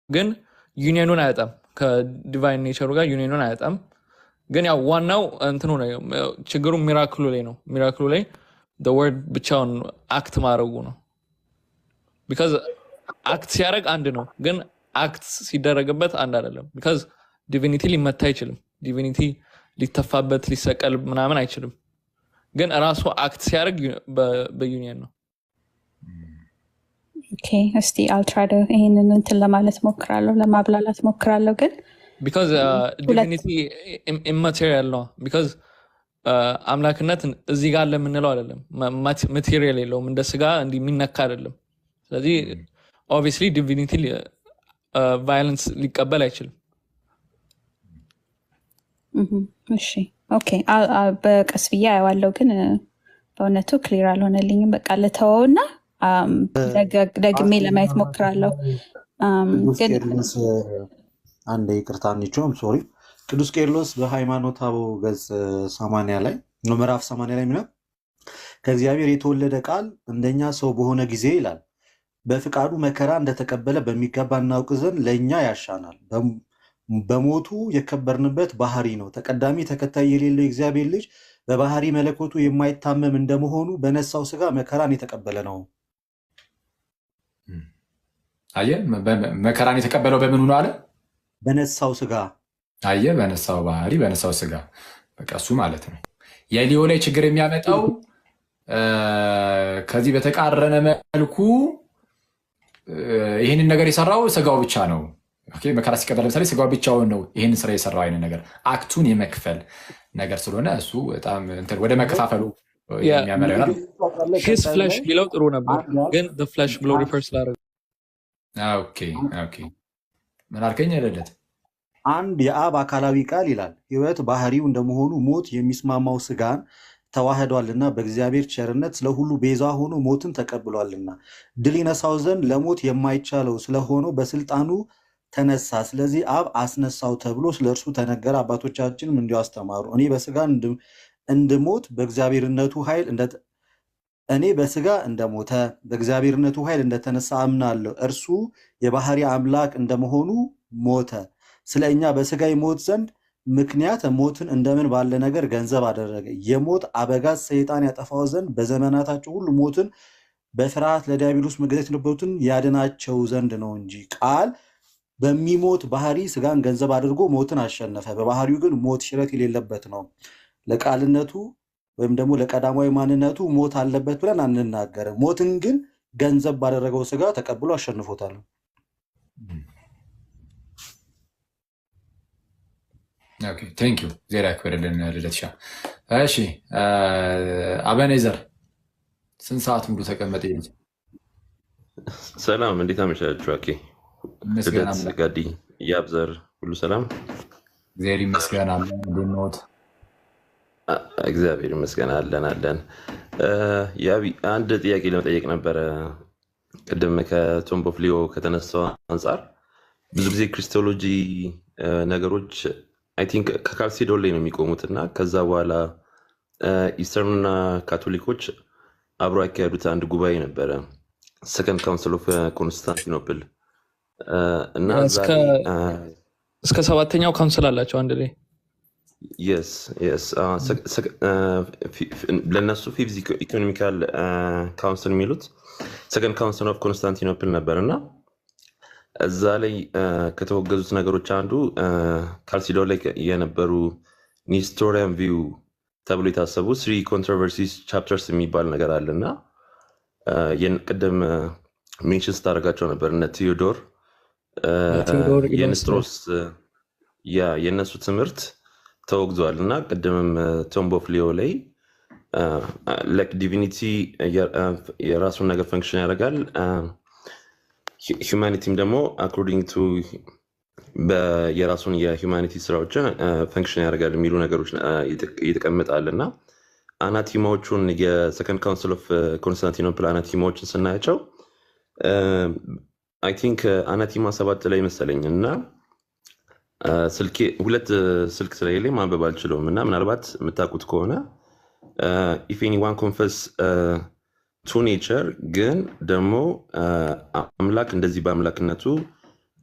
ግን ዩኒየኑን አያጣም ከዲቫይን ኔቸሩ ጋር ዩኒየኑን አያጣም። ግን ያው ዋናው እንትኑ ነው ችግሩ ሚራክሉ ላይ ነው። ሚራክሉ ላይ ወርድ ብቻውን አክት ማድረጉ ነው። ቢካዝ አክት ሲያደርግ አንድ ነው፣ ግን አክት ሲደረግበት አንድ አይደለም። ቢካዝ ዲቪኒቲ ሊመታ አይችልም። ዲቪኒቲ ሊተፋበት ሊሰቀል ምናምን አይችልም። ግን ራሱ አክት ሲያደርግ በዩኒየን ነው። ኦኬ እስቲ አልትራደ ይሄንን እንትን ለማለት ሞክራለሁ፣ ለማብላላት ሞክራለሁ። ግን ቢካዝ ዲቪኒቲ ኢማቴሪያል ነው። ቢካዝ አምላክነት እዚህ ጋር ለምንለው አይደለም፣ ማቴሪያል የለውም፣ እንደ ስጋ እንዲህ የሚነካ አይደለም። ስለዚህ ኦብቪየስሊ ዲቪኒቲ ቫዮለንስ ሊቀበል አይችልም። እሺ ኦኬ በቀስ ብዬ አየዋለሁ፣ ግን በእውነቱ ክሊር አልሆነልኝም። በቃ ልተወውና ደግሜ ለማየት ሞክራለሁ። አንድ ይቅርታ አንቺውም ሶሪ ቅዱስ ቄርሎስ በሃይማኖተ አበው ገጽ 80 ላይ ምዕራፍ 80 ላይ ምናምን ከእግዚአብሔር የተወለደ ቃል እንደኛ ሰው በሆነ ጊዜ ይላል በፍቃዱ መከራ እንደተቀበለ በሚገባ እናውቅ ዘንድ ለእኛ ያሻናል። በሞቱ የከበርንበት ባህሪ ነው። ተቀዳሚ ተከታይ የሌለው የእግዚአብሔር ልጅ በባህሪ መለኮቱ የማይታመም እንደመሆኑ በነሳው ስጋ መከራን የተቀበለ ነው። አየ መከራን የተቀበለው በምኑ ነው አለ? በነሳው ስጋ። አየ በነሳው ባህሪ በነሳው ስጋ፣ በቃ እሱ ማለት ነው። የሊዮ ላይ ችግር የሚያመጣው ከዚህ በተቃረነ መልኩ ይህንን ነገር የሰራው ስጋው ብቻ ነው። መከራ ሲቀበል ለምሳሌ ስጋው ብቻውን ነው ይህንን ስራ የሰራው አይነት ነገር አክቱን የመክፈል ነገር ስለሆነ እሱ በጣም ወደ መከፋፈሉ የሚያመራ ይሆናል። ሂስ ፍለሽ ቢለው ጥሩ ነበር፣ ግን ፍለሽ ብሎ ሪፈር ስላደረገ ምን አልከኝ? አይደለት አንድ የአብ አካላዊ ቃል ይላል ሕይወት ባህሪው እንደመሆኑ ሞት የሚስማማው ስጋን ተዋህዷልና በእግዚአብሔር ቸርነት ስለሁሉ ቤዛ ሆኖ ሞትን ተቀብሏልና ድል ይነሳው ዘንድ ለሞት የማይቻለው ስለሆነው በስልጣኑ ተነሳ። ስለዚህ አብ አስነሳው ተብሎ ስለ እርሱ ተነገረ። አባቶቻችንም እንዲሁ አስተማሩ። እኔ በስጋ እንድሞት በእግዚአብሔርነቱ ኃይል እኔ በስጋ እንደሞተ በእግዚአብሔርነቱ ኃይል እንደተነሳ አምናለሁ። እርሱ የባህሪ አምላክ እንደመሆኑ ሞተ። ስለ እኛ በስጋ ይሞት ዘንድ ምክንያት ሞትን እንደምን ባለ ነገር ገንዘብ አደረገ። የሞት አበጋዝ ሰይጣን ያጠፋው ዘንድ በዘመናታቸው ሁሉ ሞትን በፍርሃት ለዲያብሎስ መገዛት የነበሩትን ያድናቸው ዘንድ ነው እንጂ ቃል በሚሞት ባህሪ ስጋን ገንዘብ አድርጎ ሞትን አሸነፈ። በባህሪው ግን ሞት ሽረት የሌለበት ነው። ለቃልነቱ ወይም ደግሞ ለቀዳማዊ ማንነቱ ሞት አለበት ብለን አንናገርም። ሞትን ግን ገንዘብ ባደረገው ስጋ ተቀብሎ አሸንፎታል። ቴንክ ዩ ዜራ ያክብርልን ልደትሻ። እሺ አበኔዘር ስንት ሰዓት ሙሉ ተቀመጠ? ሰላም እንዴት አመሻችሁ? አኬ ልደት ጋዲ ያብዘር ሁሉ ሰላም እግዚአብሔር ይመስገን። እንድንወት እግዚአብሔር ይመስገን አለን። አንድ ጥያቄ ለመጠየቅ ነበረ። ቅድም ከቶምብ ኦፍ ሊዮ ከተነሳው አንጻር ብዙ ጊዜ ክሪስቶሎጂ ነገሮች አይ ቲንክ ከካልሲዶን ላይ ነው የሚቆሙት እና ከዛ በኋላ ኢስተርንና ካቶሊኮች አብሮ ያካሄዱት አንድ ጉባኤ ነበረ፣ ሰከንድ ካውንስል ኦፍ ኮንስታንቲኖፕል እና እስከ 7ኛው ካውንስል አላቸው አንድ ላይ። ለእነሱ ፊፍዝ ኢኮኖሚካል ካውንስል የሚሉት ሰከንድ ካውንስል ኦፍ ኮንስታንቲኖፕል ነበር እና እዛ ላይ ከተወገዙት ነገሮች አንዱ ካልሲዶን ላይ የነበሩ ኒስቶሪያን ቪው ተብሎ የታሰቡ 3 ኮንትሮቨርሲስ ቻፕተርስ የሚባል ነገር አለ እና ቅድም ሜንሽን ስታደርጋቸው ነበር እነ ቴዎዶር የንስጥሮስ የእነሱ ትምህርት ተወግዟል እና ቅድምም ቶምብ ኦፍ ሊዮ ላይ ዲቪኒቲ የራሱን ነገር ፈንክሽን ያደርጋል፣ ሂውማኒቲም ደግሞ አኮርዲንግ ቱ የራሱን የሂውማኒቲ ስራዎችን ፈንክሽን ያደርጋል የሚሉ ነገሮች ይተቀምጣል እና አናቲማዎቹን የሰከንድ ካውንስል ኦፍ ኮንስታንቲኖፕል አናቲማዎችን ስናያቸው አይ ቲንክ አናቲማ 7 ላይ መሰለኝ እና ሁለት ስልክ ስለሌለኝ ማንበብ አልችለውም እና ምናልባት የምታውቁት ከሆነ ኢፍ ኤኒዋን ኮንፈስ ቱ ኔቸር ግን ደግሞ አምላክ እንደዚህ በአምላክነቱ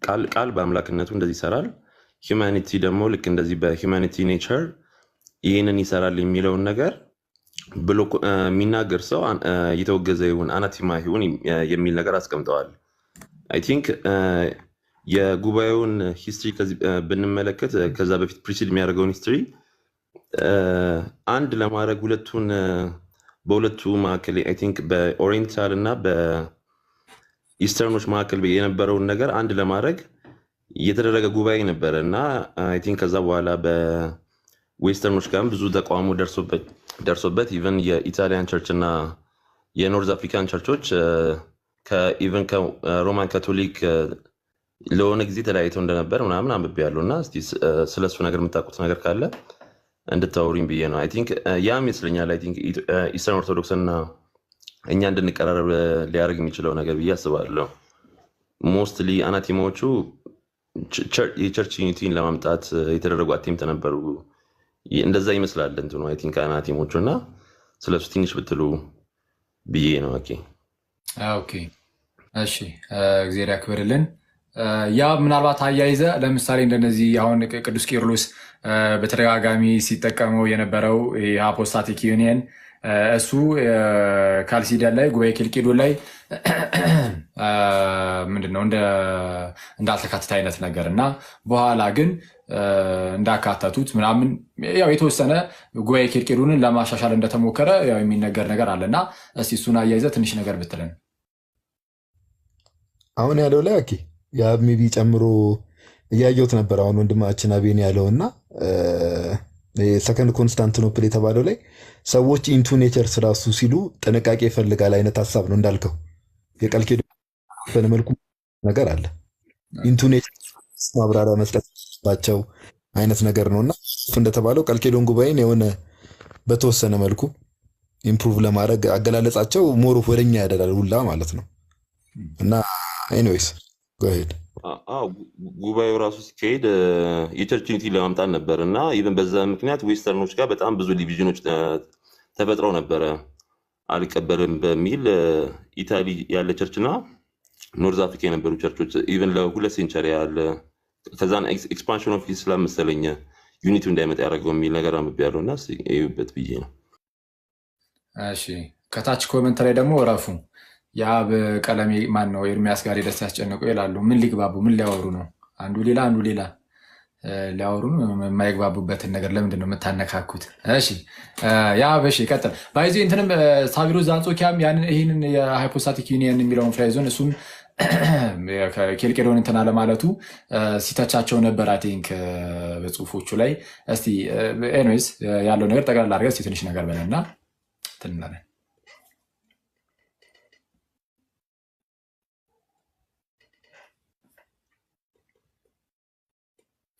ቃል በአምላክነቱ እንደዚህ ይሰራል፣ ሂውማኒቲ ደግሞ ልክ እንደዚህ በሂውማኒቲ ኔቸር ይህንን ይሰራል የሚለውን ነገር ብሎ የሚናገር ሰው የተወገዘ ይሁን አናቲማ ይሁን የሚል ነገር አስቀምጠዋል። አይ ቲንክ የጉባኤውን ሂስትሪ ብንመለከት ከዛ በፊት ፕሪሲድ የሚያደርገውን ሂስትሪ አንድ ለማድረግ በሁለቱ መካከል አይ ቲንክ በኦሪየንታል እና በኢስተርኖች መካከል የነበረውን ነገር አንድ ለማድረግ የተደረገ ጉባኤ ነበረ እና አይ ቲንክ ከዛ በኋላ በዌስተርኖች ጋርም ብዙ ተቃውሞ ደርሶበት ኢቨን የኢታሊያን ቸርች እና የኖርዝ አፍሪካን ቸርቾች ኢቨን ከሮማን ካቶሊክ ለሆነ ጊዜ ተለያይተው እንደነበር ምናምን አንብቤያለሁ እና እስቲ ስለሱ ነገር የምታውቁት ነገር ካለ እንድታወሩኝ ብዬ ነው። አይ ቲንክ ያ ይመስለኛል አይ ቲንክ ኢስተርን ኦርቶዶክስና እኛ እንድንቀራረብ ሊያደርግ የሚችለው ነገር ብዬ አስባለሁ። ሞስትሊ አናቲማዎቹ የቸርች ዩኒቲን ለማምጣት የተደረጉ አቴምት ነበሩ። እንደዛ ይመስላል እንትኑ አይ ቲንክ አናቲሞቹ እና ስለሱ ትንሽ ብትሉ ብዬ ነው። ኦኬ እሺ፣ እግዚአብሔር ያክብርልን። ያ ምናልባት አያይዘ ለምሳሌ እንደነዚህ አሁን ቅዱስ ቄርሎስ በተደጋጋሚ ሲጠቀመው የነበረው የአፖስታቲክ ዩኒየን እሱ ካልሲዲያን ላይ ጉባኤ ኬልቄዶን ላይ ምንድነው እንዳልተካተተ አይነት ነገር እና በኋላ ግን እንዳካተቱት ምናምን ያው የተወሰነ ጉባኤ ኬልቄዶንን ለማሻሻል እንደተሞከረ ያው የሚነገር ነገር አለና እስቲ እሱን አያይዘ ትንሽ ነገር ብትለን። አሁን ያለው ላይ ኦኬ ያ ሜቢ ጨምሮ እያየሁት ነበር። አሁን ወንድማችን አቤን ያለውና ሰከንድ ኮንስታንቲኖፕል የተባለው ላይ ሰዎች ኢንቱ ኔቸር ስራሱ ሲሉ ጥንቃቄ ይፈልጋል አይነት ሀሳብ ነው እንዳልከው። የቃል ኪዳን መልኩ ነገር አለ ኢንቱ ኔቸር ማብራሪያ መስጠትባቸው አይነት ነገር ነውና እንደተባለው ቃል ኪዳን ጉባኤን የሆነ በተወሰነ መልኩ ኢምፕሩቭ ለማድረግ አገላለጻቸው ሞር ወደኛ ያደላል ሁላ ማለት ነው እና ኤኒዌይስ ጎሄድ ጉባኤው ራሱ ሲካሄድ የቸርች ዩኒቲ ለማምጣት ነበር እና ኢቨን በዛ ምክንያት ዌስተርኖች ጋር በጣም ብዙ ዲቪዥኖች ተፈጥረው ነበረ። አልቀበልም በሚል ኢታሊ ያለ ቸርች እና ኖርዝ አፍሪካ የነበሩ ቸርቾች ኢቨን ለ2 ሴንቸሪ ያለ ከዛን ኤክስፓንሽን ኦፍ ኢስላም መሰለኝ ዩኒቲው እንዳይመጣ ያደረገው የሚል ነገር አንብቤያለሁ እና ይዩበት ብዬ ነው። እሺ፣ ከታች ኮመንት ላይ ደግሞ እረፉ የአብ ቀለሜ ማን ነው ኤርሚያስ ጋር ደስ ያስጨነቁ ይላሉ። ምን ሊግባቡ ምን ሊያወሩ ነው? አንዱ ሌላ ሊያወሩ ነው። የማይግባቡበትን ነገር ለምንድን ነው የምታነካኩት? እሺ የአብ እሺ ቀጥል ባይዚ እንትንም ሳቢሮ ዛንጾኪያም ይህንን የሃይፖስታቲክ ዩኒየን የሚለውን ፍሬዞን እሱም ኬልቄዶን እንትና ለማለቱ ሲተቻቸው ነበር አይ ቲንክ በጽሁፎቹ ላይ። እስቲ ኤኒዌይስ ያለው ነገር ጠቅላላ አድርገህ ትንሽ ነገር በለና ትንላለን።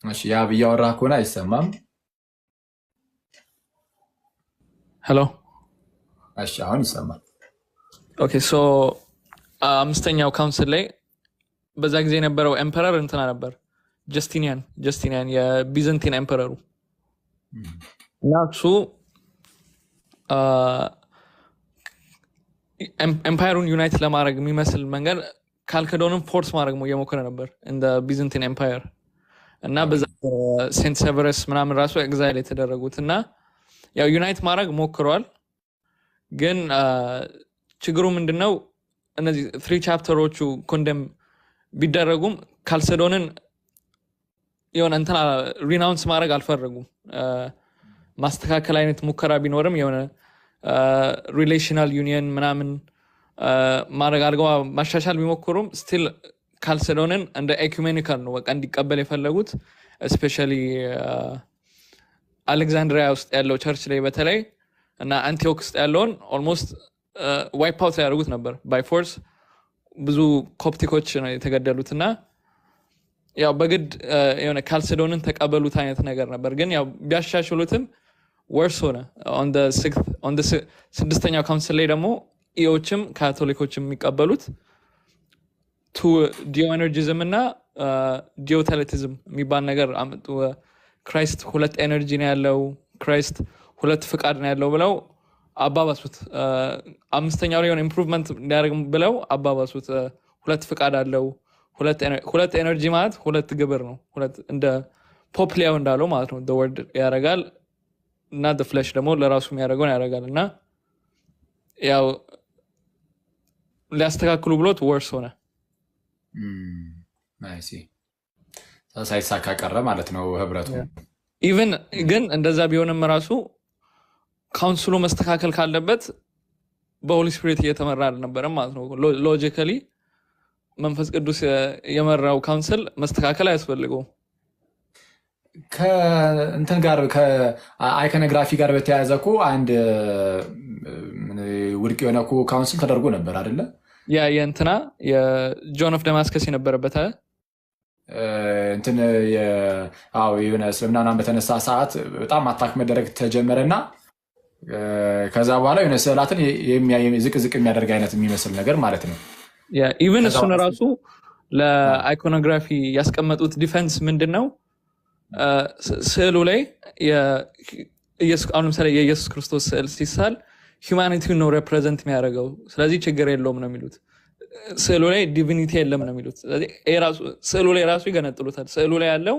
እሺ ያ ብያወራህ ከሆነ አይሰማም። ሄሎ እሺ አሁን ይሰማል። ኦኬ ሶ አምስተኛው ካውንስል ላይ በዛ ጊዜ የነበረው ኤምፐረር እንትና ነበር ጀስቲኒያን የቢዘንቲን ኤምፐረሩ እና እሱ ኤምፓየሩን ዩናይት ለማድረግ የሚመስል መንገድ ካልከዶንም ፎርስ ማድረግ እየሞከረ ነበር እንደ ቢዘንቲን ኤምፓየር እና በዛ ሴንት ሴቨረስ ምናምን ራሱ ኤግዛይል የተደረጉት እና ያው ዩናይት ማድረግ ሞክረዋል። ግን ችግሩ ምንድነው እነዚህ 3 ቻፕተሮቹ ኮንደም ቢደረጉም ካልሰዶንን የሆነ እንትና ሪናውንስ ማድረግ አልፈረጉም። ማስተካከል አይነት ሙከራ ቢኖርም የሆነ ሪሌሽናል ዩኒየን ምናምን ማድረግ አድርገው ማሻሻል ቢሞክሩም ስቲል ካልሰዶንን እንደ ኤኩሜኒካል ነው በቃ እንዲቀበል የፈለጉት። እስፔሻሊ አሌክዛንድሪያ ውስጥ ያለው ቸርች ላይ በተለይ እና አንቲዮክ ውስጥ ያለውን ኦልሞስት ዋይፕ አውት ያደርጉት ነበር ባይ ፎርስ። ብዙ ኮፕቲኮች ነው የተገደሉት እና ያው በግድ የሆነ ካልሰዶንን ተቀበሉት አይነት ነገር ነበር። ግን ያው ቢያሻሽሉትም ወርስ ሆነ። ኦን ስድስተኛው ካውንስል ላይ ደግሞ ኢዎችም ካቶሊኮችም የሚቀበሉት ጂኦ ኤነርጂዝም እና ጂኦቴሌቲዝም የሚባል ነገር አመጡ። ክራይስት 2 ኤነርጂ ነው ያለው፣ ክራይስት 2 ፍቃድ ነው ያለው ብለው አባባሱት። አምስተኛው ላይ የሆነ ኢምፕሩቭመንት እንዲያደርግ ብለው አባባሱት። 2 ፍቃድ አለው፣ ሁለት ኤነርጂ ማለት ሁለት ግብር ነው። ሁለት እንደ ፖፕሊያው እንዳለው ማለት ነው። the word ያረጋል እና the flesh ደግሞ ለራሱ የሚያደርገውን ያረጋል እና ያው ሊያስተካክሉ ብሎት ወርስ ሆነ። ናይስ ሳይሳካ ቀረ ማለት ነው ህብረቱ። ኢቨን ግን እንደዛ ቢሆንም ራሱ ካውንስሉ መስተካከል ካለበት በሆሊ ስፒሪት እየተመራ አልነበረም ማለት ነው። ሎጂካሊ መንፈስ ቅዱስ የመራው ካውንስል መስተካከል አያስፈልገውም። ከእንትን ጋር ከአይኮኖግራፊ ጋር በተያያዘ እኮ አንድ ውድቅ የሆነ እኮ ካውንስል ተደርጎ ነበር አይደለ? ያ የእንትና የጆን ኦፍ ደማስከስ የነበረበት እንትን የሆነ እስልምናን በተነሳ ሰዓት በጣም አታክ መደረግ ተጀመረና ከዛ በኋላ የሆነ ስዕላትን ዝቅ የሚያደርግ አይነት የሚመስል ነገር ማለት ነው። ኢቨን እሱን ራሱ ለአይኮኖግራፊ ያስቀመጡት ዲፌንስ ምንድን ነው? ስዕሉ ላይ አሁን ለምሳሌ የኢየሱስ ክርስቶስ ስዕል ሲሳል ሂውማኒቲውን ነው ሬፕሬዘንት የሚያደርገው፣ ስለዚህ ችግር የለውም ነው የሚሉት። ስዕሉ ላይ ዲቪኒቲ የለም ነው የሚሉት። ስለዚህ ስዕሉ ላይ ራሱ ይገነጥሉታል። ስዕሉ ላይ ያለው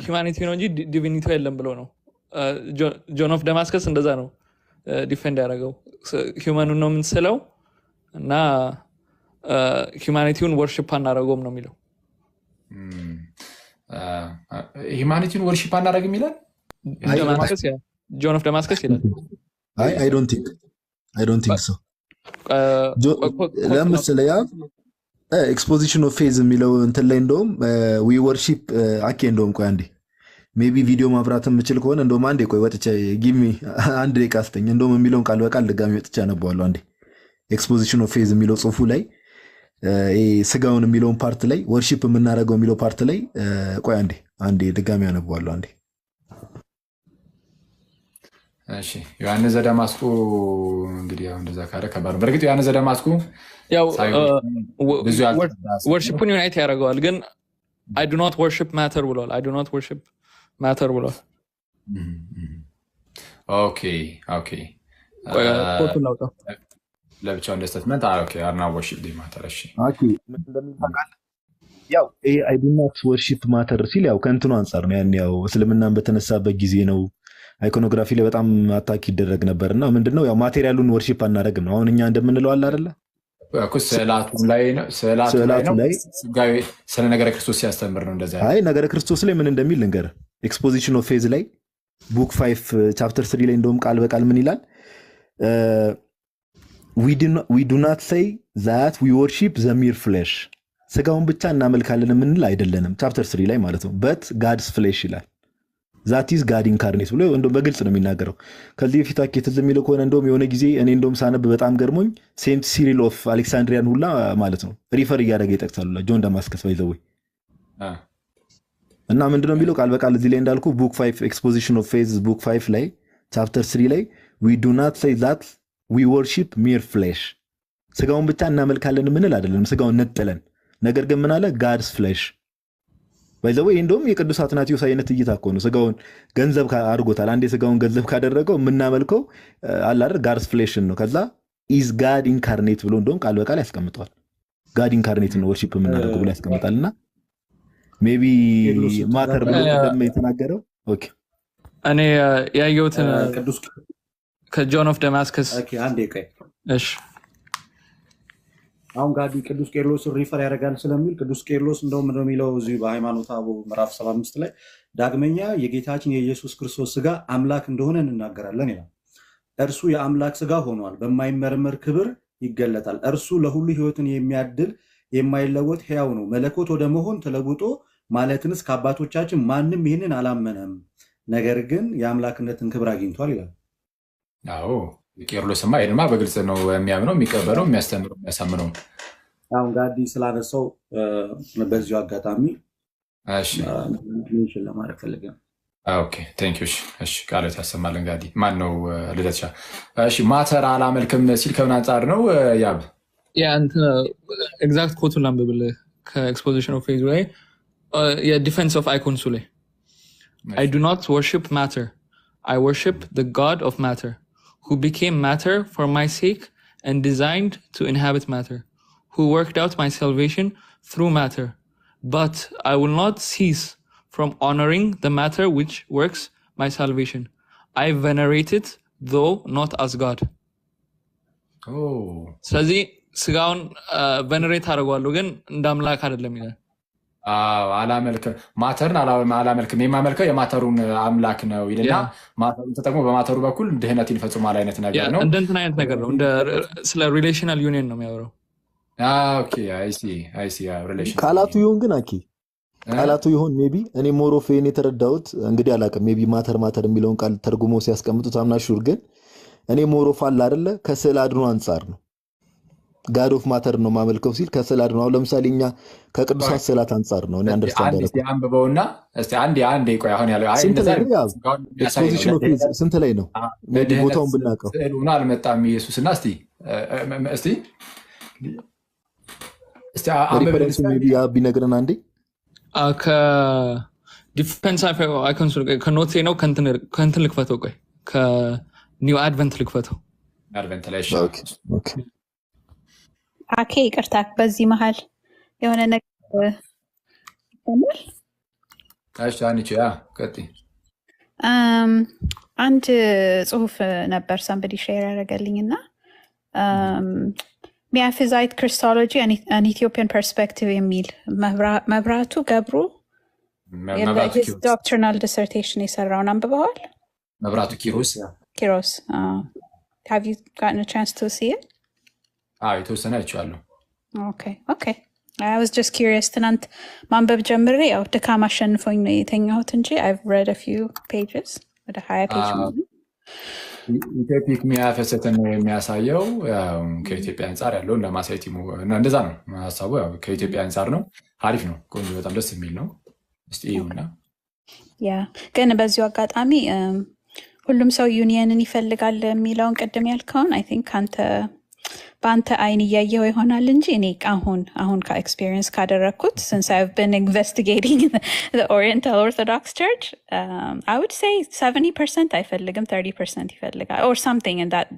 ሂውማኒቲ ነው እንጂ ዲቪኒቲ የለም ብሎ ነው። ጆን ኦፍ ደማስከስ እንደዛ ነው ዲፌንድ ያደረገው። ሂውማኑን ነው የምንስለው እና ሂውማኒቲውን ወርሽፕ አናደረገውም ነው የሚለው። ሂውማኒቲውን ወርሺፕ አናደርግም ይላል ጆን ኦፍ ደማስከስ ይላል። አይ ዶንት ቲንክ ሶ። ለምሳሌ ያ ኤክስፖዚሽን ኦፍ ፌዝ የሚለው እንትን ላይ እንደውም ዊ ወርሺፕ አኬ እንደውም ቆይ አንዴ ሜቢ ቪዲዮ ማብራት የምችል ከሆነ እንደውም አንዴ ቆይ ወጥቼ ጊሚ አንድ ደቂቃ አስተኝ እንደውም የሚለውን ቃል በቃል ድጋሚ ወጥቼ አነበዋለሁ። አንዴ ኤክስፖዚሽን ኦፍ ፌዝ የሚለው ጽሁፉ ላይ ስጋውን የሚለውን ፓርት ላይ ወርሺፕ የምናደርገው የሚለው ፓርት ላይ ቆይ አንዴ ድጋሚ አነበዋለሁ። አንዴ እሺ ዮሐንስ ዘደማስቆ እንግዲህ ያው እንደዛ ካለ ከባድ ነው። በእርግጥ ዮሐንስ ዘደማስቆ ያው ወርሺፑን ዩናይት ያደርገዋል፣ ግን I do not worship matter ብሏል። I do not worship matter ብሏል። ኦኬ ለብቻው እንደ ስቴትመንት ኦኬ አርና ወርሺፕ ዲ ማተር። እሺ ኦኬ ያው I do not worship matter ሲል ያው ከእንትኑ አንፃር ነው። ያን ያው እስልምናን በተነሳበት ጊዜ ነው አይኮኖግራፊ ላይ በጣም አታክ ይደረግ ነበርና ምንድነው ያው ማቴሪያሉን ወርሺፕ አናደርግም ነው። አሁን እኛ እንደምንለው አለ አይደለ? ስዕላቱ ላይ ስለ ነገረ ክርስቶስ ሲያስተምር ነው እንደዛ። አይ ነገረ ክርስቶስ ላይ ምን እንደሚል ልንገር። ኤክስፖዚሽን ኦፍ ፌዝ ላይ ቡክ 5 ቻፕተር 3 ላይ እንደውም ቃል በቃል ምን ይላል? we do not say that we worship the mere flesh ስጋውን ብቻ እናመልካለን የምንል አይደለንም። ቻፕተር 3 ላይ ማለት ነው። but God's flesh ይላል። that is God incarnate ብሎ እንደውም በግልጽ ነው የሚናገረው። ከዚህ በፊት አኬትዝ የሚለው ከሆነ እንደውም የሆነ ጊዜ እኔ እንደውም ሳነብ በጣም ገርሞኝ ሴንት ሲሪል ኦፍ አሌክሳንድሪያን ሁላ ማለት ነው ሪፈር እያደረገ ይጠቅሳሉ ጆን ደማስከስ ባይዘው እና ምንድነው የሚለው ቃል በቃል እዚህ ላይ እንዳልኩ ቡክ 5 ኤክስፖዚሽን ኦፍ ፌዝ ቡክ 5 ላይ ቻፕተር 3 ላይ we do not say that we worship mere flesh ስጋውን ብቻ እናመልካለን የምንል አይደለም። ስጋውን ነጥለን ነገር ግን ምን አለ God's flesh ባይዘው እንደውም የቅዱስ አትናቴዎስ አይነት እይታ እኮ ነው። ስጋውን ገንዘብ አድርጎታል። አንዴ ስጋውን ገንዘብ ካደረገው የምናመልከው አለ አይደል God's flesh ነው። ከዛ is God incarnate ብሎ እንደውም ቃል በቃል ያስቀምጣል። God incarnate ነው ወርሺፕ የምናደርገው ብሎ ያስቀምጣልና ሜቢ ማተር ብሎ እንደሚተናገረው ኦኬ እኔ ያየሁትን ቅዱስ ከጆን ኦፍ ደማስከስ አንዴ ቆይ እሺ አሁን ጋዲ ቅዱስ ቄርሎስ ሪፈር ያደርጋል ስለሚል ቅዱስ ቄርሎስ እንደውም ነው የሚለው እዚህ በሃይማኖተ አበው ምዕራፍ 75 ላይ ዳግመኛ የጌታችን የኢየሱስ ክርስቶስ ስጋ አምላክ እንደሆነ እንናገራለን ይላል። እርሱ የአምላክ ስጋ ሆኗል፣ በማይመረመር ክብር ይገለጣል። እርሱ ለሁሉ ሕይወትን የሚያድል የማይለወጥ ሕያው ነው። መለኮት ወደ መሆን ተለውጦ ማለትንስ ከአባቶቻችን ማንም ይህንን አላመነም፣ ነገር ግን የአምላክነትን ክብር አግኝቷል ይላል። አዎ ቄርሎስማ ይሄንማ በግልጽ ነው የሚያምነው፣ የሚቀበለው፣ የሚያስተምረው፣ የሚያሳምነው። አሁን ጋዲ ስላነሳው በዚሁ አጋጣሚ እሺ ሜንሽን ለማድረግ ፈልገን ኦኬ ቴንክ ዩ። እሺ ቃሎት ያሰማልን ጋዲ። ማን ነው ልደትሻ? እሺ ማተር አላመልክም ሲል ከምን አንጻር ነው ያብ? ያ አንተ ኤግዛክት ኮቱን ላንብብልህ ከኤክስፖዚሽን ኦፍ ፌዝ ላይ የዲፌንስ ኦፍ አይኮንሱ ላይ I do not worship matter, I worship the God of matter, who became matter for my sake and designed to inhabit matter, who worked out my salvation through matter, but I will not cease from honoring the matter which works my salvation. I venerate it, though not as God. ስለዚህ ስጋውን ቬነሬት አደርገዋለሁ ግን እንደ አምላክ አይደለም ይላል። አላመልክም ማተርን አላመልክም የማመልከው የማተሩን አምላክ ነው ይልና ማተሩን ተጠቅሞ በማተሩ በኩል ድህነትን ይፈጽማል አይነት ነገር ነው። እንደ እንትን አይነት ነገር ነው። እንደ ስለ ሪሌሽናል ዩኒየን ነው የሚያወራው። ኦኬ አይ ሲ ሪሌሽን ቃላቱ ይሁን ግን ቃላቱ ይሁን ሜቢ እኔ ሞሮፌን የተረዳሁት እንግዲህ አላውቅም። ሜቢ ማተር የሚለውን ቃል ተርጉሞ ሲያስቀምጡት አምናሹር ግን እኔ ሞሮፍ አለ አይደለ ከስዕል አድኖ አንጻር ነው ጋድ ኦፍ ማተር ነው ማመልከው ሲል ከስዕል አድኖ አሁን ለምሳሌ እኛ ከቅዱሳት ስዕላት አንጻር ነው እኔ አንደርስታንድ ያደረኩት። አንዴ አንብበውና እስቲ አንዴ ቆይ አሁን ያለው አይ እንደዛ ኤክስፖዚሽን ኦፍ ስንት ላይ ነው ሜቢ ቦታውን ብናቀው ስዕሉን አልመጣም ኢየሱስና እስቲ ሪፈረንስ ሜቢ ቢነግረን አንዴ ከዲፌንስ አይኮንስ ከኖቴ ነው ከእንትን ልክፈተው ቆይ ከኒው አድቨንት ልክፈተው አድቨንት ላይ ኦኬ አኬ ይቅርታ በዚህ መሃል የሆነ ነገር ይሰማል። እሺ አንቺ ቀጥይ። አንድ ጽሁፍ ነበር somebody share ያደረገልኝና ሚያፊዛይት ክርስቶሎጂ an Ethiopian perspective የሚል መብራቱ ገብሩ his doctrinal dissertation የሰራውን አንብበዋል? መብራቱ ኪሮስ have you gotten a chance to see it? የተወሰነ አይቼዋለሁ። Okay I was just curious ትናንት ማንበብ ጀምሬ ያው ድካም አሸንፎኝ ነው የተኛሁት እንጂ I've read a few pages ወደ 20 ፔጅ ነው። ኢትዮፒክ ሚያፈሰተን ነው የሚያሳየው ከኢትዮጵያ አንፃር ያለው ለማሳየት እንደዛ ነው ሐሳቡ። ያው ከኢትዮጵያ አንፃር ነው። አሪፍ ነው። ቆንጆ በጣም ደስ የሚል ነው። እስቲ ይሁንና ግን በዚሁ አጋጣሚ ሁሉም ሰው ዩኒየንን ይፈልጋል የሚለውን ቅድም ያልከውን I think በአንተ አይን እያየው ይሆናል እንጂ እኔ አሁን ከኤክስፒሪየንስ ካደረግኩት since I've been investigating the Oriental Orthodox Church I would say 70% አይፈልግም 30% ይፈልጋል or something in that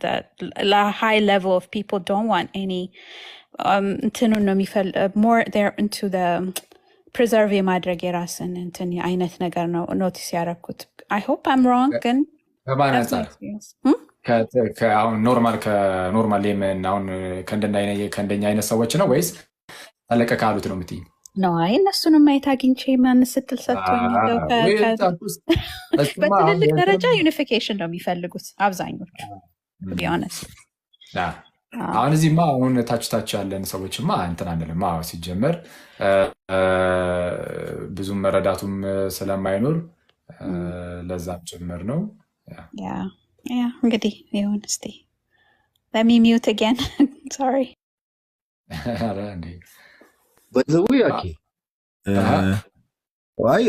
high level of people don't want any እንትኑን ነው more they're into the preserve የማድረግ የራስን እንትን አይነት ነገር ነው ኖቲስ ያደረኩት። I hope I'm wrong ግን አሁን ከኖርማል ሌመን አሁን ከእንደኛ አይነት ሰዎች ነው ወይስ ተለቀ ካሉት ነው የምትይኝ? አይ እነሱንም ማየት አግኝቼ ማን ስትል ሰጥቶኝ በትልልቅ ደረጃ ዩኒፊኬሽን ነው የሚፈልጉት አብዛኞቹ ቢሆንስ። አሁን እዚህማ አሁን ታች ያለን ሰዎችማ እንትን አንልም። ሲጀመር ብዙም መረዳቱም ስለማይኖር ለዛም ጭምር ነው። እንግዲህ ይሁን እስቲ let me mute again sorry በዘው ያኪ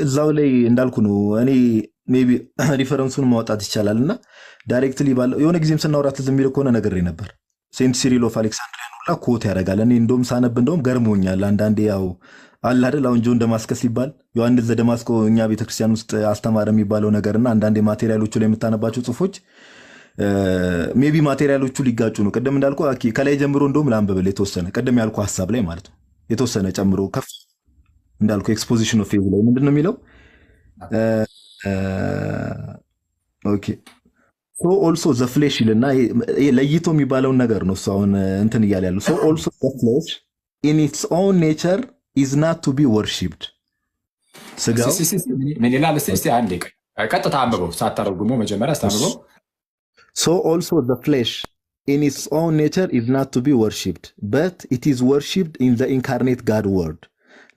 እዛው ላይ እንዳልኩ ነው። እኔ ሜቢ ሪፈረንሱን ማውጣት ይቻላልና ዳይሬክትሊ ባለው የሆነ ጊዜም ስናወራት ዝም የሚል ከሆነ ነገር ነበር ሴንት ሲሪል ኦፍ አሌክሳንድሪያ ነው ኮት ያደርጋል። እኔ እንደውም ሳነብ ገርሞኛል። አንዳንዴ ያው አለ አይደል አሁን ጆን ደማስከስ ሲባል ዮሐንስ ዘደማስቆ እኛ ቤተክርስቲያን ውስጥ አስተማረ የሚባለው ነገርና አንዳንዴ ማቴሪያሎቹ ላይ የምታነባቸው ጽሁፎች ሜቢ ማቴሪያሎቹ ሊጋጩ ነው። ቅድም እንዳልኩ ከላይ ጀምሮ እንደውም ላንብብል የተወሰነ ቅድም ያልኩ ሐሳብ ላይ ማለት ነው የተወሰነ ጨምሮ ከፍ እንዳልኩ ኤክስፖዚሽን ኦፍ ፌዝ ላይ ምንድነው የሚለው ኦኬ ሶ ኦልሶ ዘ ፍሌሽ ይልና ለይቶ የሚባለውን ነገር ነው እሱ አሁን እንትን እያለ ያለው ሶ ኦልሶ ዘ ፍሌሽ ኢን ኢትስ ኦውን ኔቸር is not to be worshipped ስጋው ምን ይላል? እስቲ አንዴ ቀጥታ አንብበው ሳታረጉሞ መጀመሪያ አስተምበው so also the flesh in its own nature is not to be worshipped but it is worshipped in the incarnate God word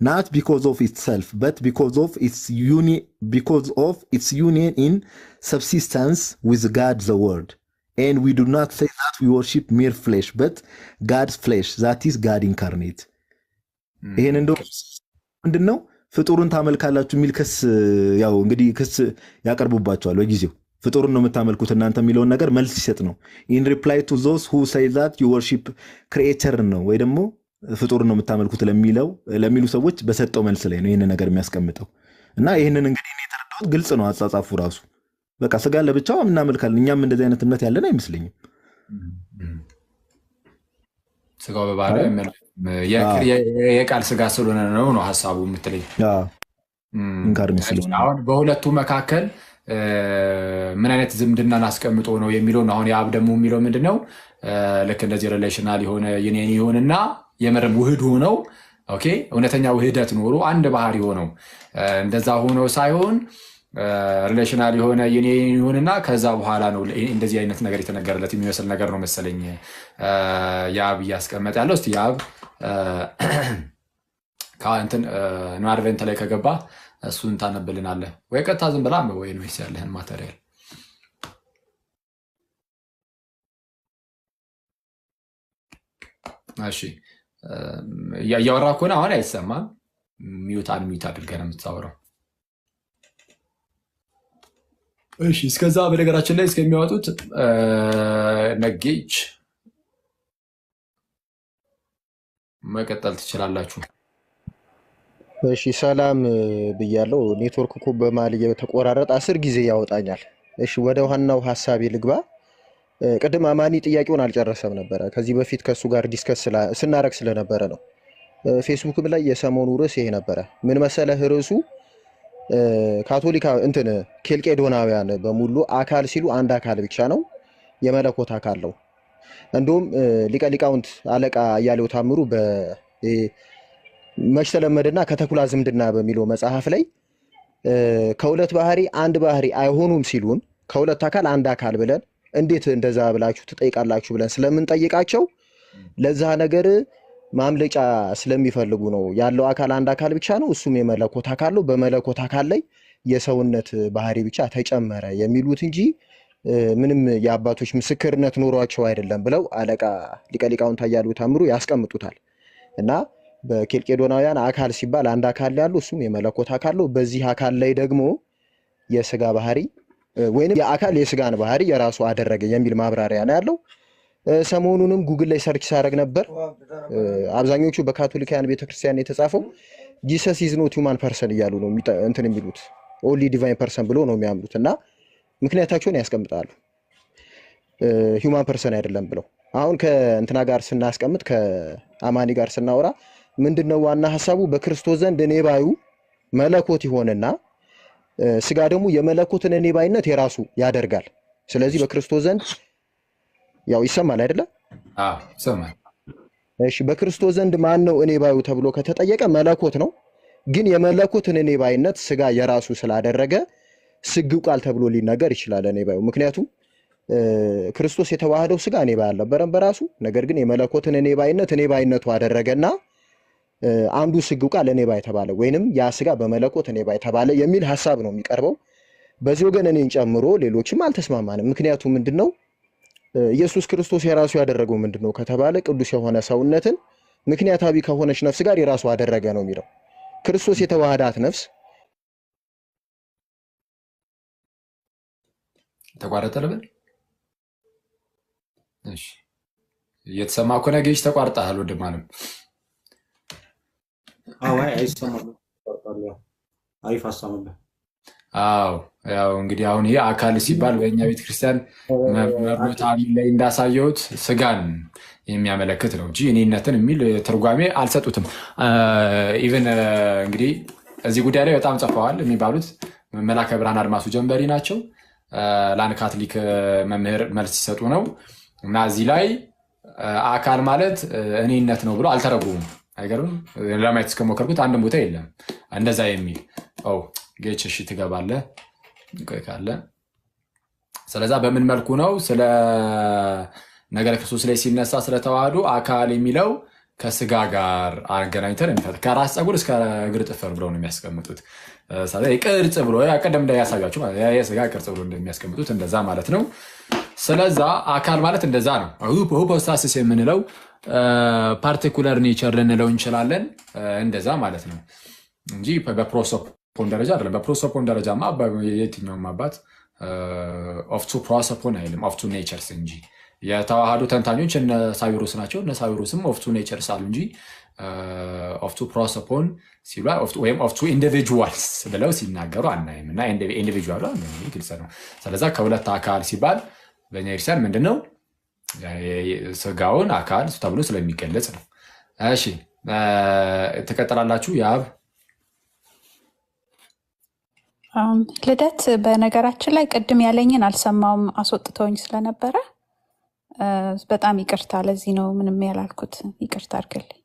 not because of itself but because of its union in subsistence with God the word and we do not say that we worship mere flesh but God's flesh that is God incarnate ይሄን እንደው ምንድነው ፍጡሩን ታመልካላችሁ የሚል ክስ ያው እንግዲህ ክስ ያቀርቡባቸዋል በጊዜው ፍጡሩን ነው የምታመልኩት እናንተ የሚለውን ነገር መልስ ይሰጥ ነው in reply to those who say that you worship creator ነው ወይ ደግሞ ፍጡሩን ነው የምታመልኩት ለሚሉ ሰዎች በሰጠው መልስ ላይ ነው ይሄን ነገር የሚያስቀምጠው እና ይሄንን እንግዲህ እኔ ተረዳሁት ግልጽ ነው አጻጻፉ ራሱ በቃ ስጋ ለብቻው እናመልካለን እኛም እንደዚህ አይነት እምነት ያለን አይመስልኝም ስጋው በባህሪው አይደል? የቃል ስጋ ስለሆነ ነው ሀሳቡ የምትለኝ። ኢንካርኔት ስለሆነ አሁን በሁለቱ መካከል ምን አይነት ዝምድናን አስቀምጦ ነው የሚለው ነው። አሁን የአብ ደግሞ የሚለው ምንድን ነው? ልክ እንደዚህ ሪሌሽናል የሆነ የኔን ይሆንና የምርም ውህድ ሆነው ኦኬ፣ እውነተኛ ውህደት ኖሮ አንድ ባህሪ ሆነው እንደዛ ሆኖ ሳይሆን ሪሌሽናል የሆነ የኔ ይሆንና ከዛ በኋላ ነው እንደዚህ አይነት ነገር የተነገረለት የሚመስል ነገር ነው መሰለኝ የአብ እያስቀመጠ ያለው። እስቲ የአብ ከእንትን አድቨንት ላይ ከገባ እሱን ታነብልናለህ ወይ? ቀጥታ ዝም ብላ ወይ ነው ያለህን ማቴሪያል? እሺ እያወራ ከሆነ አሁን አይሰማም። ሚዩት አንሚዩት አድርገህ ነው የምታወራው። እሺ እስከዛ በነገራችን ላይ እስከሚያወጡት ነጌጅ መቀጠል ትችላላችሁ። እሺ ሰላም ብያለሁ። ኔትወርክ እኮ በመሀል እየተቆራረጠ 10 ጊዜ ያወጣኛል። እሺ ወደ ዋናው ሀሳቤ ልግባ። ቅድም አማኒ ጥያቄውን አልጨረሰም ነበረ። ከዚህ በፊት ከእሱ ጋር ዲስከስ ስናረግ ስለነበረ ነው። ፌስቡክም ላይ የሰሞኑ ርዕስ ይሄ ነበረ። ምን መሰለህ ርዕሱ ካቶሊካ እንትን ኬልቄዶናውያን በሙሉ አካል ሲሉ አንድ አካል ብቻ ነው፣ የመለኮት አካል ነው። እንዲሁም ሊቀ ሊቃውንት አለቃ እያሌው ታምሩ መች ተለመደና ከተኩላ ዝምድና በሚለው መጽሐፍ ላይ ከሁለት ባህሪ አንድ ባህሪ አይሆኑም ሲሉን ከሁለት አካል አንድ አካል ብለን እንዴት እንደዛ ብላችሁ ትጠይቃላችሁ ብለን ስለምንጠይቃቸው ለዛ ነገር ማምለጫ ስለሚፈልጉ ነው። ያለው አካል አንድ አካል ብቻ ነው፣ እሱም የመለኮት አካል ነው። በመለኮት አካል ላይ የሰውነት ባህሪ ብቻ ተጨመረ የሚሉት እንጂ ምንም የአባቶች ምስክርነት ኖሯቸው አይደለም ብለው አለቃ ሊቀ ሊቃውንት አያሌው ታምሩ ያስቀምጡታል። እና በኬልቄዶናውያን አካል ሲባል አንድ አካል ያለው እሱም የመለኮት አካል ነው። በዚህ አካል ላይ ደግሞ የስጋ ባህሪ ወይንም የአካል የስጋን ባህሪ የራሱ አደረገ የሚል ማብራሪያ ነው ያለው። ሰሞኑንም ጉግል ላይ ሰርች ሳደርግ ነበር። አብዛኞቹ በካቶሊካውያን ቤተክርስቲያን የተጻፈው ጂሰስ ኢዝ ኖት ሁማን ፐርሰን እያሉ ነው እንትን የሚሉት ኦንሊ ዲቫይን ፐርሰን ብሎ ነው የሚያምኑት እና ምክንያታቸውን ያስቀምጣሉ። ሁማን ፐርሰን አይደለም ብለው አሁን ከእንትና ጋር ስናስቀምጥ ከአማኒ ጋር ስናወራ ምንድነው ዋና ሐሳቡ? በክርስቶስ ዘንድ እኔ ባዩ መለኮት ይሆንና ስጋ ደግሞ የመለኮትን እኔ ባይነት የራሱ ያደርጋል። ስለዚህ በክርስቶስ ዘንድ ያው ይሰማል አይደለ? አዎ ይሰማል። እሺ በክርስቶስ ዘንድ ማን ነው እኔ ባዩ ተብሎ ከተጠየቀ መለኮት ነው። ግን የመለኮትን እኔ ባይነት ስጋ የራሱ ስላደረገ ስግው ቃል ተብሎ ሊነገር ይችላል እኔ ባዩ። ምክንያቱም ክርስቶስ የተዋህደው ስጋ እኔ ባይ አልነበረም በራሱ ነገር ግን የመለኮትን እኔ ባይነት እኔ ባይነቱ አደረገና አንዱ ስግው ቃል እኔ ባይ ተባለ፣ ወይንም ያ ስጋ በመለኮት እኔ ባይ ተባለ የሚል ሐሳብ ነው የሚቀርበው። በዚህ ወገን እኔን ጨምሮ ሌሎችም አልተስማማንም። ምክንያቱም ምንድነው ኢየሱስ ክርስቶስ የራሱ ያደረገው ምንድነው ከተባለ ቅዱስ የሆነ ሰውነትን ምክንያታዊ ከሆነች ነፍስ ጋር የራሱ አደረገ ነው የሚለው። ክርስቶስ የተዋሃዳት ነፍስ ተቋረጠ ልበል? እሺ እየተሰማ እኮ ነው። ጌጅ ተቋርጠሃል ወንድም አለም። አዋይ አይሰማም። አሪፍ ሀሳብ ነበር። አዎ ያው እንግዲህ አሁን ይሄ አካል ሲባል በእኛ ቤተክርስቲያን መርኖታ ላይ እንዳሳየሁት ስጋን የሚያመለክት ነው እንጂ እኔነትን የሚል ትርጓሜ አልሰጡትም። ኢቨን እንግዲህ እዚህ ጉዳይ ላይ በጣም ጽፈዋል የሚባሉት መላከ ብርሃን አድማሱ ጀንበሪ ናቸው። ለአንድ ካቶሊክ መምህር መልስ ሲሰጡ ነው እና እዚህ ላይ አካል ማለት እኔነት ነው ብሎ አልተረጉሙም። አይገርም? ለማየት እስከሞከርኩት አንድም ቦታ የለም እንደዛ የሚል ጌች እሺ ትገባለህ ካለ። ስለዛ በምን መልኩ ነው ስለ ነገረ ክርስቶስ ላይ ሲነሳ ስለተዋህዶ አካል የሚለው ከስጋ ጋር አገናኝተን ከራስ ፀጉር እስከ እግር ጥፍር ብለው ነው የሚያስቀምጡት። ቅርጽ ብሎ ቀደም እንዳያሳያችሁ የስጋ ቅርጽ ብሎ እንደሚያስቀምጡት እንደዛ ማለት ነው። ስለዛ አካል ማለት እንደዛ ነው። ሁፖስታሲስ የምንለው ፓርቲኩለር ኔቸር ልንለው እንችላለን እንደዛ ማለት ነው እንጂ በፕሮሶፖን ደረጃ አይደለም። በፕሮሶፖን ደረጃማ የትኛውም አባት ኦፍ ቱ ፕሮሶፖን አይልም ኦፍ ቱ ኔቸርስ እንጂ። የተዋህዶ ተንታኞች እነ ሳዊሮስ ናቸው። እነ ሳዊሮስም ኦፍ ቱ ኔቸርስ አሉ እንጂ ኦፍ ቱ ፕሮሶፖን ሲሉ ወይም ኦፍ ቱ ኢንዲቪጁዋልስ ብለው ሲናገሩ አናይም። እና ኢንዲቪጁዋሉ ግልጽ ነው። ስለዛ ከሁለት አካል ሲባል በእኛ ክርስቲያን ምንድነው ስጋውን አካል ተብሎ ስለሚገለጽ ነው። እሺ ትቀጥላላችሁ። የአብ ልደት በነገራችን ላይ ቅድም ያለኝን አልሰማውም፣ አስወጥተውኝ ስለነበረ በጣም ይቅርታ። ለዚህ ነው ምንም ያላልኩት። ይቅርታ አድርግልኝ።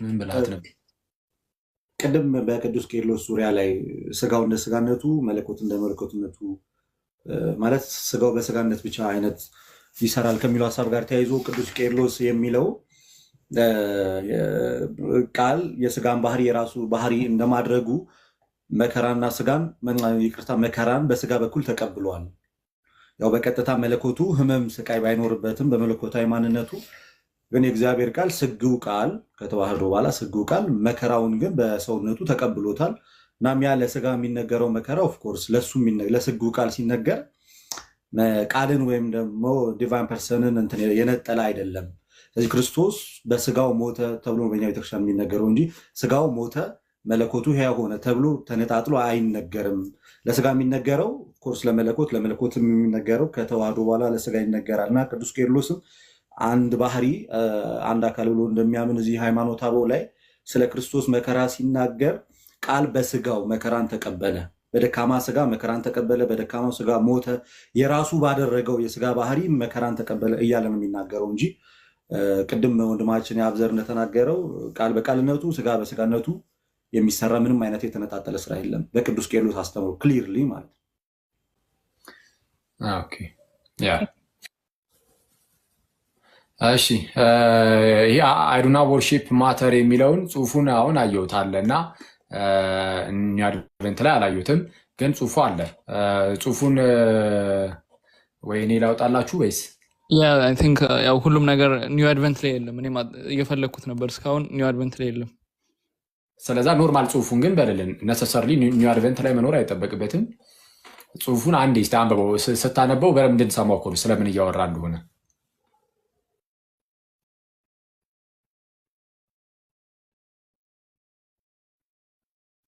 ምን ብላት ነበር? ቅድም በቅዱስ ቄርሎስ ዙሪያ ላይ ስጋው እንደ ስጋነቱ መለኮት እንደ መለኮትነቱ ማለት ስጋው በስጋነት ብቻ አይነት ይሰራል ከሚለው ሀሳብ ጋር ተያይዞ ቅዱስ ቄርሎስ የሚለው ቃል የስጋን ባህሪ የራሱ ባህሪ እንደማድረጉ መከራና ስጋን መከራን በስጋ በኩል ተቀብሏል። ያው በቀጥታ መለኮቱ ህመም ስቃይ ባይኖርበትም በመለኮታዊ ማንነቱ ግን የእግዚአብሔር ቃል ስግው ቃል ከተዋህዶ በኋላ ስግው ቃል መከራውን ግን በሰውነቱ ተቀብሎታል። እናም ያ ለስጋ የሚነገረው መከራ ኦፍኮርስ ለስግው ቃል ሲነገር ቃልን ወይም ደግሞ ዲቫይን ፐርሰንን የነጠለ አይደለም። ስለዚህ ክርስቶስ በስጋው ሞተ ተብሎ በኛ ቤተክርስቲያን የሚነገረው እንጂ ስጋው ሞተ መለኮቱ ሕያው ሆነ ተብሎ ተነጣጥሎ አይነገርም። ለስጋ የሚነገረው ኮርስ ለመለኮት የሚነገረው ከተዋህዶ በኋላ ለስጋ ይነገራል። እና ቅዱስ ቄርሎስም አንድ ባህሪ አንድ አካል ብሎ እንደሚያምን እዚህ ሃይማኖተ አበው ላይ ስለ ክርስቶስ መከራ ሲናገር ቃል በስጋው መከራን ተቀበለ፣ በደካማ ስጋ መከራን ተቀበለ፣ በደካማው ስጋ ሞተ፣ የራሱ ባደረገው የስጋ ባህሪ መከራን ተቀበለ እያለ ነው የሚናገረው እንጂ ቅድም ወንድማችን የአብዘር እንደተናገረው ቃል በቃልነቱ ስጋ በስጋነቱ የሚሰራ ምንም አይነት የተነጣጠለ ስራ የለም በቅዱስ ቄርሎስ አስተምሮ ክሊርሊ ማለት ነው። ኦኬ ያ እሺ ይሄ አይዱና ወርሺፕ ማተር የሚለውን ጽሁፉን አሁን አየሁት አለ እና እኛ አድቨንት ላይ አላየሁትም፣ ግን ጽሁፉ አለ። ጽሁፉን ወይ እኔ ላውጣላችሁ ወይስ? አይ ቲንክ ያው ሁሉም ነገር ኒው አድቨንት ላይ የለም። እኔ እየፈለግኩት ነበር እስካሁን ኒው አድቨንት ላይ የለም። ስለዛ ኖርማል ጽሁፉን ግን በልልን። ነሰሰርሊ ኒው አድቨንት ላይ መኖር አይጠበቅበትም። ጽሁፉን አንዴ እስኪ አንብበው። ስታነበው በደምብ እንድንሰማው እኮ ነው ስለምን እያወራ እንደሆነ።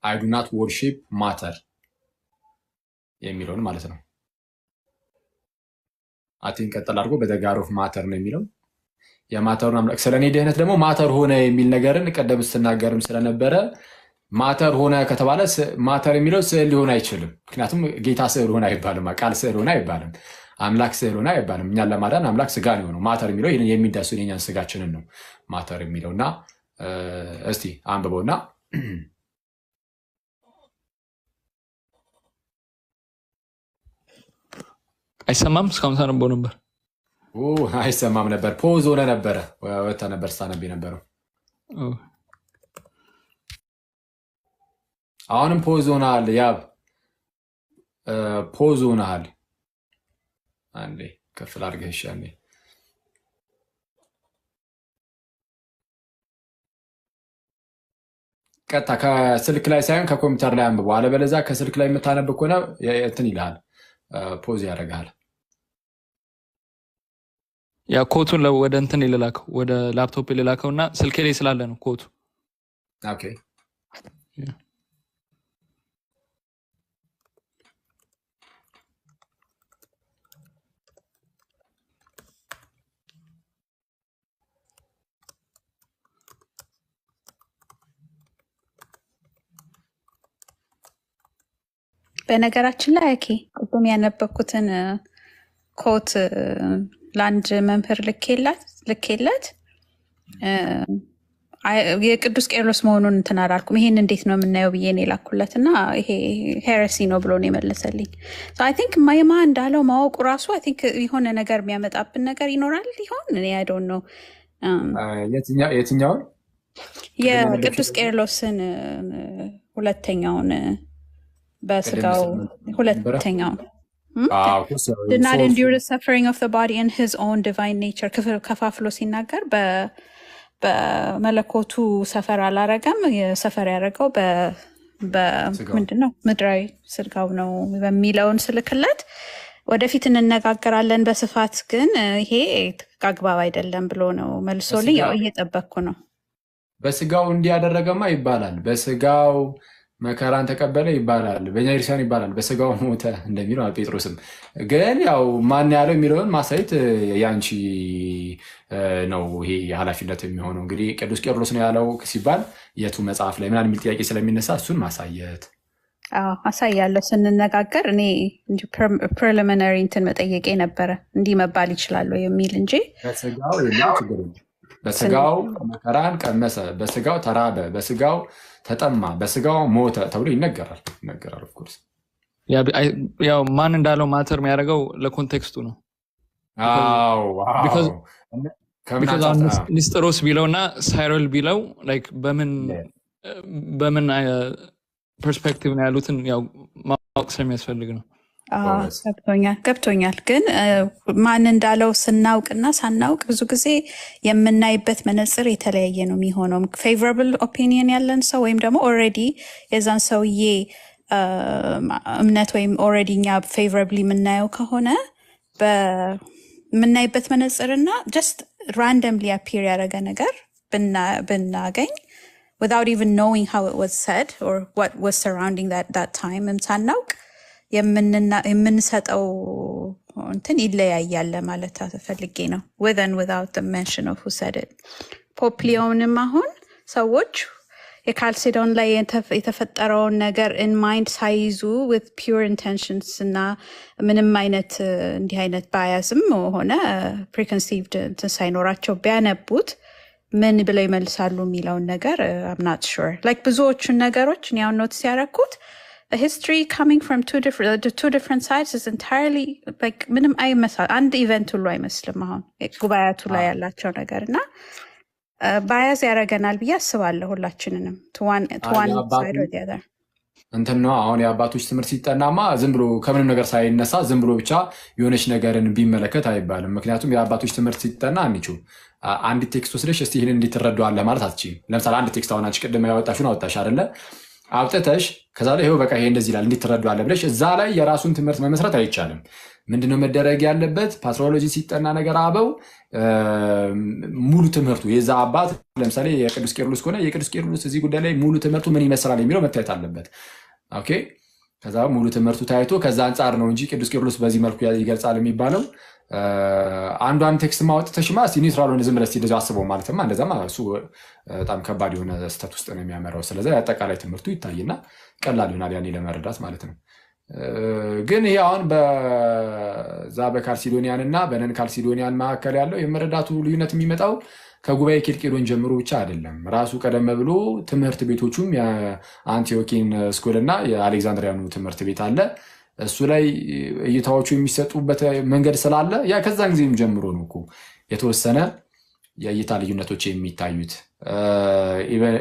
አይ ዱ ናት ወርሺፕ ማተር የሚለውን ማለት ነው። አቲን ቀጠል አድርጎ በዘጋር ኦፍ ማተር ነው የሚለው የማተሩን አምላክ ስለ እኔ ድህነት ደግሞ ማተር ሆነ የሚል ነገርን ቀደም ስትናገርም ስለነበረ ማተር ሆነ ከተባለ ማተር የሚለው ስዕል ሊሆን አይችልም። ምክንያቱም ጌታ ስዕል ሆነ አይባልም፣ ቃል ስዕል ሆነ አይባልም፣ አምላክ ስዕል ሆነ አይባልም። እኛን ለማዳን አምላክ ስጋ ነው የሆነው። ማተር የሚለው የሚዳሱን የኛን ስጋችንን ነው ማተር የሚለው እና እስቲ አንብበውና አይሰማም። እስካሁን ሳነበው ነበር አይሰማም ነበር። ፖዝ ሆነ ነበረ ወታ ነበር ስታነብ ነበረው። አሁንም ፖዝ ሆናል። ያብ ፖዝ ሆናል። አንዴ ከፍል አድርገህ እሺ። አንዴ ቀጥታ ከስልክ ላይ ሳይሆን ከኮምፒውተር ላይ አንብበው። አለበለዚያ ከስልክ ላይ የምታነብ ከሆነ እንትን ይልሃል፣ ፖዝ ያደርግሃል። ያ ኮቱን ወደ እንትን ልላከው ወደ ላፕቶፕ ልላከው እና ስልኬ ላይ ስላለ ነው ኮቱ። ኦኬ በነገራችን ላይ ቅድም ያነበብኩትን ኮት ለአንድ መምህር ልኬለት የቅዱስ ቄርሎስ መሆኑን እንትን አላልኩም። ይሄን እንዴት ነው የምናየው ብዬ ነው የላኩለት እና ይሄ ሄረሲ ነው ብሎ ነው የመለሰልኝ። አይ ቲንክ ማይማ እንዳለው ማወቁ ራሱ አይ ቲንክ የሆነ ነገር የሚያመጣብን ነገር ይኖራል ይሆን? እኔ አይ ዶንት ኖ። የትኛውን የቅዱስ ቄርሎስን ሁለተኛውን በስጋው ሁለተኛውን did not endure the suffering of the body in his own divine nature ከፋፍሎ ሲናገር በመለኮቱ ሰፈር አላረገም። ሰፈር ያደረገው ምንድነው ምድራዊ ስጋው ነው በሚለውን ስልክለት ወደፊት እንነጋገራለን በስፋት ግን ይሄ አግባብ አይደለም ብሎ ነው መልሶልኝ። ያው እየጠበቅኩ ነው። በስጋው እንዲያደረገማ ይባላል። በስጋው መከራን ተቀበለ ይባላል፣ በእኛ ክርስቲያን ይባላል፣ በስጋው ሞተ እንደሚለው ጴጥሮስም። ግን ያው ማን ያለው የሚለውን ማሳየት ያንቺ ነው ይሄ ኃላፊነት የሚሆነው። እንግዲህ ቅዱስ ቄርሎስ ነው ያለው ሲባል የቱ መጽሐፍ ላይ ምናምን የሚል ጥያቄ ስለሚነሳ እሱን ማሳየት አሳያለሁ ስንነጋገር። እኔ ፕሪሊሚናሪ እንትን መጠየቄ ነበረ እንዲህ መባል ይችላሉ የሚል እንጂ በስጋው የለም ችግር የለም። በስጋው መከራን ቀመሰ፣ በስጋው ተራበ፣ በስጋው ተጠማ፣ በስጋው ሞተ ተብሎ ይነገራል። ኦፍኮርስ ያው ማን እንዳለው ማተር የሚያደርገው ለኮንቴክስቱ ነው። ኒስጥሮስ ቢለው እና ሳይሮል ቢለው በምን ፐርስፔክቲቭ ነው ያሉትን ያው ማወቅ ስለሚያስፈልግ ነው። ገብቶኛል። ግን ማን እንዳለው ስናውቅና ሳናውቅ ብዙ ጊዜ የምናይበት መነጽር የተለያየ ነው የሚሆነው። ፌቨራብል ኦፒኒየን ያለን ሰው ወይም ደግሞ ኦልሬዲ የዛን ሰውዬ እምነት ወይም ኦልሬዲ እኛ ፌቨራብሊ የምናየው ከሆነ በምናይበት መነጽርና ጀስት ራንደምሊ አፒር ያደረገ ነገር ብናገኝ without even knowing how it was said or what was surrounding that time ሳናውቅ የምንሰጠው እንትን ይለያያል ማለት ፈልጌ ነው። with and without the mention of who said it። ፖፕ ሊዮንም አሁን ሰዎች የካልሲዶን ላይ የተፈጠረውን ነገር in mind ሳይዙ with pure intentions እና ምንም አይነት እንዲህ አይነት ባያዝም ሆነ preconceived እንትን ሳይኖራቸው ቢያነቡት ምን ብለው ይመልሳሉ የሚለውን ነገር I'm not sure። like ብዙዎቹን ነገሮች እኔ አሁን ኖትስ ያደረኩት history coming from two different sides is entirely like ምንም አይመስል አንድ ኢቨንት ሁሉ አይመስልም። አሁን ጉባኤያቱ ላይ ያላቸው ነገር እና ባያዝ ያደርገናል ብዬ አስባለሁ ሁላችንንም to one side or the other። እንትን ነው አሁን የአባቶች ትምህርት ሲጠናማ ዝም ብሎ ከምንም ነገር ሳይነሳ ዝም ብሎ ብቻ የሆነች ነገርን ቢመለከት አይባልም። ምክንያቱም የአባቶች ትምህርት ሲጠና አንቺው አንድ ቴክስት ወስደሽ እስቲ ይህንን እንዲትረዷለ ማለት አትችይም። ለምሳሌ አንድ ቴክስት አሁን አንቺ ቅድም ያወጣሽውን አወጣሽ አይደለ? አውጥተሽ ከዛ ላይ ይሄው በቃ ይሄ እንደዚህ ይላል እንዲትረዷለ ብለሽ እዛ ላይ የራሱን ትምህርት መመስረት አይቻልም። ምንድነው መደረግ ያለበት? ፓትሮሎጂ ሲጠና ነገር አበው ሙሉ ትምህርቱ የዛ አባት ለምሳሌ የቅዱስ ቄርሎስ ከሆነ የቅዱስ ቄርሎስ እዚህ ጉዳይ ላይ ሙሉ ትምህርቱ ምን ይመስላል የሚለው መታየት አለበት። ኦኬ ከዛ ሙሉ ትምህርቱ ታይቶ ከዛ አንጻር ነው እንጂ ቅዱስ ቄርሎስ በዚህ መልኩ ይገልጻል የሚባለው አንዷን ቴክስት ማውጣትሽማ ኒውትራል ሆነ ዝም ብለሽ እንደዚህ አስበው ማለትማ እንደዛማ እሱ በጣም ከባድ የሆነ ስህተት ውስጥ ነው የሚያመራው። ስለዚህ አጠቃላይ ትምህርቱ ይታይና ቀላል ይሆናል ያኔ ለመረዳት ማለት ነው። ግን ይሄ አሁን በዛ በካልሲዶኒያን እና በነን ካልሲዶኒያን መካከል ያለው የመረዳቱ ልዩነት የሚመጣው ከጉባኤ ኬልቄዶን ጀምሮ ብቻ አይደለም። ራሱ ቀደም ብሎ ትምህርት ቤቶቹም የአንቲዮኪን ስኩል እና የአሌክዛንድሪያኑ ትምህርት ቤት አለ። እሱ ላይ እይታዎቹ የሚሰጡበት መንገድ ስላለ ያ ከዛን ጊዜም ጀምሮ ነው እኮ የተወሰነ የእይታ ልዩነቶች የሚታዩት።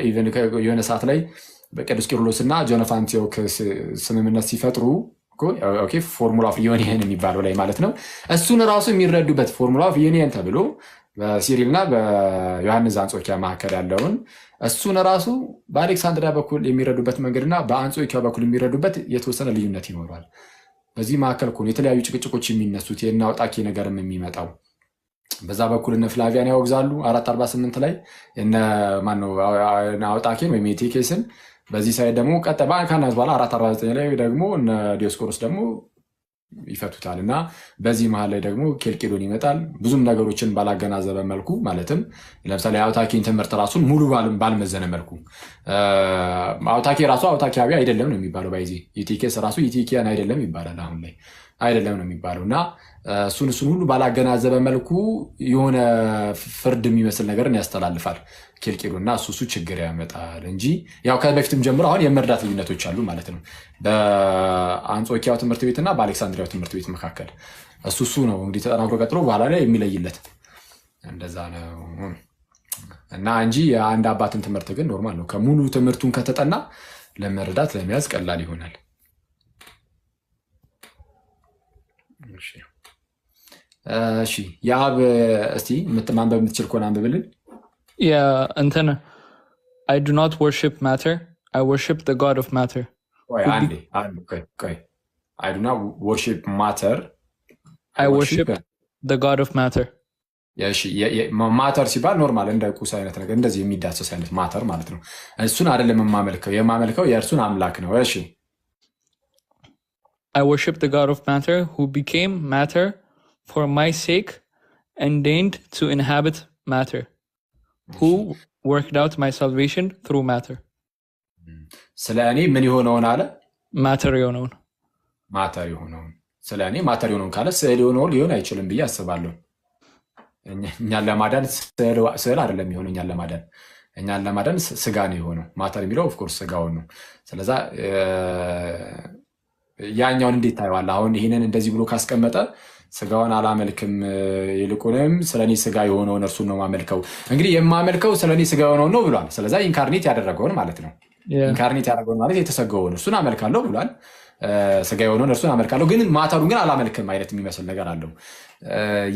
ኢቨን የሆነ ሰዓት ላይ በቅዱስ ቄርሎስ እና ጆን ኦፍ አንቲዮክ ስምምነት ሲፈጥሩ ፎርሙላ ኦፍ ዩኒየን የሚባለው ላይ ማለት ነው እሱን ራሱ የሚረዱበት ፎርሙላ ኦፍ ዩኒየን ተብሎ በሲሪል እና በዮሐንስ አንጾኪያ መካከል ያለውን እሱን ራሱ በአሌክሳንድሪያ በኩል የሚረዱበት መንገድና በአንጾኪያ በኩል የሚረዱበት የተወሰነ ልዩነት ይኖራል። በዚህ መካከል እኮ የተለያዩ ጭቅጭቆች የሚነሱት የእነ አውጣኬ ነገርም የሚመጣው በዛ በኩል እነ ፍላቪያን ያወግዛሉ 448 ላይ እነ ማነው አውጣኬን ወይም የቴኬስን፣ በዚህ ሳይድ ደግሞ ቀጠባ ካናዝ በኋላ 449 ላይ ደግሞ እነ ዲዮስቆሮስ ደግሞ ይፈቱታል እና በዚህ መሀል ላይ ደግሞ ኬልቄዶን ይመጣል። ብዙም ነገሮችን ባላገናዘበ መልኩ ማለትም ለምሳሌ አውታኪን ትምህርት ራሱን ሙሉ ባልመዘነ መልኩ አውታኪ ራሱ አውታኪያዊ አይደለም ነው የሚባለው። ባይዚ ኢቲኬስ ራሱ ኢቲኪያን አይደለም ይባላል። አሁን ላይ አይደለም ነው የሚባለው እና እሱን ሁሉ ባላገናዘበ መልኩ የሆነ ፍርድ የሚመስል ነገርን ያስተላልፋል ኬልቄዶን እና እሱ ችግር ያመጣል እንጂ ያው ከበፊትም ጀምሮ አሁን የመርዳት ልዩነቶች አሉ ማለት ነው በአንጾኪያው ትምህርት ቤትና በአሌክሳንድሪያው ትምህርት ቤት መካከል። እሱ ነው እንግዲህ ተጠናክሮ ቀጥሎ በኋላ ላይ የሚለይለት እንደዛ ነው እና እንጂ የአንድ አባትን ትምህርት ግን ኖርማል ነው። ከሙሉ ትምህርቱን ከተጠና ለመረዳት ለመያዝ ቀላል ይሆናል። እሺ የአብ እስቲ ማንበብ የምትችል ከሆነ አንብብልን። እንትን I do not worship matter, I worship the God of matter. I do not worship matter, I worship the God of matter. ማተር ሲባል ኖርማል እንደ ቁስ አይነት ነገር እንደዚህ የሚዳሰስ አይነት ማተር ማለት ነው። እሱን አይደለም የማመልከው የእርሱን አምላክ ነው። እሺ I worship the God of matter who became matter for my sake and deigned to inhabit matter, who worked out my salvation through matter. ስለ እኔ ምን የሆነውን አለ? ማተር የሆነውን ማተር የሆነውን ስለ እኔ ማተር የሆነውን ካለ ስዕል የሆነውን ሊሆን አይችልም ብዬ አስባለሁ። እኛን ለማዳን ስዕል አይደለም የሆነው። እኛን ለማዳን ስጋ ነው የሆነው። ማተር የሚለው ኦፍኮርስ ስጋውን ነው። ስለዛ ያኛውን እንዴት ታየዋለህ? አሁን ይህንን እንደዚህ ብሎ ካስቀመጠ ስጋውን አላመልክም ይልቁንም ስለኔ ስጋ የሆነውን እርሱን ነው ማመልከው። እንግዲህ የማመልከው ስለኔ ስጋ የሆነውን ነው ብሏል። ስለዛ ኢንካርኔት ያደረገውን ማለት ነው። ኢንካርኔት ያደረገውን ማለት የተሰገውን እርሱን አመልካለሁ ብሏል። ስጋ የሆነውን እርሱን አመልካለሁ፣ ግን ማተሩን ግን አላመልክም አይነት የሚመስል ነገር አለው።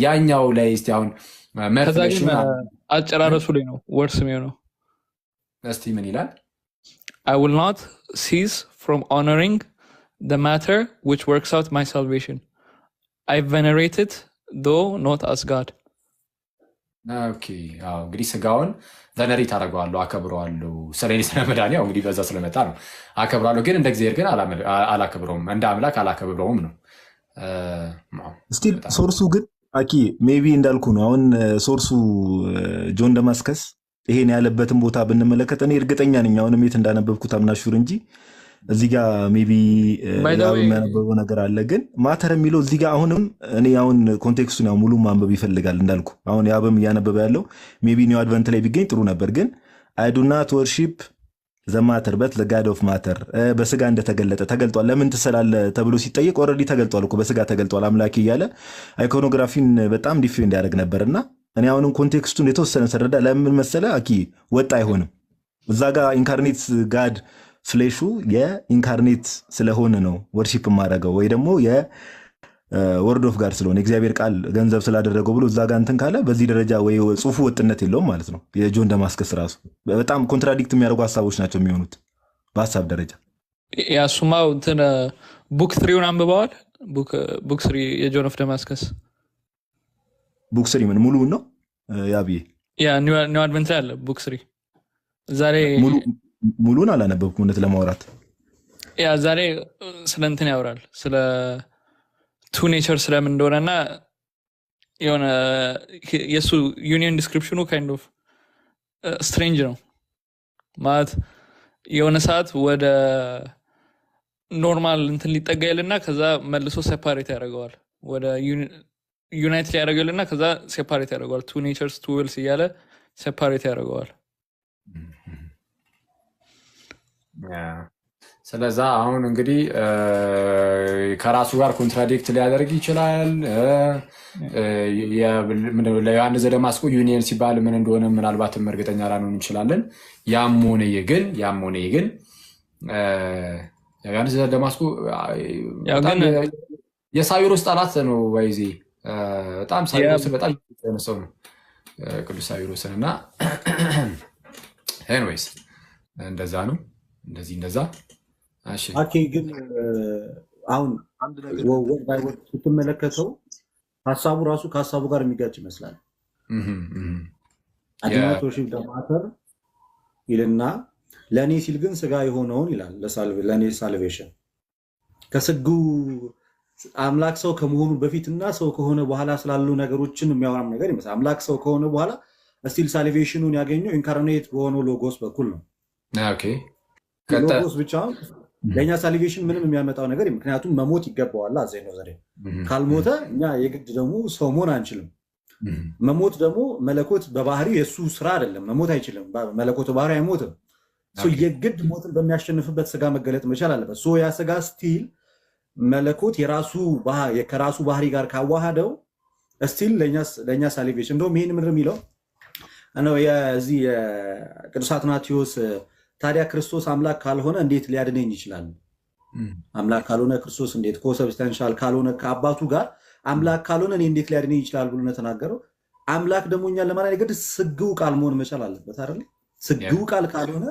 ያኛው ላይ እስቲ አሁን ከዛ ግን አጨራረሱ ላይ ነው ወርስ የሚሆነው። እስቲ ምን ይላል? I will not cease from honoring the matter which works out my salvation. I venerate it, though not as God. ኦኬ አዎ፣ እንግዲህ ስጋውን ቨነሬት አደርገዋለሁ፣ አከብረዋለሁ። ስለኔ ስለመዳን ያው እንግዲህ በዛ ስለመጣ ነው አከብረዋለሁ፣ ግን እንደ እግዚአብሔር ግን አላከብረውም፣ እንደ አምላክ አላከብረውም ነው። ስቲል ሶርሱ ግን አኪ ሜቢ እንዳልኩ ነው። አሁን ሶርሱ ጆን ደማስከስ ይሄን ያለበትን ቦታ ብንመለከት እኔ እርግጠኛ ነኝ አሁንም የት እንዳነበብኩት አምናሹር እንጂ እዚህ ጋር ሜቢ የሚያነበበው ነገር አለ። ግን ማተር የሚለው እዚህ ጋር አሁንም እኔ አሁን ኮንቴክስቱን ያው ሙሉ ማንበብ ይፈልጋል እንዳልኩ። አሁን ያብም እያነበበ ያለው ሜቢ ኒው አድቨንት ላይ ቢገኝ ጥሩ ነበር። ግን አይ ዱ ናት ወርሺፕ ዘ ማተር በት ዘ ጋድ ኦፍ ማተር በስጋ እንደተገለጠ ተገልጧል። ለምን ትሰላለህ ተብሎ ሲጠየቅ ኦልሬዲ ተገልጧል እኮ በስጋ ተገልጧል አምላኬ እያለ አይኮኖግራፊን በጣም ዲፌንድ ያደርግ ነበርና እኔ አሁንም ኮንቴክስቱን የተወሰነ ሰረዳ ለምን መሰለ አኪ ወጥ አይሆንም። እዛ ጋር ኢንካርኔት ጋድ ፍሌሹ የኢንካርኔት ስለሆነ ነው ወርሺፕ የማደርገው ወይ ደግሞ የወርድ ኦፍ ጋድ ስለሆነ እግዚአብሔር ቃል ገንዘብ ስላደረገው ብሎ እዛ ጋር እንትን ካለ በዚህ ደረጃ ወይ ጽሁፉ ወጥነት የለውም ማለት ነው። የጆን ደማስከስ ራሱ በጣም ኮንትራዲክት የሚያደርጉ ሀሳቦች ናቸው የሚሆኑት በሀሳብ ደረጃ። ያሱማው እንትን ቡክ 3 አንብበዋል። ቡክ 3 የጆን ኦፍ ደማስከስ ቡክ 3 ምን ሙሉውን ነው ያብዬ? ያ ኒው አድቨንት ላይ አለ ቡክ 3 ዛሬ ሙሉን አላነበብኩም እውነት ለማውራት። ያ ዛሬ ስለ እንትን ያወራል ስለ ቱ ኔቸር ስለምን እንደሆነና የሆነ የሱ ዩኒየን ዲስክሪፕሽኑ ካይንድ ኦፍ ስትሬንጅ ነው ማለት የሆነ ሰዓት ወደ ኖርማል እንትን ሊጠጋ ይልና ከዛ መልሶ ሴፓሬት ያደርገዋል። ወደ ዩናይት ላይ ያደርገልና ከዛ ሴፓሬት ያደርገዋል። ቱ ኔቸርስ ቱ ዊልስ እያለ ሴፓሬት ያደርገዋል። ስለዛ አሁን እንግዲህ ከራሱ ጋር ኮንትራዲክት ሊያደርግ ይችላል። ለዮሐንስ ዘደማስቆ ዩኒየን ሲባል ምን እንደሆነ ምናልባትም እርግጠኛ ላንሆን እንችላለን። ያም ሆነ ግን ዮሐንስ ዘደማስቆ የሳዊሮስ ጠላት ነው። ባይዜ በጣም ሳዊሮስን በጣም ሰው ነው ቅዱስ ሳዊሮስን እና ኤኒዌይስ እንደዛ ነው እንደዛ አኬ ግን አሁን አንድ ነገር ወርድ ባይ ወርድ ስትመለከተው ሀሳቡ ራሱ ከሀሳቡ ጋር የሚጋጭ ይመስላል። አዲማቶሽ ደማተር ይልና ለኔ ሲል ግን ስጋ የሆነውን ይላል ለኔ ሳልቬሽን ከስጉ አምላክ ሰው ከመሆኑ በፊትና ሰው ከሆነ በኋላ ስላሉ ነገሮችን የሚያወራም ነገር ይመስላል። አምላክ ሰው ከሆነ በኋላ ስቲል ሳልቬሽኑን ያገኘው ኢንካርኔት በሆነው ሎጎስ በኩል ነው። ኦኬ ሎጎስ ብቻ ለእኛ ሳልቬሽን ምንም የሚያመጣው ነገር ምክንያቱም መሞት ይገባዋል። አዘይ ነው ዘሬ ካልሞተ እኛ የግድ ደግሞ ሰው መሆን አንችልም። መሞት ደግሞ መለኮት በባህሪው የሱ ስራ አይደለም። መሞት አይችልም። መለኮት ባህሪ አይሞትም። የግድ ሞትን በሚያሸንፍበት ስጋ መገለጥ መቻል አለበት። ያ ስጋ ስቲል መለኮት ከራሱ ባህሪ ጋር ካዋሃደው ስቲል ለእኛ ሳልቬሽን እንደውም ይህን ምድር የሚለው ነው የዚህ የቅዱስ አትናቴዎስ ታዲያ ክርስቶስ አምላክ ካልሆነ እንዴት ሊያድነኝ ይችላል? አምላክ ካልሆነ ክርስቶስ እንዴት ኮሰብስታንሻል ካልሆነ ከአባቱ ጋር አምላክ ካልሆነ እኔ እንዴት ሊያድነኝ ይችላል ብሎ ተናገረው። አምላክ ደግሞ እኛን ለማለት የግድ ስግው ቃል መሆን መቻል አለበት አይደል? ስግው ቃል ካልሆነ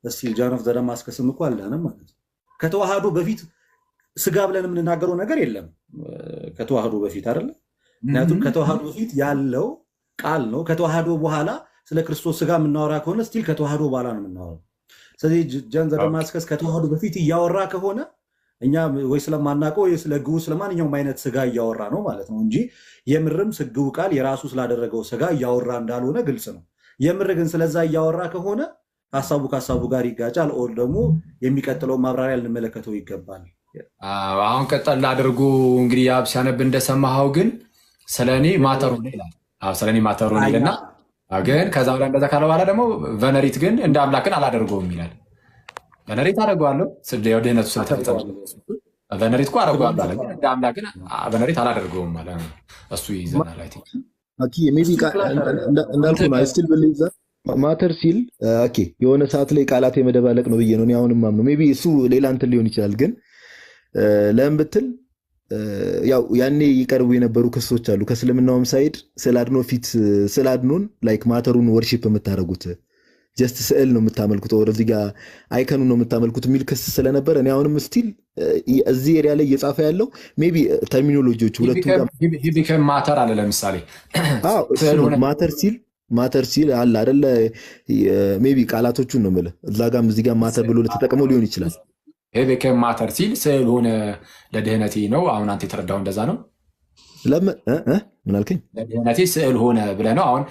ስቲል ጆን ኦፍ ደማስከስም እኮ አልዳነም ማለት ነው። ከተዋህዶ በፊት ስጋ ብለን የምንናገረው ነገር የለም። ከተዋህዶ በፊት አይደል? ምክንያቱም ከተዋህዶ በፊት ያለው ቃል ነው። ከተዋህዶ በኋላ ስለ ክርስቶስ ስጋ የምናወራ ከሆነ ስቲል ከተዋህዶ በኋላ ነው የምናወራው። ስለዚህ ጃን ዘደማስከስ ከተዋህዶ በፊት እያወራ ከሆነ እኛ ወይ ስለማናውቀው ወይ ስለ ግቡ ስለማንኛውም አይነት ስጋ እያወራ ነው ማለት ነው እንጂ የምርም ስግው ቃል የራሱ ስላደረገው ስጋ እያወራ እንዳልሆነ ግልጽ ነው። የምር ግን ስለዛ እያወራ ከሆነ ከሀሳቡ ጋር ይጋጫል። ኦር ደግሞ የሚቀጥለው ማብራሪያ ልንመለከተው ይገባል። አሁን ቀጠል አድርጎ እንግዲህ ያብ ሲያነብ እንደሰማኸው ግን ስለኔ ማተሩ ይላል። ስለኔ ማተሩ ይልና ግን ከዛ በኋላ እንደዛ ካለ በኋላ ደግሞ ቨነሪት ግን እንደ አምላክን አላደርገውም ይላል። ቨነሪት አደርገዋለሁ ድህነቱ ስለተፈጸመ ቨነሪት እኮ አደርገዋለሁ አለ። እንደ አምላክን ቨነሪት አላደርገውም ማለት ነው። እሱ ይዘናል። እንዳልኩ ነው ስቲል ብሊቭ ማተር ሲል የሆነ ሰዓት ላይ ቃላት የመደባለቅ ነው ብዬ ነው እኔ አሁንም ማምነው። ሜይ ቢ እሱ ሌላ እንትን ሊሆን ይችላል። ግን ለምን ብትል ያው ያኔ ይቀርቡ የነበሩ ክሶች አሉ ከእስልምናውም ሳይድ ስለ አድኖን ላይክ ማተሩን ወርሺፕ የምታደርጉት ጀስት ስዕል ነው የምታመልኩት ወር እዚህ ጋር አይከኑ ነው የምታመልኩት የሚል ክስ ስለነበር እኔ አሁንም ስቲል እዚህ ኤሪያ ላይ እየጻፈ ያለው ሜይ ቢ ተርሚኖሎጂዎች ሁለቱ ጋር ማተር አለ። ለምሳሌ ማተር ሲል አለ አይደለ? ሜይ ቢ ቃላቶቹን ነው የምልህ እዛ ጋርም እዚህ ጋር ማተር ብሎ ለተጠቅመው ሊሆን ይችላል። ሄቤከም ማተር ሲል ስዕል ሆነ ለድህነቴ ነው። አሁን አንተ የተረዳው እንደዛ ነው። ምን አልከኝ? ለድህነቴ ስዕል ሆነ ብለህ ነው። አሁን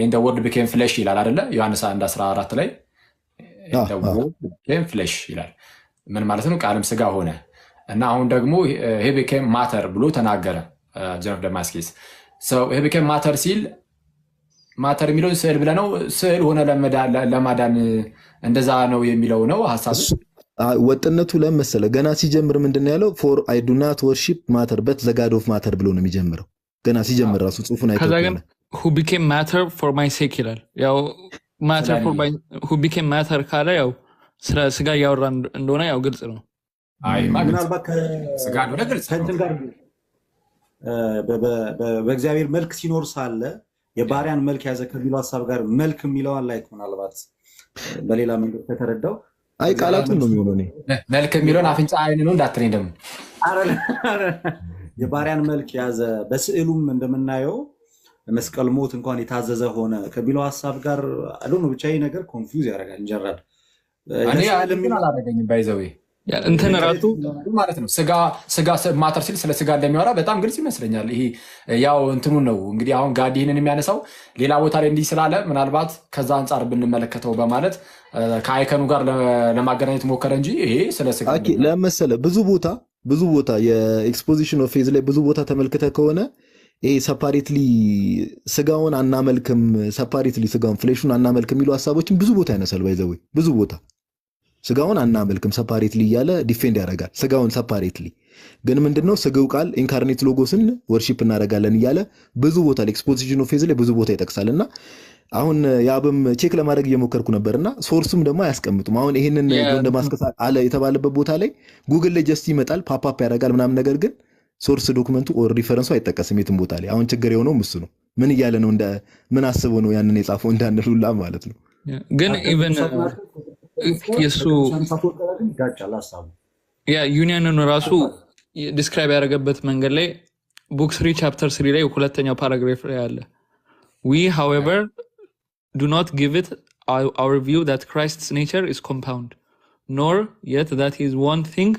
ኢን ዘ ወርድ ቢኬም ፍሌሽ ይላል አይደለ? ዮሐንስ 1:14 ላይ ኢን ዘ ወርድ ቢኬም ፍሌሽ ይላል። ምን ማለት ነው? ቃልም ስጋ ሆነ እና አሁን ደግሞ ሄቤከም ማተር ብሎ ተናገረ ጀነፍ ደማስኪስ። ሄቤከም ማተር ሲል ማተር የሚለውን ስዕል ብለህ ነው። ስዕል ሆነ ለማዳን እንደዛ ነው የሚለው ነው ሀሳብ። ወጥነቱ ለመሰለ ገና ሲጀምር ምንድን ያለው ፎር አይ ዱ ናት ወርሺፕ ማተር በት ዘ ጋድ ኦፍ ማተር ብሎ ነው የሚጀምረው። ገና ሲጀምር ራሱ ጽሑፉን አይተው ከዛ ግን who became matter for my sake ይላል። ያው matter for my who became matter ካለ ያው ስለ ስጋ እያወራ እንደሆነ ያው ግልጽ ነው። ምናልባት ከእንትን ጋር በእግዚአብሔር መልክ ሲኖር ሳለ የባሪያን መልክ ያዘ ከሚለው ሀሳብ ጋር መልክ የሚለውን ላይ ምናልባት በሌላ መንገድ ከተረዳው ቃላቱን ነው የሚሆነው። መልክ የሚለውን አፍንጫ አይን ነው እንዳትለኝ ደግሞ የባሪያን መልክ ያዘ በስዕሉም እንደምናየው መስቀል ሞት እንኳን የታዘዘ ሆነ ከሚለው ሀሳብ ጋር አሁን ብቻ ይሄ ነገር ኮንፊውዝ ያደርጋል። እንጀራል እኔ አላደረገኝም ባይዘዌ እንትን ራሱ ማለት ነው ስጋ ማተር ሲል ስለ ስጋ እንደሚያወራ በጣም ግልጽ ይመስለኛል። ይሄ ያው እንትኑ ነው እንግዲህ አሁን ጋዲ ይህንን የሚያነሳው ሌላ ቦታ ላይ እንዲህ ስላለ ምናልባት ከዛ አንጻር ብንመለከተው በማለት ከአይከኑ ጋር ለማገናኘት ሞከረ እንጂ ይሄ ስለ ስጋ ለመሰለ ብዙ ቦታ የኤክስፖዚሽን ኦፍ ፌዝ ላይ ብዙ ቦታ ተመልክተ ከሆነ ይሄ ሰፓሬትሊ ስጋውን አናመልክም፣ ሰፓሬትሊ ስጋውን ፍሌሹን አናመልክም የሚሉ ሀሳቦችን ብዙ ቦታ ያነሳል። ባይዘዌ ብዙ ቦታ ስጋውን አናመልክም ሰፓሬትሊ እያለ ዲፌንድ ያደርጋል። ስጋውን ሰፓሬትሊ ግን ምንድነው ስጋው ቃል ኢንካርኔት ሎጎስን ወርሺፕ እናደርጋለን እያለ ብዙ ቦታ ኤክስፖዚሽን ኦፍ ፌዝ ላይ ብዙ ቦታ ይጠቅሳልና አሁን ያብም ቼክ ለማድረግ እየሞከርኩ ነበርና ሶርሱም ደግሞ አያስቀምጡም። አሁን ይሄንን እንደማስከሳ አለ የተባለበት ቦታ ላይ ጉግል ላይ ጀስት ይመጣል ፓፕ ያደርጋል ምናምን፣ ነገር ግን ሶርስ ዶክመንቱ ኦር ሪፈረንሱ አይጠቀስም የትም ቦታ ላይ። አሁን ችግር የሆነው እሱ ነው። ምን እያለ ነው ምን አስበው ነው ያንን የጻፈው እንዳንሉላ ማለት ነው። ግን ኢቨን የሱ ዩኒየንን ራሱ ዲስክራይብ ያደረገበት መንገድ ላይ ቡክ 3 ቻፕተር 3 ላይ ሁለተኛው ፓራግራፍ ላይ አለ we however do not give it our view that Christ's nature is compound, nor yet that he is one thing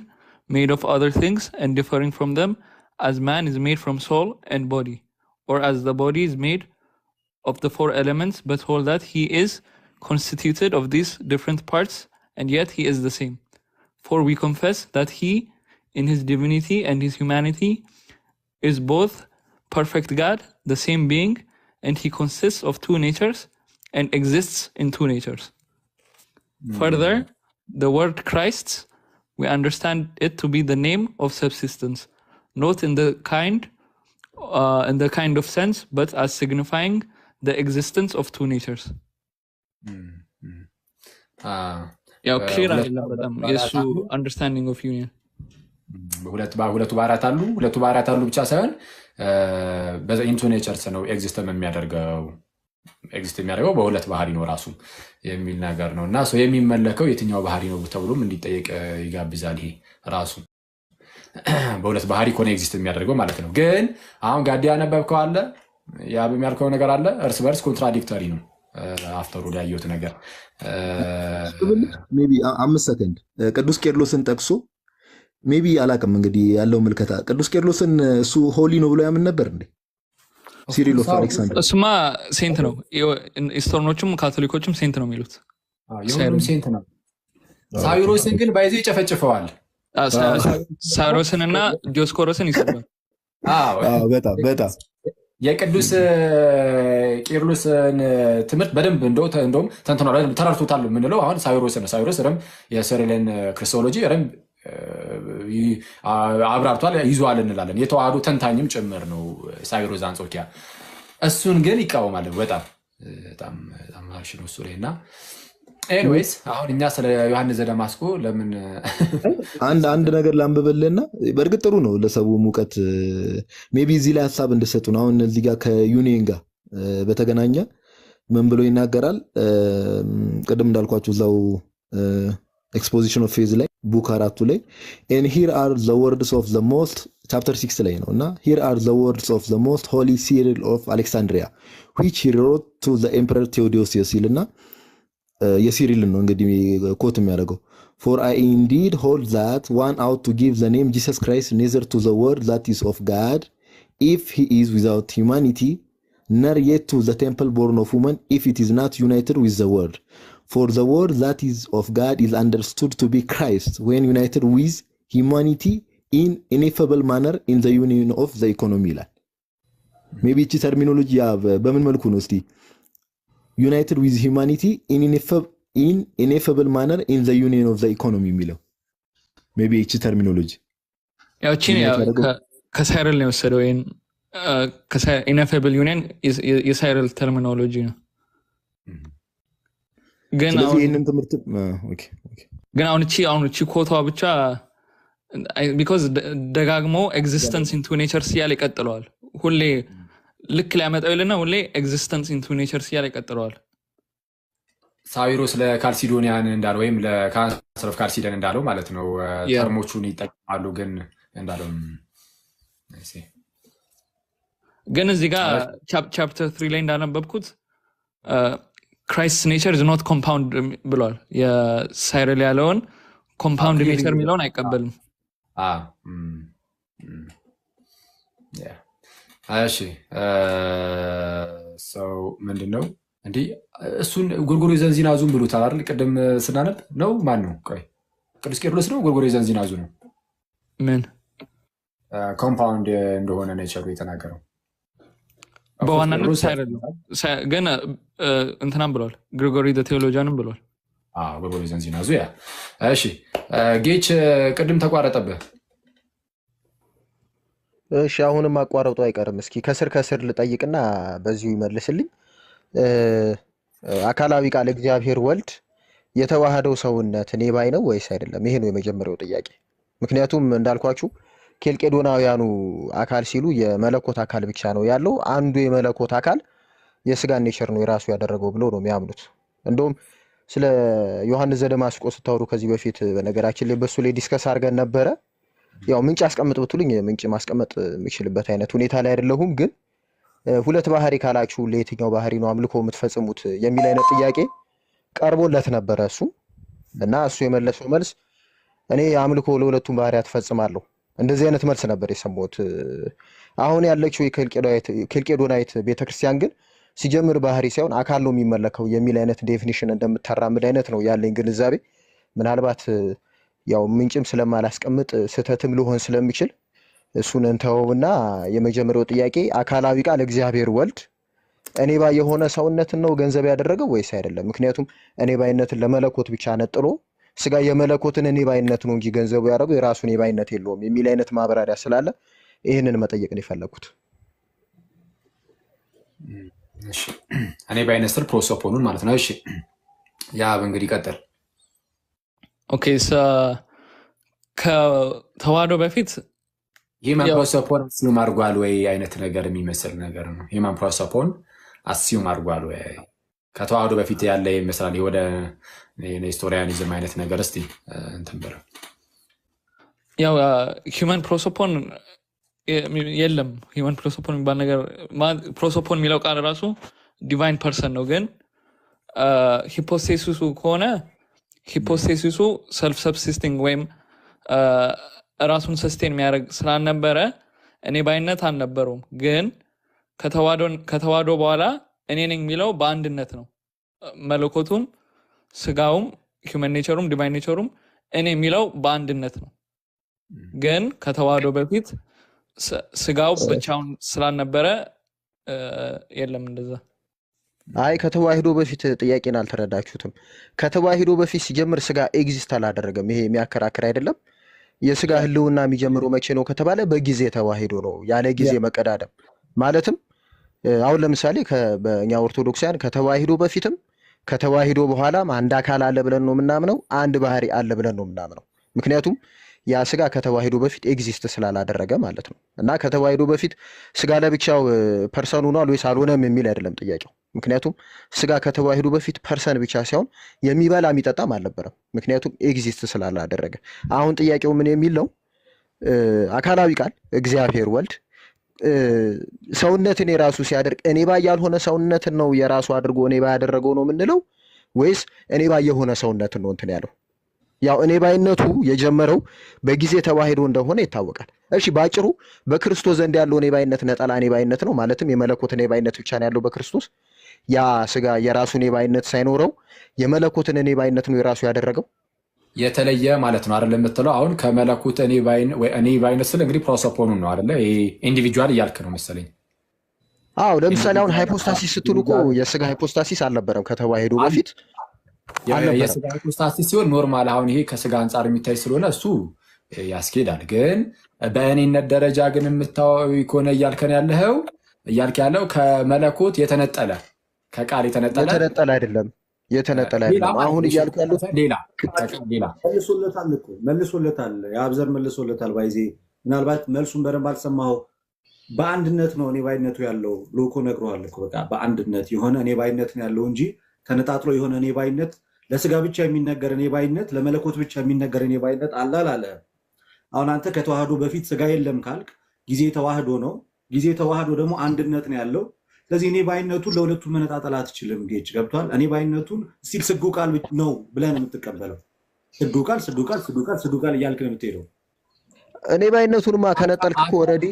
made of other things and differing from them, as man is made from soul and body, or as the body is made of the 4 elements, but hold that he is constituted of these different parts, and yet he is the same. For we confess that he, in his divinity and his humanity, is both perfect God, the same being, and he consists of 2 natures and exists in 2 natures. Further, the word Christ, we understand it to be the name of subsistence, not in the kind of sense, but as signifying the existence of 2 natures. ያው ክሊር አይደለም በጣም የሱ አንደርስታንዲንግ ኦፍ ዩኒየን። ሁለቱ ባህሪያት አሉ። ሁለቱ ባህሪያት አሉ ብቻ ሳይሆን በኢንቱ ኔቸርስ ነው ኤግዚስት የሚያደርገው በሁለት ባህሪ ነው ራሱ የሚል ነገር ነው። እና ሰው የሚመለከው የትኛው ባህሪ ነው ተብሎም እንዲጠየቅ ይጋብዛል። ይሄ ራሱ በሁለት ባህሪ ኮኔ ኤግዚስት የሚያደርገው ማለት ነው። ግን አሁን ጋዲ ያነበብከው አለ ያ በሚያልከው ነገር አለ እርስ በርስ ኮንትራዲክተሪ ነው። አፍተሩ ያየሁት ነገር ሜይ ቢ 5 ሰከንድ ቅዱስ ቄርሎስን ጠቅሶ ሜይ ቢ አላቅም እንግዲህ ያለው ምልከታ ቅዱስ ቄርሎስን እሱ ሆሊ ነው ብሎ ያምን ነበር እንዴ? ሲሪል ኦፍ አሌክሳንድር እሱማ ሴንት ነው። ኢስቶርኖችም ካቶሊኮችም ሴንት ነው የሚሉት። የሁሉም ሴንት ነው። ሳዊሮስን ግን ባይዞ ይጨፈጭፈዋል። ሳዊሮስን እና ዲዮስኮሮስን ይሰባል። በጣም የቅዱስ ቄርሎስን ትምህርት በደንብ እንደውም ተረድቶታል የምንለው አሁን ሳዊሮስ ነው። ሳዊሮስ ረም የሲሪልን ክርስቶሎጂ ረም አብራርቷል ይዟል እንላለን። የተዋህዶ ተንታኝም ጭምር ነው ሳዊሮስ አንጾኪያ። እሱን ግን ይቃወማል። በጣም ማርሽ ነው እሱ ላይ እና ኤኒዌይስ አሁን እኛ ስለ ዮሐንስ ዘደማስቆ ለምን አንድ ነገር ላንብብልና በእርግጥ ጥሩ ነው ለሰው ሙቀት ሜይ ቢ እዚህ ላይ ሀሳብ እንድሰጡ ነው። አሁን እዚህ ጋር ከዩኒየን ጋር በተገናኘ ምን ብሎ ይናገራል? ቅድም እንዳልኳችሁ እዛው ኤክስፖዚሽን ኦፍ ፌዝ ላይ ቡክ 4 ላይ and here are the words of the most chapter 6 ላይ ነው እና here are the words of the most holy Cyril of Alexandria which he wrote to the emperor Theodosius ይልና የሲሪልን ነው እንግዲህ ኮት የሚያደርገው for I indeed hold that one ought to give the name Jesus Christ neither to the word that is of God if he is without humanity nor yet to the temple born of woman if it is not united with the word for the word that is of God is understood to be Christ when united with humanity in ineffable manner in the union of the economy ይላል። ሜቢ እቺ ተርሚኖሎጂ በምን መልኩ ነው እስቲ united with humanity in ineffable manner in the union of the economy የሚለው ሜቢ እቺ ተርሚኖሎጂ ያው እቺ ከሳይረል ነው የወሰደው። ኢነፌብል ዩኒየን የሳይረል ተርሚኖሎጂ ነው። ግን አሁን እቺ ኮቷ ብቻ ቢኮዝ ደጋግሞ ኤግዚስተንስ ኢንቱ ኔቸርስ እያለ ይቀጥለዋል። ሁሌ ልክ ሊያመጣው ይልና ሁሌ ኤግዚስተንስ ኢንቱ ኔቸርስ እያለ ይቀጥለዋል። ሳዊሮስ ለካልሲዶኒያን እንዳለው ወይም ለካንሰር ኦፍ ካልሲደን እንዳለው ማለት ነው። ተርሞቹን ይጠቀማሉ ግን እንዳለው ግን እዚህ ጋር ቻፕተር 3 ላይ እንዳነበብኩት ክራይስት ኔቸር ኢዝ ኖት ኮምፓውንድ ብሏል። የሳይረል ያለውን ኮምፓውንድ ኔቸር የሚለውን አይቀበልም። እሺ ሰው ምንድነው እንዲህ እሱን ጎርጎሮ ዘንዚናዙን ብሉታል አይደል? ቅድም ስናነብ ነው ማን ነው? ቆይ ቅዱስ ቄርሎስ ነው ጎርጎሮ ዘንዚናዙ ነው ምን ኮምፓውንድ እንደሆነ ኔቸሩ የተናገረው በዋናነት ሳይረል ነው። ግን እንትናም ብሏል ግሪጎሪ ዘ ቴዎሎጂያንም ብሏል። ጎርጎሮ ዘንዚናዙ ያ። እሺ ጌች ቅድም ተቋረጠብህ። እሺ አሁንም ማቋረጡ አይቀርም። እስኪ ከስር ልጠይቅና በዚሁ ይመልስልኝ። አካላዊ ቃል እግዚአብሔር ወልድ የተዋህደው ሰውነት እኔ ባይ ነው ወይስ አይደለም? ይሄ ነው የመጀመሪያው ጥያቄ። ምክንያቱም እንዳልኳችሁ ኬልቄዶናውያኑ አካል ሲሉ የመለኮት አካል ብቻ ነው ያለው። አንዱ የመለኮት አካል የስጋን ኔቸር ነው የራሱ ያደረገው ብለው ነው የሚያምኑት። እንደውም ስለ ዮሐንስ ዘደማስቆ ስታወሩ ከዚህ በፊት በነገራችን ላይ በሱ ላይ ዲስከስ አድርገን ነበረ። ያው ምንጭ አስቀምጥ ብትሉኝ ምንጭ ማስቀመጥ የምችልበት አይነት ሁኔታ ላይ አይደለሁም። ግን ሁለት ባህሪ ካላችሁ ለየትኛው ባህሪ ነው አምልኮ የምትፈጽሙት የሚል አይነት ጥያቄ ቀርቦለት ነበረ እሱ እና እሱ የመለሰው መልስ እኔ አምልኮ ለሁለቱም ባህሪያት እፈጽማለሁ። እንደዚህ አይነት መልስ ነበር የሰማሁት። አሁን ያለችው የኬልቄዶናይት ቤተክርስቲያን ግን ሲጀምር ባህሪ ሳይሆን አካል ነው የሚመለከው የሚል አይነት ዴፊኒሽን እንደምታራምድ አይነት ነው ያለኝ ግንዛቤ። ምናልባት ያው ምንጭም ስለማላስቀምጥ ስህተትም ሊሆን ስለሚችል እሱን እንተውና የመጀመሪያው ጥያቄ አካላዊ ቃል እግዚአብሔር ወልድ እኔ ባይ የሆነ ሰውነትን ነው ገንዘብ ያደረገው ወይስ አይደለም? ምክንያቱም እኔ ባይነትን ለመለኮት ብቻ ነጥሎ ስጋ የመለኮትን እኔ ባይነት ነው እንጂ ገንዘቡ ያደረገው የራሱን የባይነት የለውም የሚል አይነት ማብራሪያ ስላለ ይህንን መጠየቅ ነው የፈለኩት። እሺ እኔ ባይነት ስል ፕሮሶፖኑን ማለት ነው። እሺ ያ እንግዲህ ቀጥል። ኦኬ ከተዋህዶ በፊት ሂማን ፕሮሶፖን አስዩም አድርጓል ወይ አይነት ነገር የሚመስል ነገር ነው። ሂማን ፕሮሶፖን አስዩም አድርጓል ወይ ከተዋህዶ በፊት ያለ ይመስላል። ወደ ኔስቶሪያኒዝም አይነት ነገር እስቲ እንትን ብለው ያው ሂማን ፕሮሶፖን የለም ሂውመን ፕሮሶፖን የሚባል ነገር። ፕሮሶፖን የሚለው ቃል ራሱ ዲቫይን ፐርሰን ነው። ግን ሂፖስቴሲሱ ከሆነ ሂፖስቴሲሱ ሰልፍ ሰብሲስቲንግ ወይም ራሱን ሰስቴን የሚያደርግ ስላልነበረ እኔ ባይነት አልነበረውም። ግን ከተዋህዶ በኋላ እኔ ነኝ የሚለው በአንድነት ነው። መለኮቱም ስጋውም ሂውመን ኔቸሩም ዲቫይን ኔቸሩም እኔ የሚለው በአንድነት ነው። ግን ከተዋህዶ በፊት ስጋው ብቻውን ስላልነበረ የለም እንደዛ። አይ ከተዋህዶ በፊት ጥያቄን አልተረዳችሁትም። ከተዋህዶ በፊት ሲጀምር ስጋ ኤግዚስት አላደረገም። ይሄ የሚያከራክር አይደለም። የስጋ ህልውና የሚጀምረው መቼ ነው ከተባለ በጊዜ ተዋህዶ ነው፣ ያለ ጊዜ መቀዳደም። ማለትም አሁን ለምሳሌ በእኛ ኦርቶዶክሳውያን ከተዋህዶ በፊትም ከተዋህዶ በኋላም አንድ አካል አለ ብለን ነው የምናምነው፣ አንድ ባህሪ አለ ብለን ነው የምናምነው። ምክንያቱም ያ ስጋ ከተዋህዶ በፊት ኤግዚስት ስላላደረገ ማለት ነው። እና ከተዋህዶ በፊት ስጋ ለብቻው ፐርሰን ሆኗል ወይስ አልሆነም የሚል አይደለም ጥያቄው። ምክንያቱም ስጋ ከተዋህዶ በፊት ፐርሰን ብቻ ሳይሆን የሚበላ የሚጠጣም አልነበረም፣ ምክንያቱም ኤግዚስት ስላላደረገ። አሁን ጥያቄው ምን የሚል ነው? አካላዊ ቃል እግዚአብሔር ወልድ ሰውነትን የራሱ ሲያደርግ እኔ ባ ያልሆነ ሰውነትን ነው የራሱ አድርጎ እኔ ባ ያደረገው ነው የምንለው ወይስ እኔ ባ የሆነ ሰውነትን ነው እንትን ያለው? ያው እኔ ባይነቱ የጀመረው በጊዜ ተዋህዶ እንደሆነ ይታወቃል። እሺ ባጭሩ በክርስቶስ ዘንድ ያለው እኔ ባይነት ነጠላ እኔ ባይነት ነው፣ ማለትም የመለኮት እኔ ባይነት ብቻ ነው ያለው በክርስቶስ። ያ ስጋ የራሱ እኔ ባይነት ሳይኖረው የመለኮትን እኔ ባይነት ነው የራሱ ያደረገው። የተለየ ማለት ነው አይደል የምትለው? አሁን ከመለኮት እኔ ባይነት ስል እንግዲህ ፕሮሶፖኑን ነው አይደለ? ኢንዲቪጁዋል እያልክ ነው መሰለኝ። አዎ ለምሳሌ አሁን ሃይፖስታሲስ ስትሉ እኮ የስጋ ሃይፖስታሲስ አልነበረም ከተዋህዶ በፊት የስጋ ሃይፖስታሲስ ሲሆን ኖርማል። አሁን ይሄ ከስጋ አንጻር የሚታይ ስለሆነ እሱ ያስኬዳል። ግን በእኔነት ደረጃ ግን የምታወይ ከሆነ እያልከን ያለው ከመለኮት የተነጠለ ከቃል የተነጠለ አይደለም የተነጠለ አይደለም። አሁን እያልኩ ያለው ሌላ መልሶለታል። የአብዘር መልሶለታል። ባይዜ ምናልባት መልሱን በደንብ አልሰማኸው። በአንድነት ነው እኔ ባይነቱ ያለው ብሎ እኮ ነግሮሃል እኮ። በቃ በአንድነት የሆነ እኔ ባይነት ነው ያለው እንጂ ተነጣጥሎ የሆነ እኔ ባይነት፣ ለስጋ ብቻ የሚነገር እኔ ባይነት፣ ለመለኮት ብቻ የሚነገር እኔ ባይነት አላላለ። አሁን አንተ ከተዋህዶ በፊት ስጋ የለም ካልክ ጊዜ ተዋህዶ ነው። ጊዜ ተዋህዶ ደግሞ አንድነት ነው ያለው። ስለዚህ እኔ ባይነቱን ለሁለቱ መነጣጠል አትችልም። ጌች ገብቷል። እኔ ባይነቱን ስቲል ስዱ ቃል ነው ብለህ ነው የምትቀበለው። ስዱ ቃል እያልክ ነው የምትሄደው። እኔ ባይነቱንማ ከነጠልክ እኮ ኦልሬዲ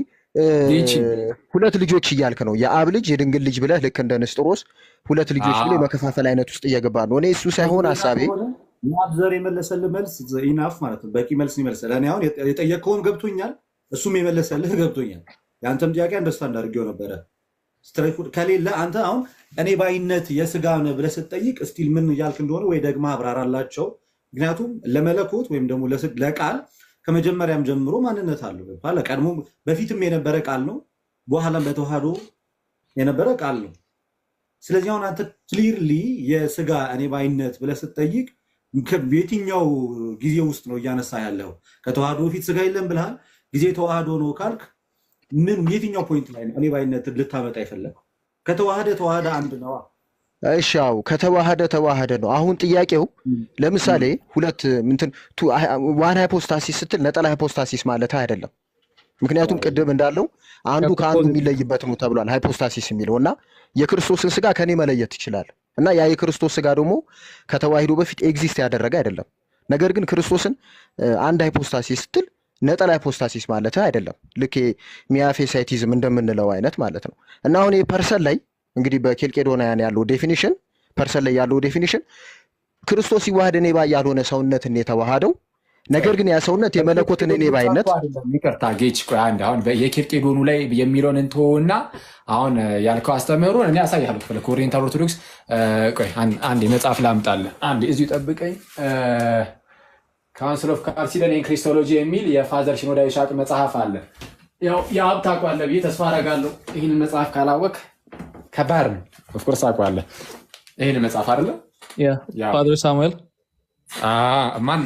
ሁለት ልጆች እያልክ ነው። የአብ ልጅ የድንግል ልጅ ብለህ ልክ እንደ ንስጥሮስ ሁለት ልጆች ብለህ መከፋፈል አይነት ውስጥ እየገባ ነው። እኔ እሱ ሳይሆን ሀሳቤ ዘር የመለሰልህ መልስ ኢናፍ ማለት ነው። በቂ መልስ ይመልሰልህ። እኔ አሁን የጠየቅከውን ገብቶኛል፣ እሱም የመለሰልህ ገብቶኛል። የአንተም ጥያቄ አንደርስታንድ አድርጌው ነበረ። ከሌለ አንተ አሁን እኔ ባይነት የስጋ ብለህ ስትጠይቅ እስቲል ምን እያልክ እንደሆነ ወይ ደግማ አብራራላቸው። ምክንያቱም ለመለኮት ወይም ደግሞ ለቃል ከመጀመሪያም ጀምሮ ማንነት አለው። ቀድሞ በፊትም የነበረ ቃል ነው፣ በኋላም በተዋህዶ የነበረ ቃል ነው። ስለዚህ አሁን አንተ ክሊርሊ የስጋ እኔ ባይነት ብለህ ስትጠይቅ የትኛው ጊዜ ውስጥ ነው እያነሳ ያለው? ከተዋህዶ በፊት ስጋ የለም ብልሃል። ጊዜ ተዋህዶ ነው ካልክ ምን የትኛው ፖይንት ላይ ነው እኔ ባይነት ልታመጣ የፈለገው? ተዋህደ አንድ ነዋ። እሺ አዎ ከተዋህደ ነው። አሁን ጥያቄው ለምሳሌ ሁለት ዋን ሃይፖስታሲስ ስትል ነጠላ ሃይፖስታሲስ ማለት አይደለም። ምክንያቱም ቅድም እንዳለው አንዱ ከአንዱ የሚለይበት ነው ተብሏል ሃይፖስታሲስ የሚለው እና የክርስቶስን ስጋ ከኔ መለየት ይችላል እና ያ የክርስቶስ ስጋ ደግሞ ከተዋህዶ በፊት ኤግዚስት ያደረገ አይደለም። ነገር ግን ክርስቶስን አንድ ሃይፖስታሲስ ስትል ነጠላ ሃይፖስታሲስ ማለት አይደለም። ልክ ሚያፌሳይቲዝም እንደምንለው አይነት ማለት ነው። እና አሁን የፐርሰን ላይ እንግዲህ በኬልቄዶናውያን ያለው ዴፊኒሽን ፐርሰን ላይ ያለው ዴፊኒሽን ክርስቶስ ሲዋሃድ እኔ ባይ ያልሆነ ሰውነትን የተዋሃደው ነገር ግን ያ ሰውነት የመለኮትን እኔ ባይነት ይቅርታ ጌች ቆይ አንድ አሁን የኬልቄዶኑ ላይ የሚለውን እንትሆና አሁን ያልከው አስተምህሮን እኔ አሳያለሁ። ፈለክ ኦሪየንታል ኦርቶዶክስ ቆይ አንድ የመጽሐፍ ላምጣልህ። አንድ እዚሁ ጠብቀኝ። ካውንስል ኦፍ ካልሲደን ኢን ክሪስቶሎጂ የሚል የፋዘር ሽኖዳ ይስሐቅ መጽሐፍ አለ። ያው የአብ ታውቃለህ ብዬ ተስፋ አደርጋለሁ። ይህንን መጽሐፍ ካላወቅ ከባድ ነው። ኦፍኮርስ ታውቃለህ ይህን መጽሐፍ አይደለ? ፋዘር ሳሙኤል ማን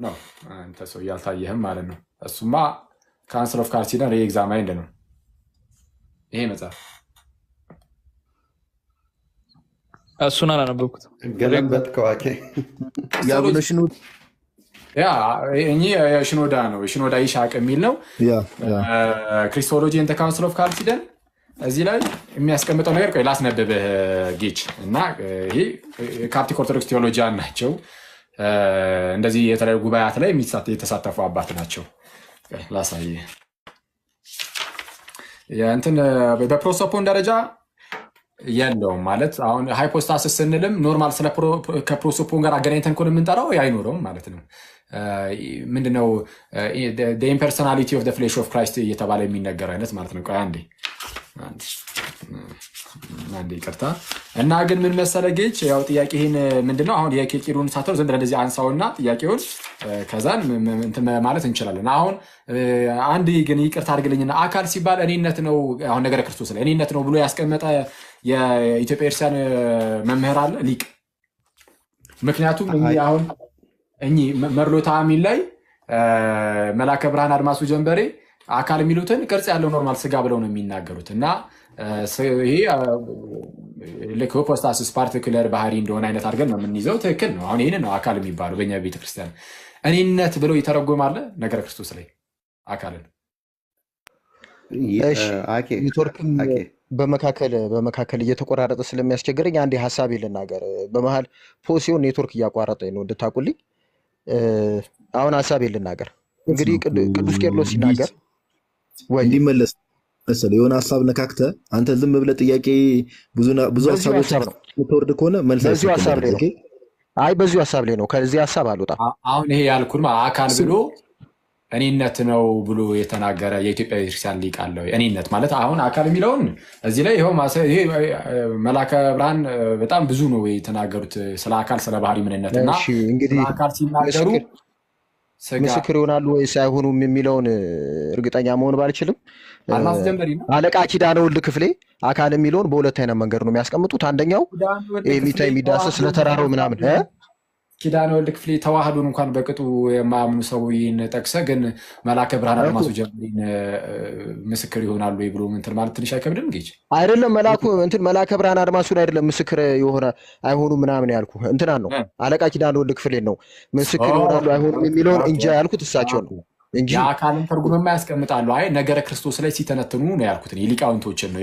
ነው አንተ ሰው ያልታየህም ማለት ነው። እሱማ ካውንስል ኦፍ ካልሲደን ሪኤግዛማይንድ ነው ይሄ መጽሐፍ። እሱን አላነበብኩትም። ገለበጥከው። ያ እኚህ የሽኖዳ ነው። የሽኖዳ ይሻቅ የሚል ነው። ክሪስቶሎጂ ኤንድ ዘ ካውንስል ኦፍ ካልሲደን እዚህ ላይ የሚያስቀምጠው ነገር ቆይ ላስነብብህ ጌች እና ይሄ ካፕቲክ ኦርቶዶክስ ቴዎሎጂያን ናቸው። እንደዚህ የተለያዩ ጉባኤያት ላይ የተሳተፉ አባት ናቸው። ላሳይ እንትን በፕሮሶፖን ደረጃ የለውም ማለት አሁን ሃይፖስታሲስ ስንልም ኖርማል ከፕሮሶፖን ጋር አገናኝተን ኮን የምንጠራው አይኖረውም ማለት ነው። ምንድነው ኢምፐርሶናሊቲ ኦፍ ፍሌሽ ኦፍ ክራይስት እየተባለ የሚነገር አይነት ማለት ነው። ቆይ አንዴ ይቅርታ እና ግን ምን መሰለ ጌች ያው ጥያቄህን ምንድነው አሁን የኬልቄዶን ሳተር ዘንድ እንደዚህ አንሳውና ጥያቄውን ከዛን እንትን ማለት እንችላለን። አሁን አንድ ግን ይቅርታ አድርግልኝና አካል ሲባል እኔነት ነው። አሁን ነገረ ክርስቶስ ላይ እኔነት ነው ብሎ ያስቀመጠ የኢትዮጵያ ክርስቲያን መምህር አለ ሊቅ። ምክንያቱም አሁን እኚህ መርሎታ አሚን ላይ መላከ ብርሃን አድማሱ ጀንበሬ አካል የሚሉትን ቅርጽ ያለው ኖርማል ስጋ ብለው ነው የሚናገሩት እና ይሄ ልክ ሆፖስታሲስ ፓርቲኩለር ባህሪ እንደሆነ አይነት አድርገን ነው የምንይዘው። ትክክል ነው። አሁን ይህን ነው አካል የሚባለው በእኛ ቤተክርስቲያን እኔነት ብለው ይተረጎማል ነገረ ክርስቶስ ላይ አካልን። ኔትወርክም በመካከል እየተቆራረጠ ስለሚያስቸግረኝ አንዴ ሀሳቤ ልናገር። በመሀል ፖሲዮን ኔትወርክ እያቋረጠኝ ነው እንድታቁልኝ። አሁን ሀሳቤ ልናገር። እንግዲህ ቅዱስ ቄርሎስ ሲናገር እንዲመለስ መሰለህ የሆነ ሀሳብ ነካክተህ አንተ ዝም ብለህ ጥያቄ ብዙ ሀሳቦች ተወርድ ከሆነ መልስ በዚሁ ሀሳብ ላይ ነው። አይ በዚሁ ሀሳብ ላይ ነው። ከዚህ ሀሳብ አልወጣም። አሁን ይሄ ያልኩን አካል ብሎ እኔነት ነው ብሎ የተናገረ የኢትዮጵያ ቤተክርስቲያን ሊቅ አለ። እኔነት ማለት አሁን አካል የሚለውን እዚህ ላይ ይኸው ይሄ መላከ ብርሃን በጣም ብዙ ነው የተናገሩት ስለ አካል ስለ ባህሪ ምንነት እና እንግዲህ አካል ሲናገሩ ምስክር ይሆናሉ ወይስ አይሆኑም የሚለውን እርግጠኛ መሆን ባልችልም አለቃ ኪዳነ ወልድ ክፍሌ አካል የሚለውን በሁለት አይነት መንገድ ነው የሚያስቀምጡት። አንደኛው የሚታይ የሚዳሰስ ስለተራራው ምናምን ኪዳነ ወልድ ክፍሌ ተዋህዶን እንኳን በቅጡ የማያምኑ ሰውዬን ጠቅሰ ግን መላከ ብርሃን አድማሱ ጀምሪን ምስክር ይሆናሉ ብሎ እንትን ማለት ትንሽ አይከብድም? ጌች አይደለም መላከ ብርሃን አድማሱን አይደለም ምስክር የሆነ አይሆኑ ምናምን ያልኩ እንትናን ነው አለቃ ኪዳነ ወልድ ክፍሌ ነው ምስክር ይሆናሉ አይሆኑም የሚለውን እንጂ ያልኩት እሳቸው ነው እንጂ የአካልን ትርጉምማ ያስቀምጣሉ። አይ ነገረ ክርስቶስ ላይ ሲተነትኑ ነው ያልኩት። የሊቃውንቶችን ነው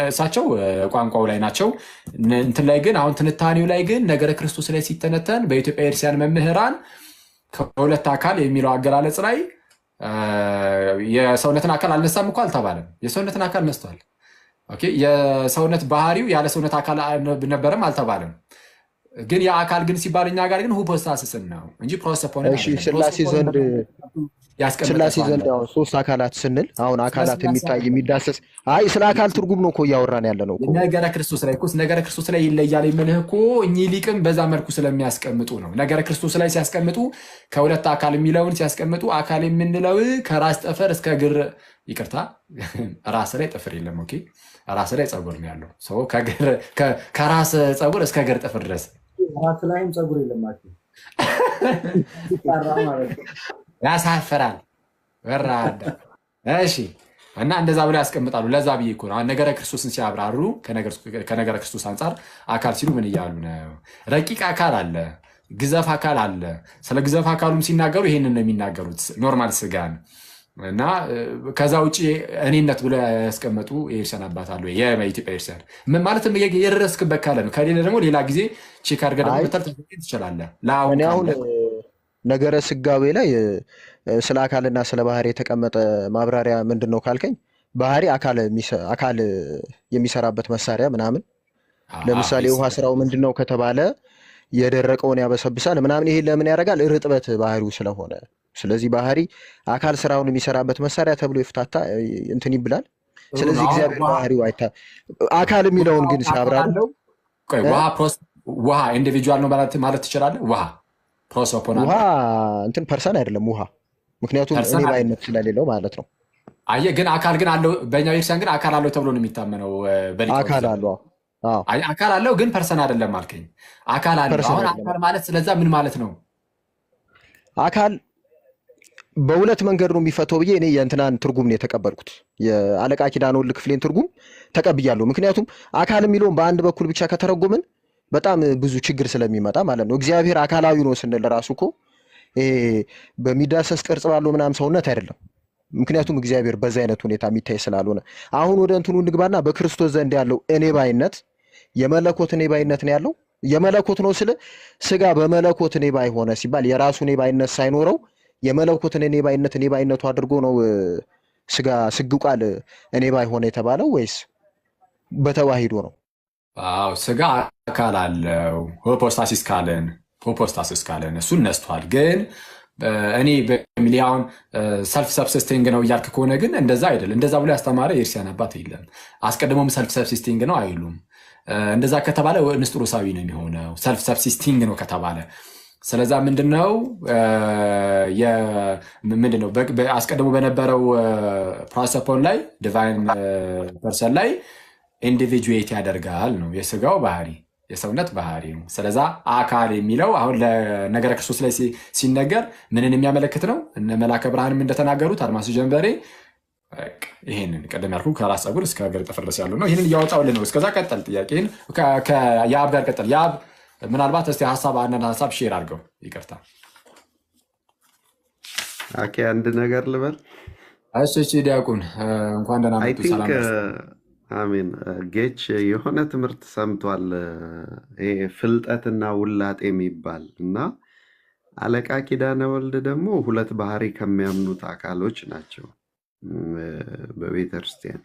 እሳቸው ቋንቋው ላይ ናቸው። እንትን ላይ ግን አሁን ትንታኔው ላይ ግን ነገረ ክርስቶስ ላይ ሲተነተን በኢትዮጵያ ክርስቲያን መምህራን ከሁለት አካል የሚለው አገላለጽ ላይ የሰውነትን አካል አልነሳም እኮ አልተባለም። የሰውነትን አካል ነስቷል። ኦኬ የሰውነት ባህሪው ያለ ሰውነት አካል ነበረም አልተባለም። ግን የአካል ግን ሲባል እኛ ጋር ግን ሁፖስታሲስን ነው እንጂ ፕሮሶፖን ስላሴ ዘንድ አሁን ሶስት አካላት ስንል አሁን አካላት የሚታይ የሚዳሰስ አይ ስለ አካል ትርጉም ነው እኮ እያወራን ያለ ነው። ነገረ ክርስቶስ ላይ እኮ ነገረ ክርስቶስ ላይ ይለያል የምልህ እኮ እኚህ ሊቅም በዛ መልኩ ስለሚያስቀምጡ ነው። ነገረ ክርስቶስ ላይ ሲያስቀምጡ ከሁለት አካል የሚለውን ሲያስቀምጡ አካል የምንለው ከራስ ጠፈር እስከ እግር ይቅርታ ራስ ላይ ጠፈር የለም። ኦኬ ራስ ላይ ፀጉር ነው ያለው ሰው ከራስ ፀጉር እስከ እግር ጠፈር ድረስ ራስ ላይም ፀጉር የለማችሁ ያሳፍራል። ወራዳ እሺ። እና እንደዛ ብለው ያስቀምጣሉ። ለዛ ብዬ እኮ ነው ነገረ ክርስቶስን ሲያብራሩ ከነገረ ክርስቶስ አንጻር አካል ሲሉ ምን እያሉ ነው? ረቂቅ አካል አለ፣ ግዘፍ አካል አለ። ስለ ግዘፍ አካሉም ሲናገሩ ይሄንን ነው የሚናገሩት ኖርማል ስጋን እና ከዛ ውጭ እኔነት ብለው ያስቀመጡ የኤርሲያን አባት አሉ። የኢትዮጵያ ኤርሲያን ማለትም የደረስክበት ካለ ነው። ከሌለ ደግሞ ሌላ ጊዜ ቼክ አድርገህ ደግሞ መተል ትችላለህ። አሁን ነገረ ስጋዌ ላይ ስለ አካልና ስለ ባህሪ የተቀመጠ ማብራሪያ ምንድን ነው ካልከኝ፣ ባህሪ አካል የሚሰራበት መሳሪያ ምናምን። ለምሳሌ ውሃ ስራው ምንድን ነው ከተባለ የደረቀውን ያበሰብሳል ምናምን። ይሄ ለምን ያደርጋል? እርጥበት ባህሪው ስለሆነ። ስለዚህ ባህሪ አካል ስራውን የሚሰራበት መሳሪያ ተብሎ ይፍታታ እንትን ይብላል። ስለዚህ እግዚአብሔር ባህሪው አካል የሚለውን ግን ሲያብራሩ ውሃ ኢንዲቪጁዋል ነው ማለት ትችላለህ። ውሃ እንትን ፐርሰን አይደለም ውሃ፣ ምክንያቱም እኔ ባይነት ስለሌለው ማለት ነው። አየህ ግን አካል ግን አለው። በእኛ ቤተክርስቲያን ግን አካል አለው ተብሎ ነው የሚታመነው። አካል አለው አካል አለው ግን ፐርሰን አይደለም አልከኝ። አካል አለው። አሁን አካል ማለት ስለዛ ምን ማለት ነው? አካል በሁለት መንገድ ነው የሚፈተው ብዬ እኔ የእንትናን ትርጉም ነው የተቀበልኩት። የአለቃ ኪዳነ ወልድ ክፍሌን ትርጉም ተቀብያለሁ። ምክንያቱም አካል የሚለውን በአንድ በኩል ብቻ ከተረጎምን በጣም ብዙ ችግር ስለሚመጣ ማለት ነው። እግዚአብሔር አካላዊ ነው ስንል ራሱ እኮ በሚዳሰስ ቅርጽ ባለው ምናምን ሰውነት አይደለም። ምክንያቱም እግዚአብሔር በዛ አይነት ሁኔታ የሚታይ ስላልሆነ አሁን ወደ እንትኑ እንግባና በክርስቶስ ዘንድ ያለው እኔ ባይነት የመለኮት እኔ ባይነት ነው ያለው። የመለኮት ነው ስለ ስጋ በመለኮት እኔ ባይ ሆነ ሲባል የራሱ እኔ ባይነት ሳይኖረው የመለኮትን እኔ ባይነቱ አድርጎ ነው ስጋ ስግው ቃል እኔ ባይ ሆነ የተባለው ወይስ በተዋሂዶ ነው? አዎ ስጋ አካል አለው። ሆፖስታሲስ ካለን እሱን ነስቷል። ግን እኔ በሚሊያውን ሰልፍ ሰብሲስቲንግ ነው እያልክ ከሆነ ግን እንደዛ አይደለም። እንደዛ ብሎ ያስተማረ የእርሲያን አባት የለም። አስቀድሞም ሰልፍ ሰብሲስቲንግ ነው አይሉም። እንደዛ ከተባለ ንስጥሮሳዊ ነው የሚሆነው ሰልፍ ሰብሲስቲንግ ነው ከተባለ። ስለዛ ምንድነው አስቀድሞ በነበረው ፕሮሰፖን ላይ ዲቫይን ፐርሰን ላይ ኢንዲቪጁዌት ያደርጋል ነው የስጋው ባህሪ የሰውነት ባህሪ ነው። ስለዛ አካል የሚለው አሁን ለነገረ ክርስቶስ ላይ ሲነገር ምንን የሚያመለክት ነው? እነ መላከ ብርሃንም እንደተናገሩት አድማሱ ጀንበሬ ይሄንን ቀደም ያልኩ ከራስ ፀጉር እስከ እግር ጥፍር ድረስ ያለው ነው። ይሄንን እያወጣውልን ነው። እስከዛ ቀጠል ጥያቄን ከያብ ጋር ቀጠል። ያብ ምናልባት እስቲ አንዳንድ ሀሳብ ሼር አድርገው። ይቅርታ ኦኬ፣ አንድ ነገር ልበል። እሺ ዲያቆን እንኳን ደህና መጡ። ሰላም አሜን። ጌች የሆነ ትምህርት ሰምቷል፣ ፍልጠትና ውላጤ የሚባል እና አለቃ ኪዳነ ወልድ ደግሞ ሁለት ባህሪ ከሚያምኑት አካሎች ናቸው በቤተ ክርስቲያን።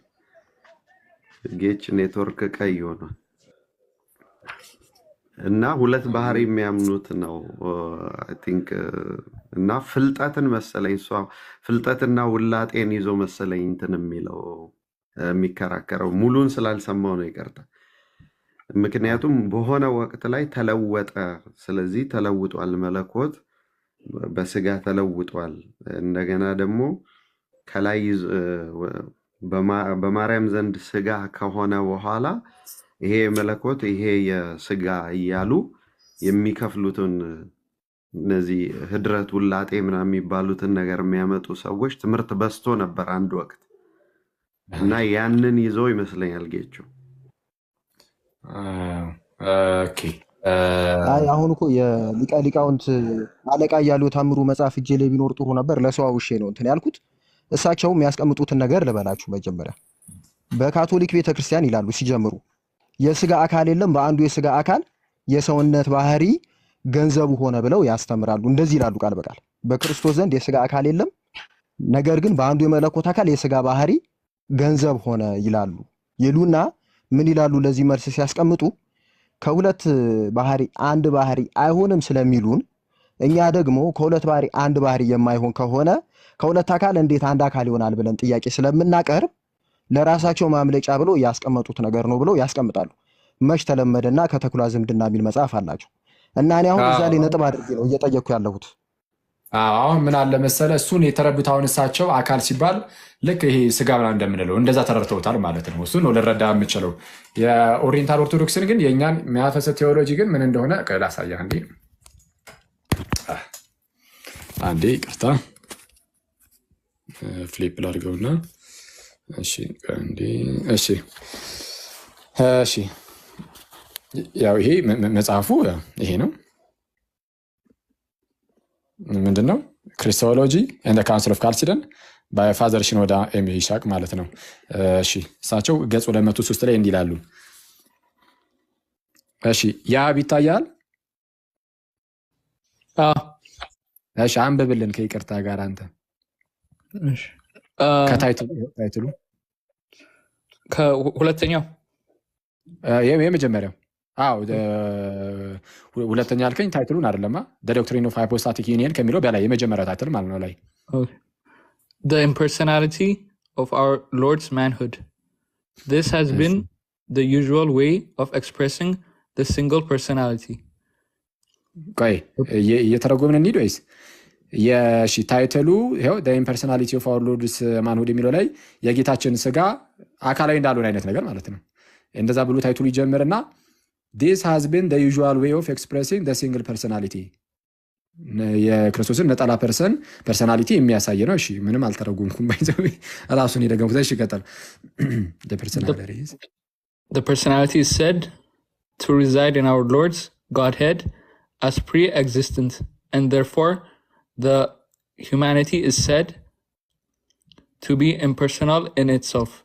ጌች ኔትወርክ ቀይ ሆኗል እና ሁለት ባህሪ የሚያምኑት ነው አይ ቲንክ። እና ፍልጠትን መሰለኝ እሷ ፍልጠትና ውላጤን ይዞ መሰለኝ እንትን የሚለው የሚከራከረው። ሙሉን ስላልሰማው ነው ይቀርታ። ምክንያቱም በሆነ ወቅት ላይ ተለወጠ። ስለዚህ ተለውጧል፣ መለኮት በስጋ ተለውጧል። እንደገና ደግሞ ከላይ በማርያም ዘንድ ስጋ ከሆነ በኋላ ይሄ መለኮት ይሄ የስጋ እያሉ የሚከፍሉትን እነዚህ ህድረት ውላጤ ምናምን የሚባሉትን ነገር የሚያመጡ ሰዎች ትምህርት በዝቶ ነበር አንድ ወቅት እና ያንን ይዘው ይመስለኛል ጌቹ። ኦኬ አሁን እኮ የሊቀ ሊቃውንት አለቃ እያሉ ታምሩ መጽሐፍ እጄ ላይ ቢኖር ጥሩ ነበር። ለሰው አውሼ ነው እንትን ያልኩት። እሳቸው የሚያስቀምጡትን ነገር ልበላችሁ። መጀመሪያ በካቶሊክ ቤተክርስቲያን ይላሉ ሲጀምሩ የስጋ አካል የለም፣ በአንዱ የስጋ አካል የሰውነት ባህሪ ገንዘቡ ሆነ ብለው ያስተምራሉ። እንደዚህ ይላሉ ቃል በቃል በክርስቶስ ዘንድ የስጋ አካል የለም፣ ነገር ግን በአንዱ የመለኮት አካል የስጋ ባህሪ ገንዘብ ሆነ ይላሉ ይሉና ምን ይላሉ? ለዚህ መልስ ሲያስቀምጡ ከሁለት ባህሪ አንድ ባህሪ አይሆንም ስለሚሉን እኛ ደግሞ ከሁለት ባህሪ አንድ ባህሪ የማይሆን ከሆነ ከሁለት አካል እንዴት አንድ አካል ይሆናል ብለን ጥያቄ ስለምናቀርብ ለራሳቸው ማምለጫ ብሎ ያስቀመጡት ነገር ነው ብለው ያስቀምጣሉ። መች ተለመደና ከተኩላ ዝምድና የሚል መጽሐፍ አላቸው እና እኔ አሁን እዛ ላይ ነጥብ አድርጌ ነው እየጠየኩ ያለሁት። አሁን ምን አለ መሰለ እሱን የተረዱት አሁን እሳቸው አካል ሲባል ልክ ይሄ ስጋ ምናምን እንደምንለው እንደዛ ተረድተውታል ማለት ነው። እሱን ነው ልረዳ የምችለው። የኦሪየንታል ኦርቶዶክስን ግን የእኛን የሚያፈሰ ቴዎሎጂ ግን ምን እንደሆነ ላሳየህ። አንዴ ይቅርታ ፍሊፕ ላድርገውና እሺ ያው ይሄ መጽሐፉ ይሄ ነው። ምንድነው? ክሪስቶሎጂ ኤንድ ካውንስል ኦፍ ካልሲደን ባይ ፋዘር ሽኖዳ ኤም ይስሐቅ ማለት ነው። እሺ እሳቸው ገጽ 203 ላይ እንዲህ ይላሉ። እሺ ያብ ይታያል? እሺ አንብብልን ከይቅርታ ጋር አንተ። እሺ ከታይትሉ ከሁለተኛው የመጀመሪያው ሁለተኛ ያልከኝ ታይትሉን አይደለማ? ዶክትሪን ኦፍ ሃይፖስታቲክ ዩኒየን ከሚለው በላይ የመጀመሪያ ታይትል ማለት ነው ላይ The impersonality of our Lord's manhood. This has been the usual way of expressing the single personality. ቆይ እየተረጎምን እንሂድ ወይስ? የሺ ታይትሉ ይኸው the impersonality of our Lord's manhood የሚለው ላይ የጌታችን ስጋ አካላዊ እንዳልሆነ አይነት ነገር ማለት ነው። እንደዛ ብሎ ታይትሉ ይጀምርና this has been the usual way of expressing the single personality የክርስቶስን ነጠላ ፐርሰናሊቲ የሚያሳይ ነው። እሺ ምንም አልተረጎምኩም ባይዘው ራሱን የደገምኩት። እሺ ቀጥል። The personality is said to reside in our Lord's Godhead as pre-existent and therefore the humanity is said to be impersonal in itself,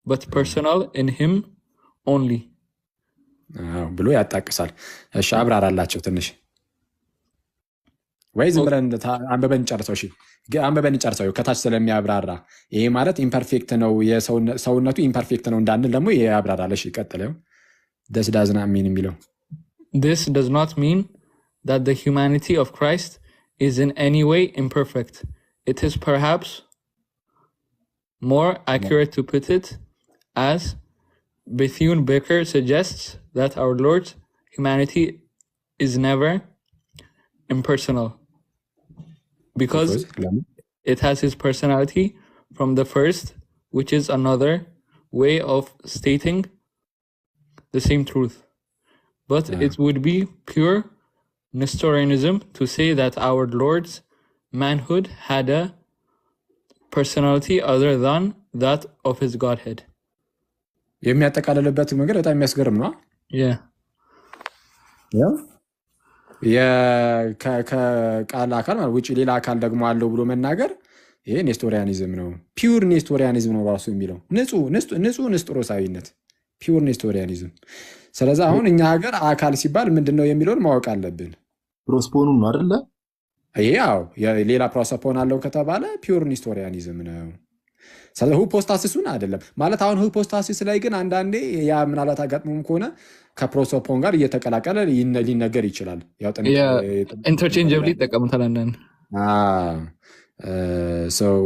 but personal in him only. ብሎ ያጣቅሳል። እሺ አብራራላቸው ትንሽ ወይ ዝም ብለን አንበበን ጨርሰው። እሺ አንበበን ጨርሰው ከታች ስለሚያብራራ ይሄ ማለት ኢምፐርፌክት ነው የሰውነቱ ኢምፐርፌክት ነው እንዳንል ደግሞ ይሄ ያብራራል። እሺ ቀጥለው this does not mean የሚለው This does not mean that the humanity of Christ is in any way imperfect. It is perhaps more accurate to put it as Bethune Baker suggests, that our Lord's humanity is never impersonal because it has his personality from the first, which is another way of stating the same truth. But it would be pure Nestorianism to say that our Lord's manhood had a personality other than that of his Godhead. የሚያጠቃልልበት መንገድ በጣም የሚያስገርም ነው። ከቃል አካል ማለት ውጭ ሌላ አካል ደግሞ አለው ብሎ መናገር ይሄ ኔስቶሪያኒዝም ነው። ፒውር ኔስቶሪያኒዝም ነው ራሱ የሚለው ንጹህ ንስጥሮሳዊነት፣ ፒውር ኔስቶሪያኒዝም። ስለዚህ አሁን እኛ ሀገር አካል ሲባል ምንድነው የሚለውን ማወቅ አለብን። ፕሮስፖኑ ነው አይደለ? ይሄ ያው ሌላ ፕሮሶፖን አለው ከተባለ ፒውር ኔስቶሪያኒዝም ነው። ስለዚህ ሁፖስታሲሱን አይደለም ማለት። አሁን ሁፖስታሲስ ላይ ግን አንዳንዴ ያ ምናልባት አጋጥሞም ከሆነ ከፕሮሶፖን ጋር እየተቀላቀለ ሊነገር ይችላል። ያው ኢንተርቼንጀብሊ ይጠቀሙታል አንዳንድ ሰው።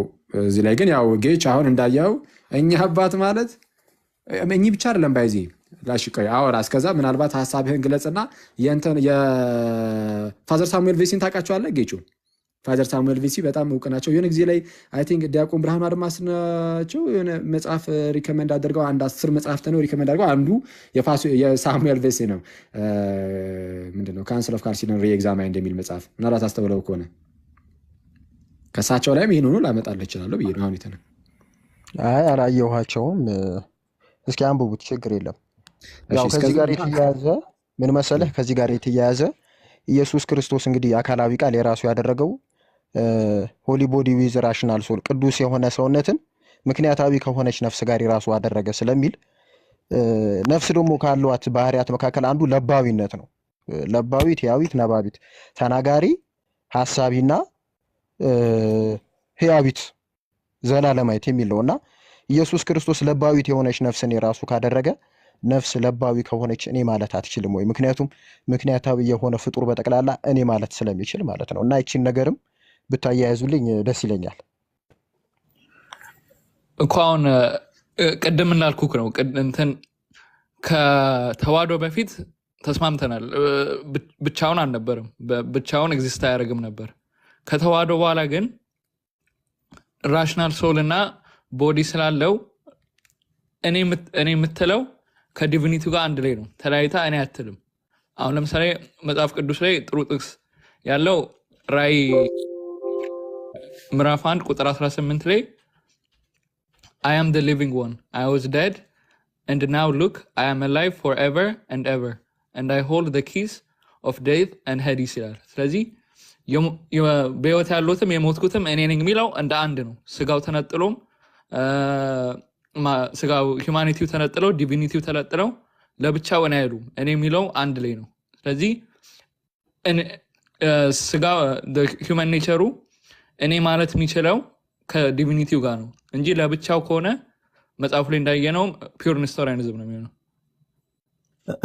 እዚህ ላይ ግን ያው ጌች አሁን እንዳየው እኛ አባት ማለት እኚህ ብቻ አይደለም ባይዚ ላሽቀይ አወራ። እስከዛ ምናልባት ሐሳብህን ግለጽና የፋዘር ሳሙኤል ቬሲን ታውቃቸዋለህ? ጌቹ ፋዘር ሳሙኤል ቬሲ በጣም እውቅ ናቸው። የሆነ ጊዜ ላይ አይ ቲንክ ዲያቆን ብርሃኑ አድማስ ናቸው የሆነ መጽሐፍ ሪከመንድ አድርገው አንድ 10 መጽሐፍት ነው ሪከመንድ አድርገው አንዱ የሳሙኤል ቬሲ ነው። ምንድነው ካውንስል ኦፍ ካልሲዶን ሪኤግዛማይን እንደሚል መጽሐፍ ምናልባት አስተውለው ከሆነ ከሳቸው ላይም ይሄን ሆኖ ላመጣልህ እችላለሁ ብዬ ነው አሁን የተነ አይ አላየኋቸውም። እስኪ አንብቡት፣ ችግር የለም። ያው ከዚህ ጋር የተያያዘ ምን መሰለህ፣ ከዚህ ጋር የተያያዘ ኢየሱስ ክርስቶስ እንግዲህ አካላዊ ቃል የራሱ ያደረገው ሆሊ ቦዲ ዊዝ ራሽናል ሶል ቅዱስ የሆነ ሰውነትን ምክንያታዊ ከሆነች ነፍስ ጋር የራሱ አደረገ ስለሚል ነፍስ ደግሞ ካሏት ባህሪያት መካከል አንዱ ለባዊነት ነው። ለባዊት፣ ያዊት፣ ነባቢት፣ ተናጋሪ፣ ሐሳቢና ህያዊት ዘላለማዊት የሚል ነውና ኢየሱስ ክርስቶስ ለባዊት የሆነች ነፍስን የራሱ ካደረገ ነፍስ ለባዊ ከሆነች እኔ ማለት አትችልም ወይ? ምክንያቱም ምክንያታዊ የሆነ ፍጡር በጠቅላላ እኔ ማለት ስለሚችል ማለት ነው። እና ይቺን ነገርም ብታያያዙልኝ ደስ ይለኛል። እኮ አሁን ቅድም እንዳልኩክ ነው እንትን ከተዋህዶ በፊት ተስማምተናል። ብቻውን አልነበርም፣ ብቻውን ኤግዚስት አያደርግም ነበር። ከተዋህዶ በኋላ ግን ራሽናል ሶል እና ቦዲ ስላለው እኔ የምትለው ከዲቪኒቲ ጋር አንድ ላይ ነው፣ ተለያይታ እኔ አትልም። አሁን ለምሳሌ መጽሐፍ ቅዱስ ላይ ጥሩ ጥቅስ ያለው ራእይ ምዕራፍ 1 ቁጥር 18 ላይ I am the living one, I was dead and now look I am alive forever and ever and I hold the keys of death and Hades ይላል። ስለዚህ በህይወት ያሉትም የሞትኩትም እኔ ነኝ የሚለው እንደ አንድ ነው። ስጋው ተነጥሎም ስጋው ሂውማኒቲው ተነጥለው ዲቪኒቲው ተነጥለው ለብቻው እኔ አይሉም። እኔ የሚለው አንድ ላይ ነው። ስለዚህ ስጋ ሂውማን ኔቸሩ እኔ ማለት የሚችለው ከዲቪኒቲው ጋር ነው እንጂ ለብቻው ከሆነ መጽሐፉ ላይ እንዳየነው ፒውር ኔስቶሪያኒዝም ነው የሚሆነው።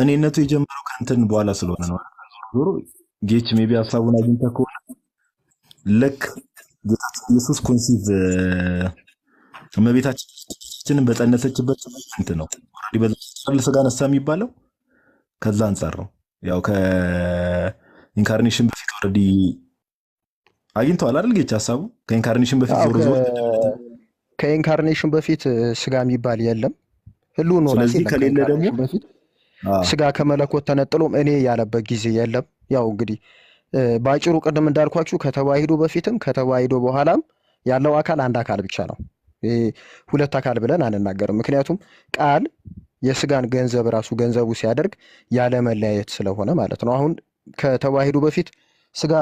እኔነቱ የጀመረው ከእንትን በኋላ ስለሆነ ነው። ዞሮ ጌች ሜቢ ሀሳቡን አግኝተህ ከሆነ ልክ ኢየሱስ ኮንሲቭ እመቤታችንን በጸነሰችበት እንትን ነው ስጋ ነሳ የሚባለው ከዛ አንጻር ነው። ያው ከኢንካርኔሽን በፊት ኦልሬዲ አግኝተዋል አይደል ጌች ሀሳቡ ከኢንካርኔሽን በፊት ዞሮ ከኢንካርኔሽን በፊት ስጋ የሚባል የለም ሁሉ ነው። ስለዚህ ከሌለ ደግሞ በፊት ስጋ ከመለኮት ተነጥሎም እኔ ያለበት ጊዜ የለም። ያው እንግዲህ ባጭሩ ቅድም እንዳልኳችሁ ከተዋሂዶ በፊትም ከተዋሂዶ በኋላም ያለው አካል አንድ አካል ብቻ ነው። ሁለት አካል ብለን አንናገርም። ምክንያቱም ቃል የስጋን ገንዘብ ራሱ ገንዘቡ ሲያደርግ ያለ መለያየት ስለሆነ ማለት ነው። አሁን ከተዋሂዶ በፊት ስጋ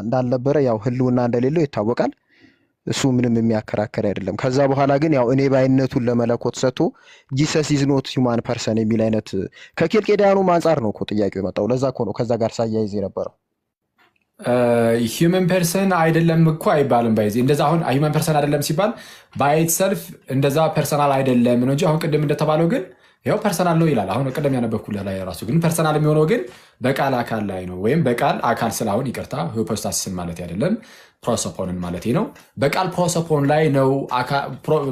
እንዳልነበረ ያው ህልውና እንደሌለው ይታወቃል። እሱ ምንም የሚያከራከር አይደለም። ከዛ በኋላ ግን ያው እኔ ባይነቱን ለመለኮት ሰጥቶ ጂሰስ ኢዝ ኖት ሂውማን ፐርሰን የሚል አይነት ከኬልቄዳኑም አንጻር ነው እኮ ጥያቄው የመጣው። ለዛ እኮ ነው ከዛ ጋር ሳያይዝ የነበረው። ሂውመን ፐርሰን አይደለም እኮ አይባልም። ባይዚ እንደዛ አሁን ሂውመን ፐርሰን አይደለም ሲባል ባይት ሰልፍ እንደዛ ፐርሰናል አይደለም ነው እንጂ አሁን ቅድም እንደተባለው ግን ያው ፐርሰናል ነው ይላል። አሁን ቅድም ያነበብኩልህ ላይ ራሱ ግን ፐርሰናል የሚሆነው ግን በቃል አካል ላይ ነው። ወይም በቃል አካል ስላሁን ይቅርታ ሂፖስታሲስን ማለት አይደለም ፕሮሶፖንን ማለት ነው። በቃል ፕሮሶፖን ላይ ነው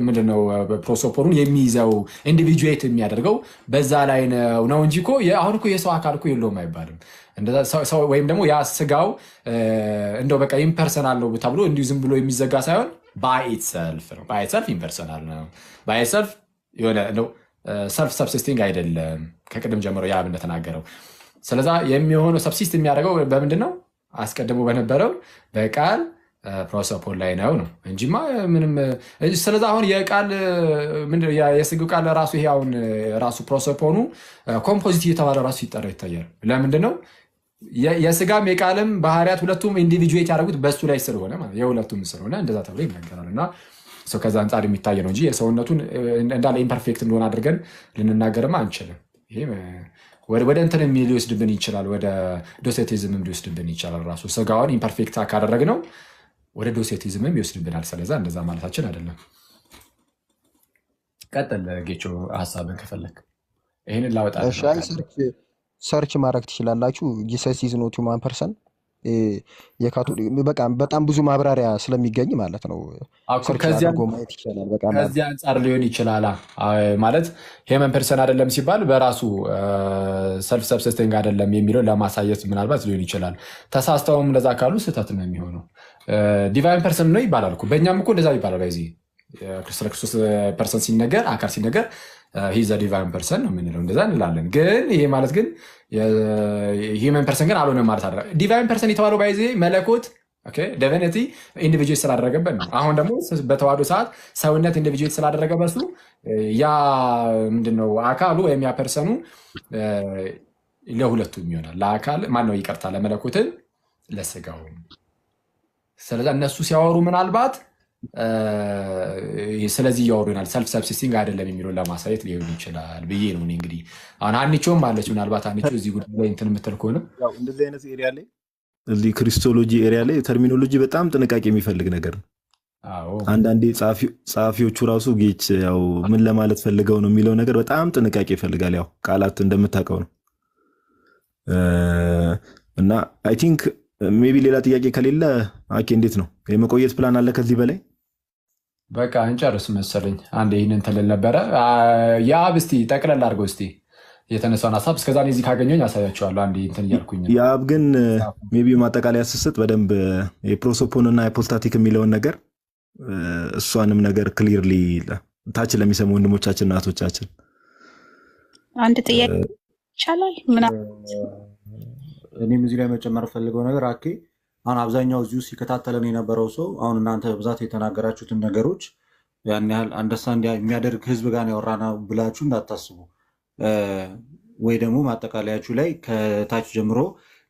ምንድነው ፕሮሶፖኑን የሚይዘው ኢንዲቪጁዌት የሚያደርገው በዛ ላይ ነው እንጂ እኮ አሁን እኮ የሰው አካል እኮ የለውም አይባልም። ወይም ደግሞ ያ ስጋው እንደው በቃ ኢምፐርሰናል ነው ተብሎ እንዲሁ ዝም ብሎ የሚዘጋ ሳይሆን ባይትሰልፍ ነው። ባይትሰልፍ ኢምፐርሰናል ነው። ባይትሰልፍ የሆነ ነው ሰልፍ ሰብሲስቲንግ አይደለም ከቅድም ጀምሮ ያ እንደተናገረው። ስለዛ የሚሆነው ሰብሲስት የሚያደርገው በምንድን ነው? አስቀድሞ በነበረው በቃል ፕሮሶፖን ላይ ነው እንጂማ ምንም። ስለዛ አሁን የቃል የስግው ቃል ራሱ ይሄ አሁን ራሱ ፕሮሶፖኑ ኮምፖዚት እየተባለ ራሱ ይጠራ ይታያል። ለምንድን ነው? የስጋም የቃልም ባህሪያት ሁለቱም ኢንዲቪጁዌት ያደረጉት በሱ ላይ ስለሆነ ማለት የሁለቱም ስለሆነ እንደዛ ተብሎ ይነገራል። እና ከዛ አንጻር የሚታይ ነው እንጂ የሰውነቱን እንዳለ ኢምፐርፌክት እንደሆነ አድርገን ልንናገርም አንችልም። ይሄ ወደ እንትን ሊወስድብን ይችላል፣ ወደ ዶሴቲዝምም ሊወስድብን ይችላል። ራሱ ስጋውን ኢምፐርፌክት ካደረግነው ወደ ዶሴቲዝምም ይወስድብናል። ስለዛ እንደዛ ማለታችን አይደለም። ቀጥል ጌቾ ሀሳብን ከፈለግ ይህንን ላወጣ ሰርች ማድረግ ትችላላችሁ። ጂሰስ ኢዝ ኖት ሂውማን ፐርሰን በጣም ብዙ ማብራሪያ ስለሚገኝ ማለት ነው። ከዚህ አንጻር ሊሆን ይችላል ማለት ሂውመን ፐርሰን አይደለም ሲባል በራሱ ሰልፍ ሰብሲስቲንግ አይደለም የሚለው ለማሳየት ምናልባት ሊሆን ይችላል። ተሳስተውም እንደዛ ካሉ ስህተት ነው የሚሆነው። ዲቫይን ፐርሰን ነው ይባላል እኮ በእኛም እኮ እንደዛ ይባላል። በዚህ ስለ ክርስቶስ ፐርሰን ሲነገር አካል ሲነገር ሂዝ ዲቫይን ፐርሰን ነው የምንለው፣ እንደዛ እንላለን። ግን ይሄ ማለት ግን ሂውመን ፐርሰን ግን አልሆነም ማለት አይደለም። ዲቫይን ፐርሰን የተባለው ባይዜ መለኮት ዲቪኒቲ ኢንዲቪጁዌት ስላደረገበት ነው። አሁን ደግሞ በተዋህዶ ሰዓት ሰውነት ኢንዲቪጁዌት ስላደረገ በሱ ያ ምንድነው አካሉ ወይም ያ ፐርሰኑ ለሁለቱም ይሆናል። ለአካል ማነው ይቅርታ፣ ለመለኮትን ለስጋው። ስለዛ እነሱ ሲያወሩ ምናልባት ስለዚህ እያወሩ ይሆናል። ሰልፍ ሰብሲስቲንግ አይደለም የሚለውን ለማሳየት ሊሆን ይችላል ብዬ ነው እኔ እንግዲህ። አሁን አንቺውም አለች ምናልባት አንቺው እዚህ ጉዳይ ላይ እንትን የምትል ከሆነ እንደዚህ አይነት ኤሪያ ላይ እዚህ ክሪስቶሎጂ ኤሪያ ላይ ተርሚኖሎጂ በጣም ጥንቃቄ የሚፈልግ ነገር ነው። አንዳንዴ ጸሐፊዎቹ ራሱ ጌች ያው ምን ለማለት ፈልገው ነው የሚለው ነገር በጣም ጥንቃቄ ይፈልጋል። ያው ቃላት እንደምታውቀው ነው። እና አይ ቲንክ ሜቢ ሌላ ጥያቄ ከሌለ አኬ እንዴት ነው የመቆየት ፕላን አለ ከዚህ በላይ? በቃ እንጨርስ መሰለኝ። አንድ ይህንን ትልል ነበረ። የአብ እስቲ ጠቅለል አድርገው እስቲ የተነሳውን ሀሳብ እስከዛ እዚህ ካገኘሁኝ ያሳያቸዋለሁ። አንድ እንትን እያልኩኝ የአብ ግን ሜቢ ማጠቃለያ ስስጥ በደንብ የፕሮሶፖን እና የፖስታቲክ የሚለውን ነገር እሷንም ነገር ክሊርሊ ታች ለሚሰሙ ወንድሞቻችን እናቶቻችን አንድ ጥያቄ ይቻላል? እኔም እዚህ ላይ መጨመር ፈልገው ነገር አኬ አሁን አብዛኛው እዚሁ ሲከታተለን የነበረው ሰው አሁን እናንተ በብዛት የተናገራችሁትን ነገሮች ያን ያህል አንደርስታንድ የሚያደርግ ህዝብ ጋር ያወራና ብላችሁ እንዳታስቡ፣ ወይ ደግሞ ማጠቃለያችሁ ላይ ከታች ጀምሮ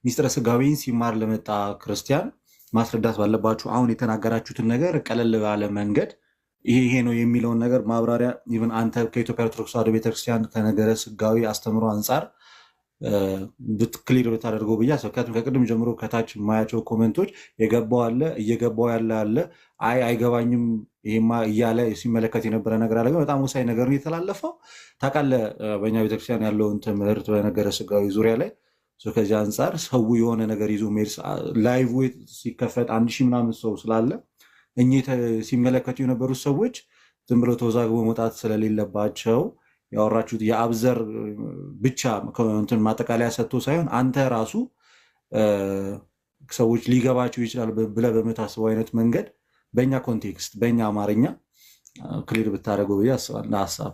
ሚስጥረ ስጋዊን ሲማር ለመጣ ክርስቲያን ማስረዳት ባለባችሁ አሁን የተናገራችሁትን ነገር ቀለል ባለ መንገድ ይሄ ነው የሚለውን ነገር ማብራሪያ ኢቭን አንተ ከኢትዮጵያ ኦርቶዶክስ ተዋሕዶ ቤተክርስቲያን ከነገረ ስጋዊ አስተምሮ አንጻር ክሊር ብታደርገው ብዬ አሰብኩ። ከቅድም ጀምሮ ከታች የማያቸው ኮሜንቶች የገባው አለ፣ እየገባው ያለ አለ፣ አይገባኝም ይሄማ እያለ ሲመለከት የነበረ ነገር አለ። በጣም ወሳኝ ነገር ነው የተላለፈው። ታውቃለህ በእኛ ቤተክርስቲያን ያለውን ትምህርት በነገረ ስጋዊ ዙሪያ ላይ ከዚህ አንጻር ሰው የሆነ ነገር ይዞ ሜድ ላይቭ ሲከፈት 1000 ምናምን ሰው ስላለ እኚህ ሲመለከቱ የነበሩት ሰዎች ዝም ብለው ተወዛግቦ መውጣት ስለሌለባቸው ያወራችሁት የአብዘር ብቻ እንትን ማጠቃለያ ሰጥቶ ሳይሆን አንተ ራሱ ሰዎች ሊገባቸው ይችላል ብለህ በምታስበው አይነት መንገድ በእኛ ኮንቴክስት በእኛ አማርኛ ክሊር ብታደርገው ብዬ አስባለሁ። ሀሳብ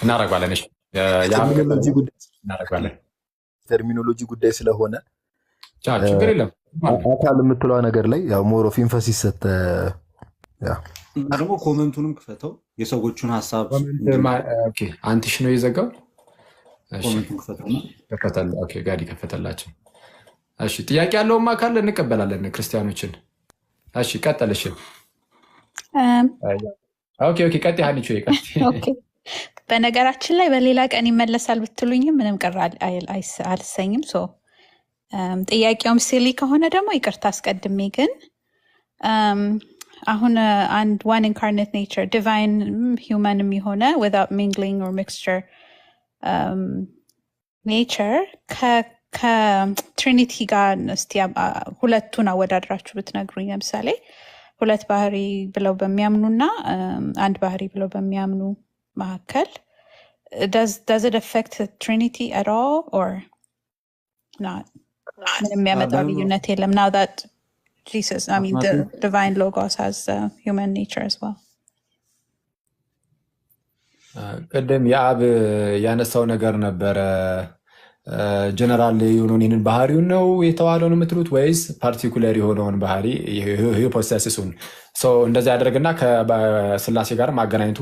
እናደርጋለን። ተርሚኖሎጂ ጉዳይ ስለሆነ ችግር የለም። አካል የምትለዋ ነገር ላይ ያው ሞር ኦፍ ኢንፈሲስ ሰጠ። ደግሞ ኮመንቱንም ክፈተው የሰዎቹን ሀሳብ አንቲሽ ነው የዘጋው። ኮመንቱን ክፈተው ጋዲ ከፈተላቸው። እሺ ጥያቄ ያለውማ ካለ እንቀበላለን ክርስቲያኖችን። እሺ ቀጥል። እሺ እም፣ ኦኬ ቀጥይ ሀኒቾ ቀጥይ። ኦኬ። በነገራችን ላይ በሌላ ቀን ይመለሳል ብትሉኝም ምንም ቅር አልሰኝም። ጥያቄውም ሲሊ ከሆነ ደግሞ ይቅርታ አስቀድሜ። ግን አሁን አንድ ዋን ኢንካርኔት ኔቸር ዲቫይን ሂውማንም የሆነ ዊዛውት ሚንግሊንግ ኦር ሚክስቸር ኔቸር ከትሪኒቲ ጋር እስቲ ሁለቱን አወዳድራችሁ ብትነግሩኝ። ለምሳሌ ሁለት ባህሪ ብለው በሚያምኑና አንድ ባህሪ ብለው በሚያምኑ መካከል does it affect the Trinity at all or not? ምንም የሚያመጣው ልዩነት የለም now that Jesus, I mean the divine logos has human nature as well. ቅድም የአብ ያነሳው ነገር ነበረ። ጀነራል የሆነውን ይህንን ባህሪውን ነው የተዋለውን የምትሉት ወይስ ፓርቲኩለር የሆነውን ባህሪ ሂፖስታሲሱን እንደዚ ያደረግና ከስላሴ ጋር ማገናኝቶ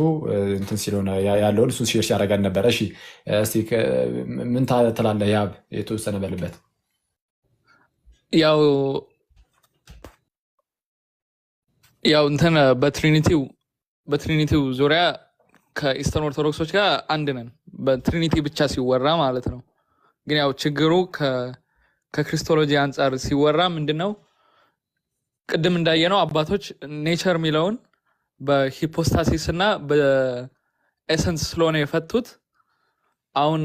እንትን ሲሆነ ያለውን እሱ ሼር ሲያደርገን ነበረ። እሺ እስቲ ምን ትላለህ? የአብ የተወሰነ በልበት። ያው እንትን በትሪኒቲው ዙሪያ ከኢስተርን ኦርቶዶክሶች ጋር አንድ ነን፣ በትሪኒቲ ብቻ ሲወራ ማለት ነው። ግን ያው ችግሩ ከክርስቶሎጂ አንጻር ሲወራ ምንድነው ቅድም እንዳየነው አባቶች ኔቸር የሚለውን በሂፖስታሲስ እና በኤሰንስ ስለሆነ የፈቱት። አሁን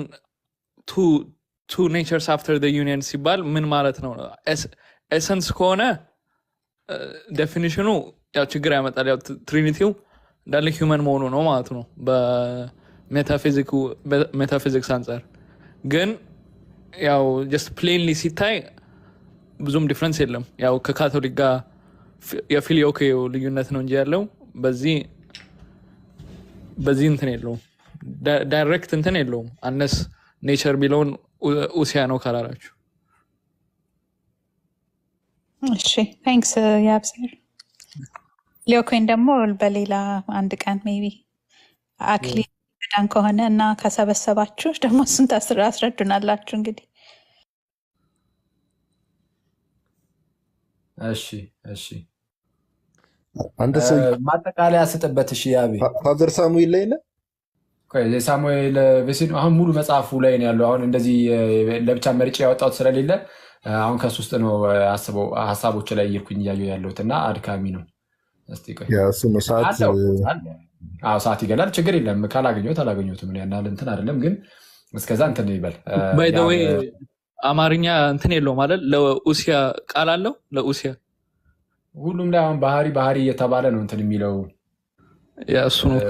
ቱ ኔቸርስ አፍተር ዘ ዩኒየን ሲባል ምን ማለት ነው? ኤሰንስ ከሆነ ዴፊኒሽኑ ያው ችግር ያመጣል። ያው ትሪኒቲው እንዳለ ሂውመን መሆኑ ነው ማለት ነው በሜታፊዚክስ አንጻር። ግን ያው ጀስት ፕሌንሊ ሲታይ ብዙም ዲፍረንስ የለም። ያው ከካቶሊክ ጋር የፊሊዮክ ልዩነት ነው እንጂ ያለው በዚህ እንትን የለውም፣ ዳይሬክት እንትን የለውም። አነስ ኔቸር ቢለውን ኡሲያ ነው ካላላችሁ። እሺ ታንክስ ያብሰር። ሊዮኮይን ደግሞ በሌላ አንድ ቀን ሜቢ አክሊ ዳን ከሆነ እና ከሰበሰባችሁ ደግሞ እሱን አስረዱናላችሁ እንግዲህ። እሺ አንተ ሰው ማጠቃለያ ስጥበት። እሺ ያቤ ፋዘር ሳሙኤል ላይ ነው ሳሙኤል ቬሲን አሁን ሙሉ መጽሐፉ ላይ ነው ያለው። አሁን እንደዚህ ለብቻ መርጬ ያወጣሁት ስለሌለ አሁን ከሱ ውስጥ ነው አስበው ሀሳቦች ላይ እየኩኝ እያየሁ ያለሁት እና አድካሚ ነው። እስቲ ቆይ እሱ ነው ሰዓት ይገላል። ችግር የለም ካላገኘሁት አላገኘሁትም። ምን ያናል እንትን አይደለም። ግን እስከዛ እንትን ይበል። ባይ ዘ ዌይ አማርኛ እንትን የለውም ማለት ለኡሲያ ቃል አለው ለኡሲያ ሁሉም ላይ አሁን ባህሪ እየተባለ ነው እንትን የሚለው እሱ ነው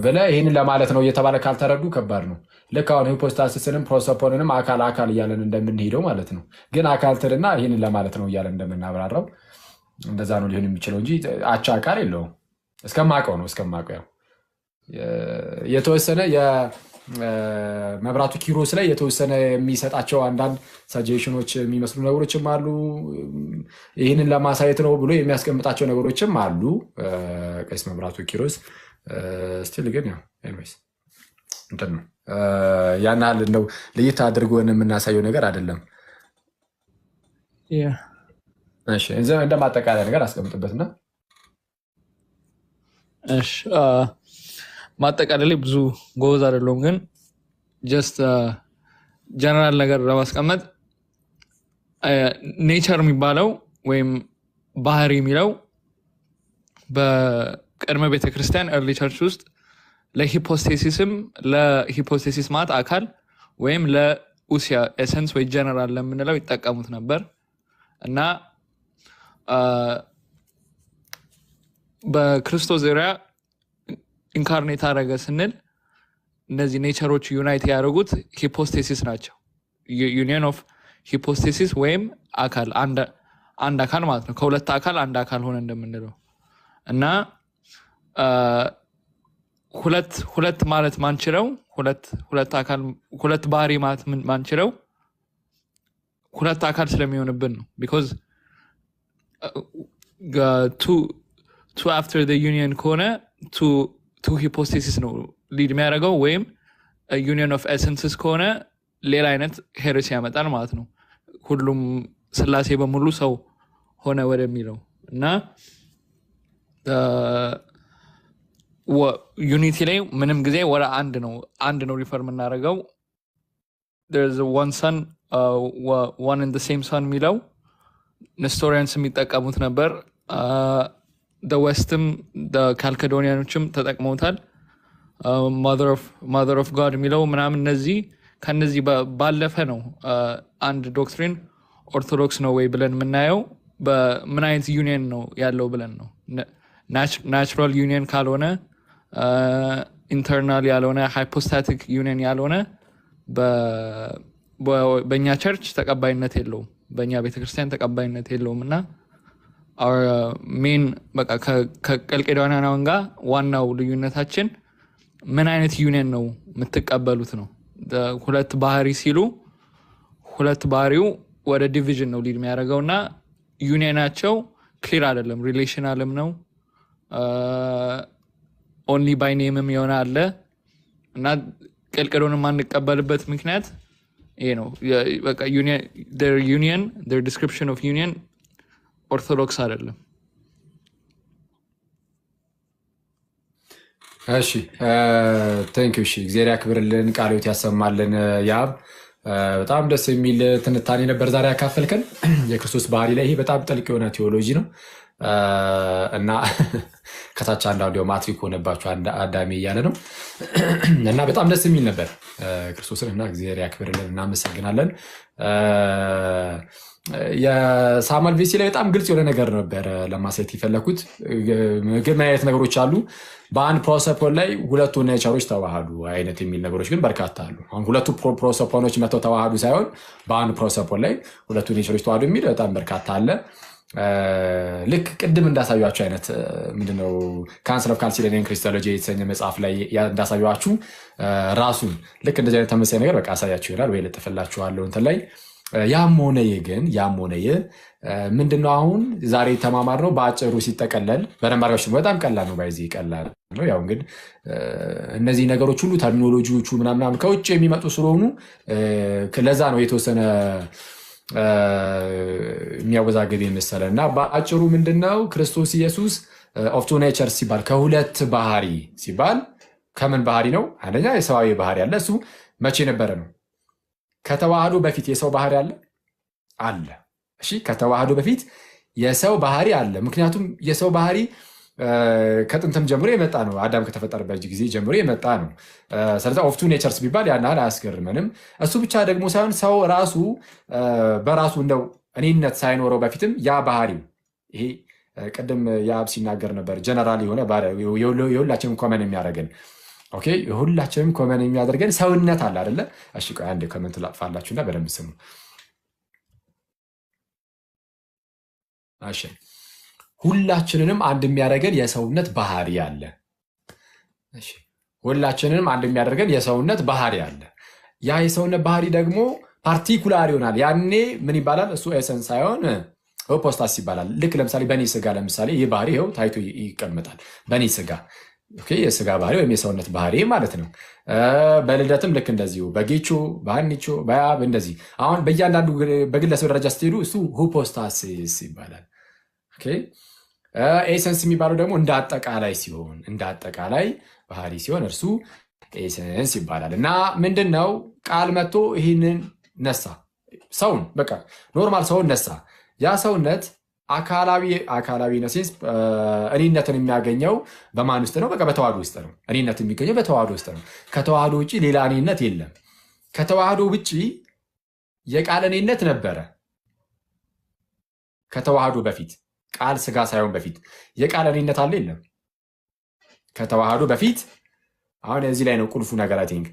በላይ ይህንን ለማለት ነው እየተባለ ካልተረዱ ከባድ ነው። ልክ አሁን ሂፖስታሲስንም ፕሮሶፖንንም አካል እያለን እንደምንሄደው ማለት ነው። ግን አካል ትልና ይህንን ለማለት ነው እያለን እንደምናብራራው እንደዛ ነው ሊሆን የሚችለው እንጂ አቻ አካል የለውም። እስከማውቀው ያው የተወሰነ የመብራቱ ኪሮስ ላይ የተወሰነ የሚሰጣቸው አንዳንድ ሳጀሽኖች የሚመስሉ ነገሮችም አሉ። ይህንን ለማሳየት ነው ብሎ የሚያስቀምጣቸው ነገሮችም አሉ ቀሲስ መብራቱ ኪሮስ። ስቲል ግን ያው ኤኒዌይስ እንትን ነው ያን ያህል እንደው ለየት አድርጎን የምናሳየው ነገር አይደለም። እሺ እንደ ማጠቃለያ ነገር አስቀምጥበትና እሺ ማጠቃለያ ላይ ብዙ ጎበዝ አይደለሁም፣ ግን ጀስት ጀነራል ነገር ለማስቀመጥ ኔቸር የሚባለው ወይም ባህሪ የሚለው በቅድመ ቤተክርስቲያን ኤርሊ ቸርች ውስጥ ለሂፖስቴሲስ ማለት አካል ወይም ለኡሲያ ኤሰንስ ወይ ጀነራል ለምንለው ይጠቀሙት ነበር እና በክርስቶስ ዙሪያ ኢንካርኔት አደረገ ስንል እነዚህ ኔቸሮች ዩናይት ያደረጉት ሂፖስቴሲስ ናቸው። ዩኒየን ኦፍ ሂፖስቴሲስ ወይም አካል አንድ አካል ማለት ነው። ከሁለት አካል አንድ አካል ሆነ እንደምንለው እና ሁለት ማለት ማንችለው ሁለት ባህሪ ማለት ማንችለው ሁለት አካል ስለሚሆንብን ነው። ቢኮዝ ቱ አፍተር ዘ ዩኒየን ከሆነ ቱ ሂፖስቴሲስ ነው ሊድ የሚያደርገው ወይም ዩኒየን ኦፍ ኤሰንስስ ከሆነ ሌላ አይነት ሄረሲ ያመጣል ማለት ነው። ሁሉም ስላሴ በሙሉ ሰው ሆነ ወደሚለው እና ዩኒቲ ላይ ምንም ጊዜ ወደ አንድ ነው ሪፈር የምናደርገው። there's one son one and the same son የሚለው ኔስቶሪያንስ የሚጠቀሙት ነበር። ዌስትም ካልከዶኒያኖችም ተጠቅመውታል። ማዘር ኦፍ ጋድ የሚለው ምናምን ከነዚህ ባለፈ ነው አንድ ዶክትሪን ኦርቶዶክስ ነው ወይ ብለን የምናየው በምን አይነት ዩኒየን ነው ያለው ብለን ነው። ናቹራል ዩኒየን ካልሆነ ኢንተርናል ያልሆነ ሃይፖስታቲክ ዩኒየን ያልሆነ በእኛ ቸርች ተቀባይነት የለውም፣ በእኛ ቤተክርስቲያን ተቀባይነት የለውም። እና ሜን በቃ ከቀልቄዶንያውያን ጋር ዋናው ልዩነታችን ምን አይነት ዩኒየን ነው የምትቀበሉት ነው። ሁለት ባህሪ ሲሉ ሁለት ባህሪው ወደ ዲቪዥን ነው ሊድ የሚያደርገው እና ዩኒየናቸው ክሊር አይደለም። ሪሌሽናልም ነው ኦንሊ ባይ ኔምም የሆነ አለ እና ቀልቄዶንን ማንቀበልበት ምክንያት ይሄ ነው። በቃ ዩኒየን ዲስክሪፕሽን ኦፍ ዩኒየን ኦርቶዶክስ አይደለም። እሺ ቴንክ ዩ። እሺ እግዚአብሔር ያክብርልን፣ ቃልዎት ያሰማልን። ያብ በጣም ደስ የሚል ትንታኔ ነበር ዛሬ ያካፈልከን የክርስቶስ ባህሪ ላይ። ይሄ በጣም ጥልቅ የሆነ ቴዎሎጂ ነው እና ከታች አንዳንዱ ማትሪክ ሆነባቸው አዳሜ እያለ ነው እና በጣም ደስ የሚል ነበር ክርስቶስን እና እግዚአብሔር ያክብርልን፣ እናመሰግናለን። የሳሙኤል ቪሲ ላይ በጣም ግልጽ የሆነ ነገር ነበር ለማሳየት የፈለኩት። ግን አይነት ነገሮች አሉ በአንድ ፕሮሰፖን ላይ ሁለቱ ኔቸሮች ተዋሃዱ አይነት የሚል ነገሮች ግን በርካታ አሉ። አሁን ሁለቱ ፕሮሰፖኖች መጥተው ተዋሃዱ ሳይሆን በአንድ ፕሮሰፖን ላይ ሁለቱ ኔቸሮች ተዋሃዱ የሚል በጣም በርካታ አለ። ልክ ቅድም እንዳሳያችሁ አይነት ምንድነው ካንስል ኦፍ ካልሲዲየን ክሪስቶሎጂ የተሰኘ መጽሐፍ ላይ እንዳሳያችሁ ራሱን ልክ እንደዚህ አይነት ተመሳሳይ ነገር በቃ አሳያችሁ ይሆናል ወይ ልጥፍላችኋለሁ እንትን ላይ። ያም ሆነ ይህ ምንድነው አሁን ዛሬ ተማማር ነው በአጭሩ ሲጠቀለል በደንብ አድርጋችሁ በጣም ቀላል ነው። ባይዚ ቀላል ነው። ያው ግን እነዚህ ነገሮች ሁሉ ተርሚኖሎጂዎቹ ምናምን ከውጭ የሚመጡ ስለሆኑ ለዛ ነው የተወሰነ የሚያወዛግብ የመሰለ እና በአጭሩ ምንድነው ክርስቶስ ኢየሱስ ኦፍ ቱ ኔቸር ሲባል ከሁለት ባህሪ ሲባል ከምን ባህሪ ነው? አንደኛ የሰዋዊ ባህሪ አለ። እሱ መቼ ነበረ ነው? ከተዋህዶ በፊት የሰው ባህሪ አለ። እሺ ከተዋህዶ በፊት የሰው ባህሪ አለ። ምክንያቱም የሰው ባህሪ ከጥንትም ጀምሮ የመጣ ነው። አዳም ከተፈጠረበት ጊዜ ጀምሮ የመጣ ነው። ስለዚህ ኦፍ ቱ ኔቸርስ ቢባል ያን ያህል አያስገርመንም። እሱ ብቻ ደግሞ ሳይሆን ሰው ራሱ በራሱ እንደው እኔነት ሳይኖረው በፊትም ያ ባህሪው ይሄ ቅድም የአብ ሲናገር ነበር ጀነራል የሆነ የሁላችንም ኮመን የሚያደርገን ኦኬ፣ የሁላችንም ኮመን የሚያደርገን ሰውነት አለ አይደለ? እሺ ቆይ አንድ ኮመንት ላጥፋላችሁና በደንብ ስሙ። እሺ ሁላችንንም አንድ የሚያደርገን የሰውነት ባህሪ አለ። እሺ ሁላችንንም አንድ የሚያደርገን የሰውነት ባህሪ አለ። ያ የሰውነት ባህሪ ደግሞ ፓርቲኩላር ይሆናል። ያኔ ምን ይባላል? እሱ ኤሰንስ ሳይሆን ፖስታስ ይባላል። ልክ ለምሳሌ በኔ ስጋ ለምሳሌ ይህ ባህሪ ይኸው ታይቶ ይቀመጣል። በኔ ስጋ ኦኬ፣ የስጋ ባህሪ ወይም የሰውነት ባህሪ ማለት ነው። በልደትም ልክ እንደዚሁ በጌቾ በሃኒቾ በያብ እንደዚህ። አሁን በእያንዳንዱ በግለሰብ ደረጃ ስትሄዱ እሱ ሁፖስታሲስ ይባላል። ኦኬ ኤሰንስ የሚባለው ደግሞ እንደ አጠቃላይ ባህሪ ሲሆን እርሱ ኤሰንስ ይባላል። እና ምንድን ነው ቃል መጥቶ ይህንን ነሳ፣ ሰውን በቃ ኖርማል ሰውን ነሳ። ያ ሰውነት አካላዊ ነሴንስ እኔነትን የሚያገኘው በማን ውስጥ ነው? በቃ በተዋህዶ ውስጥ ነው። እኔነት የሚገኘው በተዋህዶ ውስጥ ነው። ከተዋህዶ ውጭ ሌላ እኔነት የለም። ከተዋህዶ ውጭ የቃል እኔነት ነበረ። ከተዋህዶ በፊት ቃል ስጋ ሳይሆን በፊት የቃል እኔነት አለ የለም? ከተዋህዶ በፊት አሁን እዚህ ላይ ነው ቁልፉ ነገር። አይ ቲንክ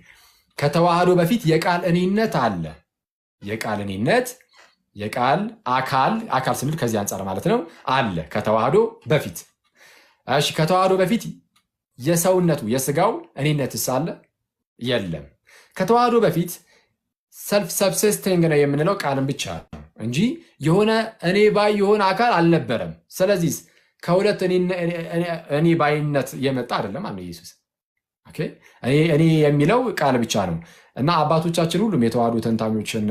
ከተዋህዶ በፊት የቃል እኔነት አለ። የቃል እኔነት የቃል አካል ስንል ከዚህ አንጻር ማለት ነው አለ ከተዋህዶ በፊት። እሺ ከተዋህዶ በፊት የሰውነቱ የስጋው እኔነትስ አለ? የለም። ከተዋህዶ በፊት ሰልፍ ሰብሲስቲንግ ነው የምንለው ቃልን ብቻ ነው እንጂ የሆነ እኔ ባይ የሆነ አካል አልነበረም። ስለዚህ ከሁለት እኔ ባይነት የመጣ አይደለም አለ ኢየሱስ። ኦኬ እኔ የሚለው ቃል ብቻ ነው። እና አባቶቻችን ሁሉም የተዋህዶ ተንታኞችን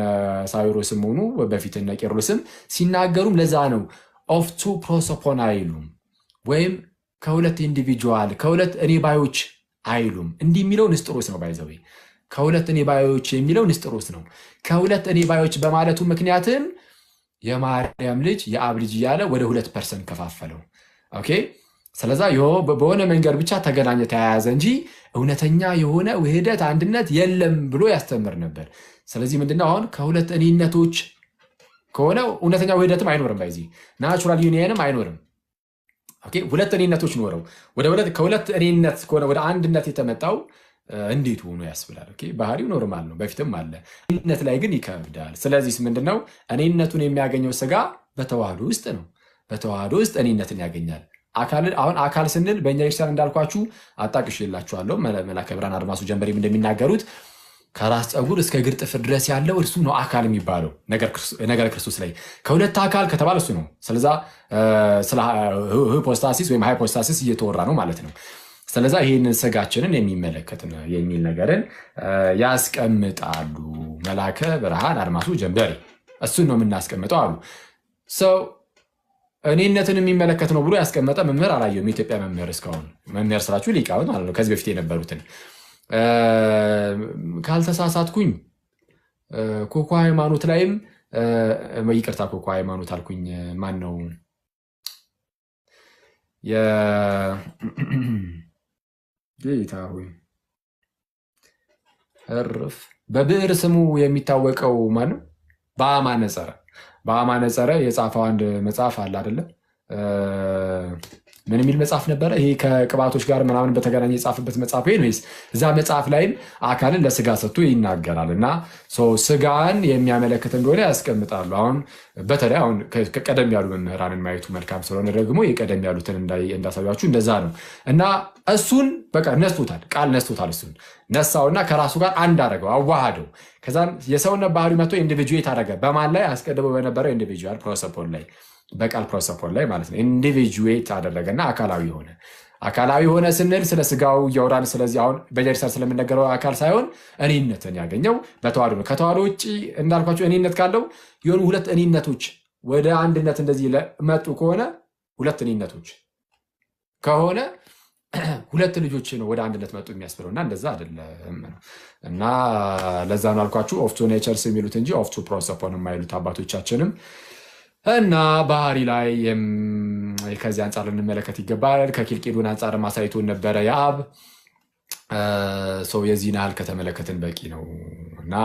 ሳዊሮስም ሆኑ በፊት እነ ቄርሎስም ሲናገሩም ለዛ ነው ኦፍ ቱ ፕሮሶፖን አይሉም፣ ወይም ከሁለት ኢንዲቪጁዋል ከሁለት እኔ ባዮች አይሉም። እንዲህ የሚለው ንስጥሮስ ነው። ባይዘዌ ከሁለት እኔ ባዮች የሚለው ንስጥሮስ ነው። ከሁለት እኔ ባዮች በማለቱ ምክንያትም የማርያም ልጅ የአብ ልጅ እያለ ወደ 2% ከፋፈለው። ኦኬ ስለዛ በሆነ መንገድ ብቻ ተገናኘ ተያያዘ እንጂ እውነተኛ የሆነ ውህደት አንድነት የለም ብሎ ያስተምር ነበር። ስለዚህ ምንድነው አሁን ከሁለት እኔነቶች ከሆነ እውነተኛ ውህደትም አይኖርም፣ ባይዚ ናቹራል ዩኒየንም አይኖርም። ኦኬ ሁለት እኔነቶች ኖረው ከሁለት እኔነት ከሆነ ወደ አንድነት የተመጣው እንዴት ሆኖ ያስብላል? ኦኬ ባህሪው ኖርማል ነው፣ በፊትም አለ። እኔነት ላይ ግን ይከብዳል። ስለዚህ ምንድነው እኔነቱን የሚያገኘው ስጋ በተዋህዶ ውስጥ ነው። በተዋህዶ ውስጥ እኔነትን ያገኛል። አሁን አካል ስንል በእኛ ቤተክርስቲያን እንዳልኳችሁ አጣቅሼላችኋለሁ። መላከ ብርሃን አድማሱ ጀንበሬም እንደሚናገሩት ከራስ ፀጉር እስከ እግር ጥፍር ድረስ ያለው እርሱ ነው አካል የሚባለው ነገረ ክርስቶስ ላይ ከሁለት አካል ከተባለ እሱ ነው። ስለዛ ስለ ሂፖስታሲስ ወይም ሃይፖስታሲስ እየተወራ ነው ማለት ነው። ስለዛ ይህንን ስጋችንን የሚመለከት ነው የሚል ነገርን ያስቀምጣሉ መላከ ብርሃን አድማሱ ጀንበሬ። እሱን ነው የምናስቀምጠው አሉ። ሰው እኔነትን የሚመለከት ነው ብሎ ያስቀመጠ መምህር አላየሁም። የኢትዮጵያ መምህር እስካሁን መምህር ስላችሁ ሊቃውንት ማለት ነው፣ ከዚህ በፊት የነበሩትን ካልተሳሳትኩኝ ኮኮ ሃይማኖት ላይም ይቅርታ ኮኮ ሃይማኖት አልኩኝ፣ ማን ነው ጌታ ሆይ እርፍ በብዕር ስሙ የሚታወቀው ማነው? በአማነ ጸረ የጻፈው አንድ መጽሐፍ አለ አይደለ? ምን የሚል መጽሐፍ ነበረ? ይሄ ከቅባቶች ጋር ምናምን በተገናኘ የጻፈበት መጽሐፍ ወይስ እዛ መጽሐፍ ላይም አካልን ለስጋ ሰጥቶ ይናገራል። እና ስጋን የሚያመለክት እንደሆነ ያስቀምጣሉ። አሁን በተለይ አሁን ቀደም ያሉ መምህራንን ማየቱ መልካም ስለሆነ ደግሞ የቀደም ያሉትን እንዳሳያችሁ እንደዛ ነው። እና እሱን በቃ ነስቶታል፣ ቃል ነስቶታል። እሱን ነሳውና ከራሱ ጋር አንድ አደረገው፣ አዋሃደው። ከዛም የሰውነት ባህሪ መጥቶ ኢንዲቪጁዌት አደረገ። በማን ላይ? አስቀድሞ በነበረው ኢንዲቪጁዋል ፕሮሶፖን ላይ፣ በቃል ፕሮሶፖን ላይ ማለት ነው። ኢንዲቪጁዌት አደረገና አካላዊ ሆነ። አካላዊ ሆነ ስንል ስለ ስጋው እያወራን፣ ስለዚህ አሁን በጀርሰር ስለምነገረው አካል ሳይሆን እኔነትን ያገኘው በተዋህዶ ነው። ከተዋህዶ ውጭ እንዳልኳቸው እኔነት ካለው የሆኑ ሁለት እኔነቶች ወደ አንድነት እንደዚህ መጡ ከሆነ ሁለት እኔነቶች ከሆነ ሁለት ልጆች ነው ወደ አንድነት መጡ የሚያስብለው እና እንደዛ አይደለም። እና ለዛ ነው አልኳችሁ ኦፍ ቱ ኔቸርስ የሚሉት እንጂ ኦፍ ቱ ፕሮሶፖን የማይሉት አባቶቻችንም። እና ባህሪ ላይ ከዚህ አንጻር ልንመለከት ይገባል። ከኪልቄዶን አንጻር ማሳይቶን ነበረ የአብ ሰው የዚህን ያህል ከተመለከትን በቂ ነው። እና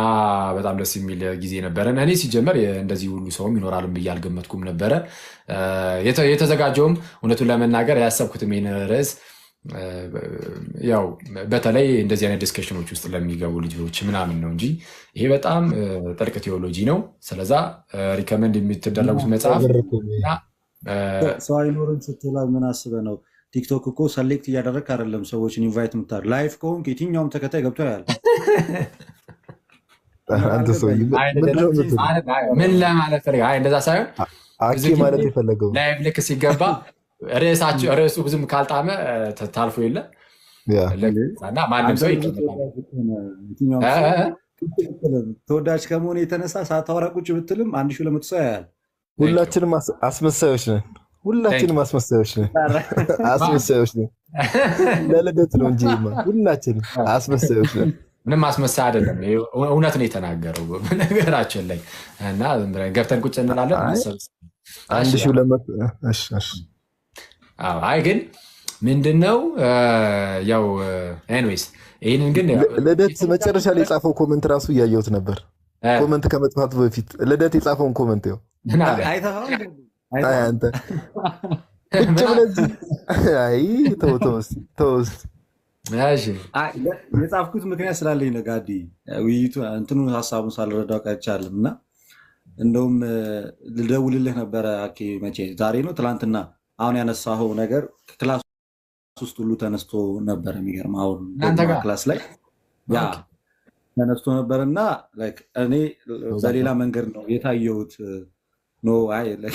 በጣም ደስ የሚል ጊዜ ነበረን። እኔ ሲጀመር እንደዚህ ሁሉ ሰውም ይኖራልም ብዬ አልገመትኩም ነበረ። የተዘጋጀውም እውነቱን ለመናገር ያሰብኩትም ይህን ርዕስ ያው በተለይ እንደዚህ አይነት ዲስከሽኖች ውስጥ ለሚገቡ ልጆች ምናምን ነው እንጂ ይሄ በጣም ጥልቅ ቴዎሎጂ ነው። ስለዛ ሪከመንድ የምትደረጉት መጽሐፍ ሰው አይኖርም ስትላ ምን አስበህ ነው? ቲክቶክ እኮ ሰሌክት እያደረግህ አይደለም ሰዎችን ኢንቫይት የምታደርግ። ላይፍ ከሆንክ የትኛውም ተከታይ ገብቶ ያያል። ምን ለማለት እንደዛ ሳይሆን ማለት የፈለገው ላይቭ ልክ ሲገባ ርዕሱ ብዙም ካልጣመ ታልፎ የለ እና ማንም ሰው ተወዳጅ ከመሆኑ የተነሳ ሳታወራ ቁጭ ብትልም 1200 ሰው ያያል። ሁላችንም አስመሳዮች ነን። ሁላችንም አስመሳዮች ነን። አስመሳዮች ነን። ለልደት ነው እንጂ ሁላችንም አስመሳዮች ነን። ምንም አስመሳይ አይደለም። እውነት ነው የተናገረው ነገራችን ላይ እና ገብተን ቁጭ እንላለን። 1200 አይ ግን ምንድነው ያው ኤኒዌይስ ይሄንን ግን ልደት መጨረሻ ላይ የጻፈው ኮመንት ራሱ እያየሁት ነበር። ኮመንት ከመጥፋቱ በፊት ልደት የጻፈውን ኮመንት ነው አንተ ቁጭ ብለህ አይ ተውስ የጻፍኩት ምክንያት ስላለኝ ነው። ጋዲ ውይይቱ እንትኑ ሀሳቡን ሳልረዳው ቀርቻለሁ እና እንደውም ልደውልልህ ነበረ። አኬ መቼ ዛሬ ነው ትላንትና አሁን ያነሳኸው ነገር ክላስ ውስጥ ሁሉ ተነስቶ ነበረ። የሚገርም አሁን ክላስ ላይ ያ ተነስቶ ነበር እና እኔ በሌላ መንገድ ነው የታየሁት።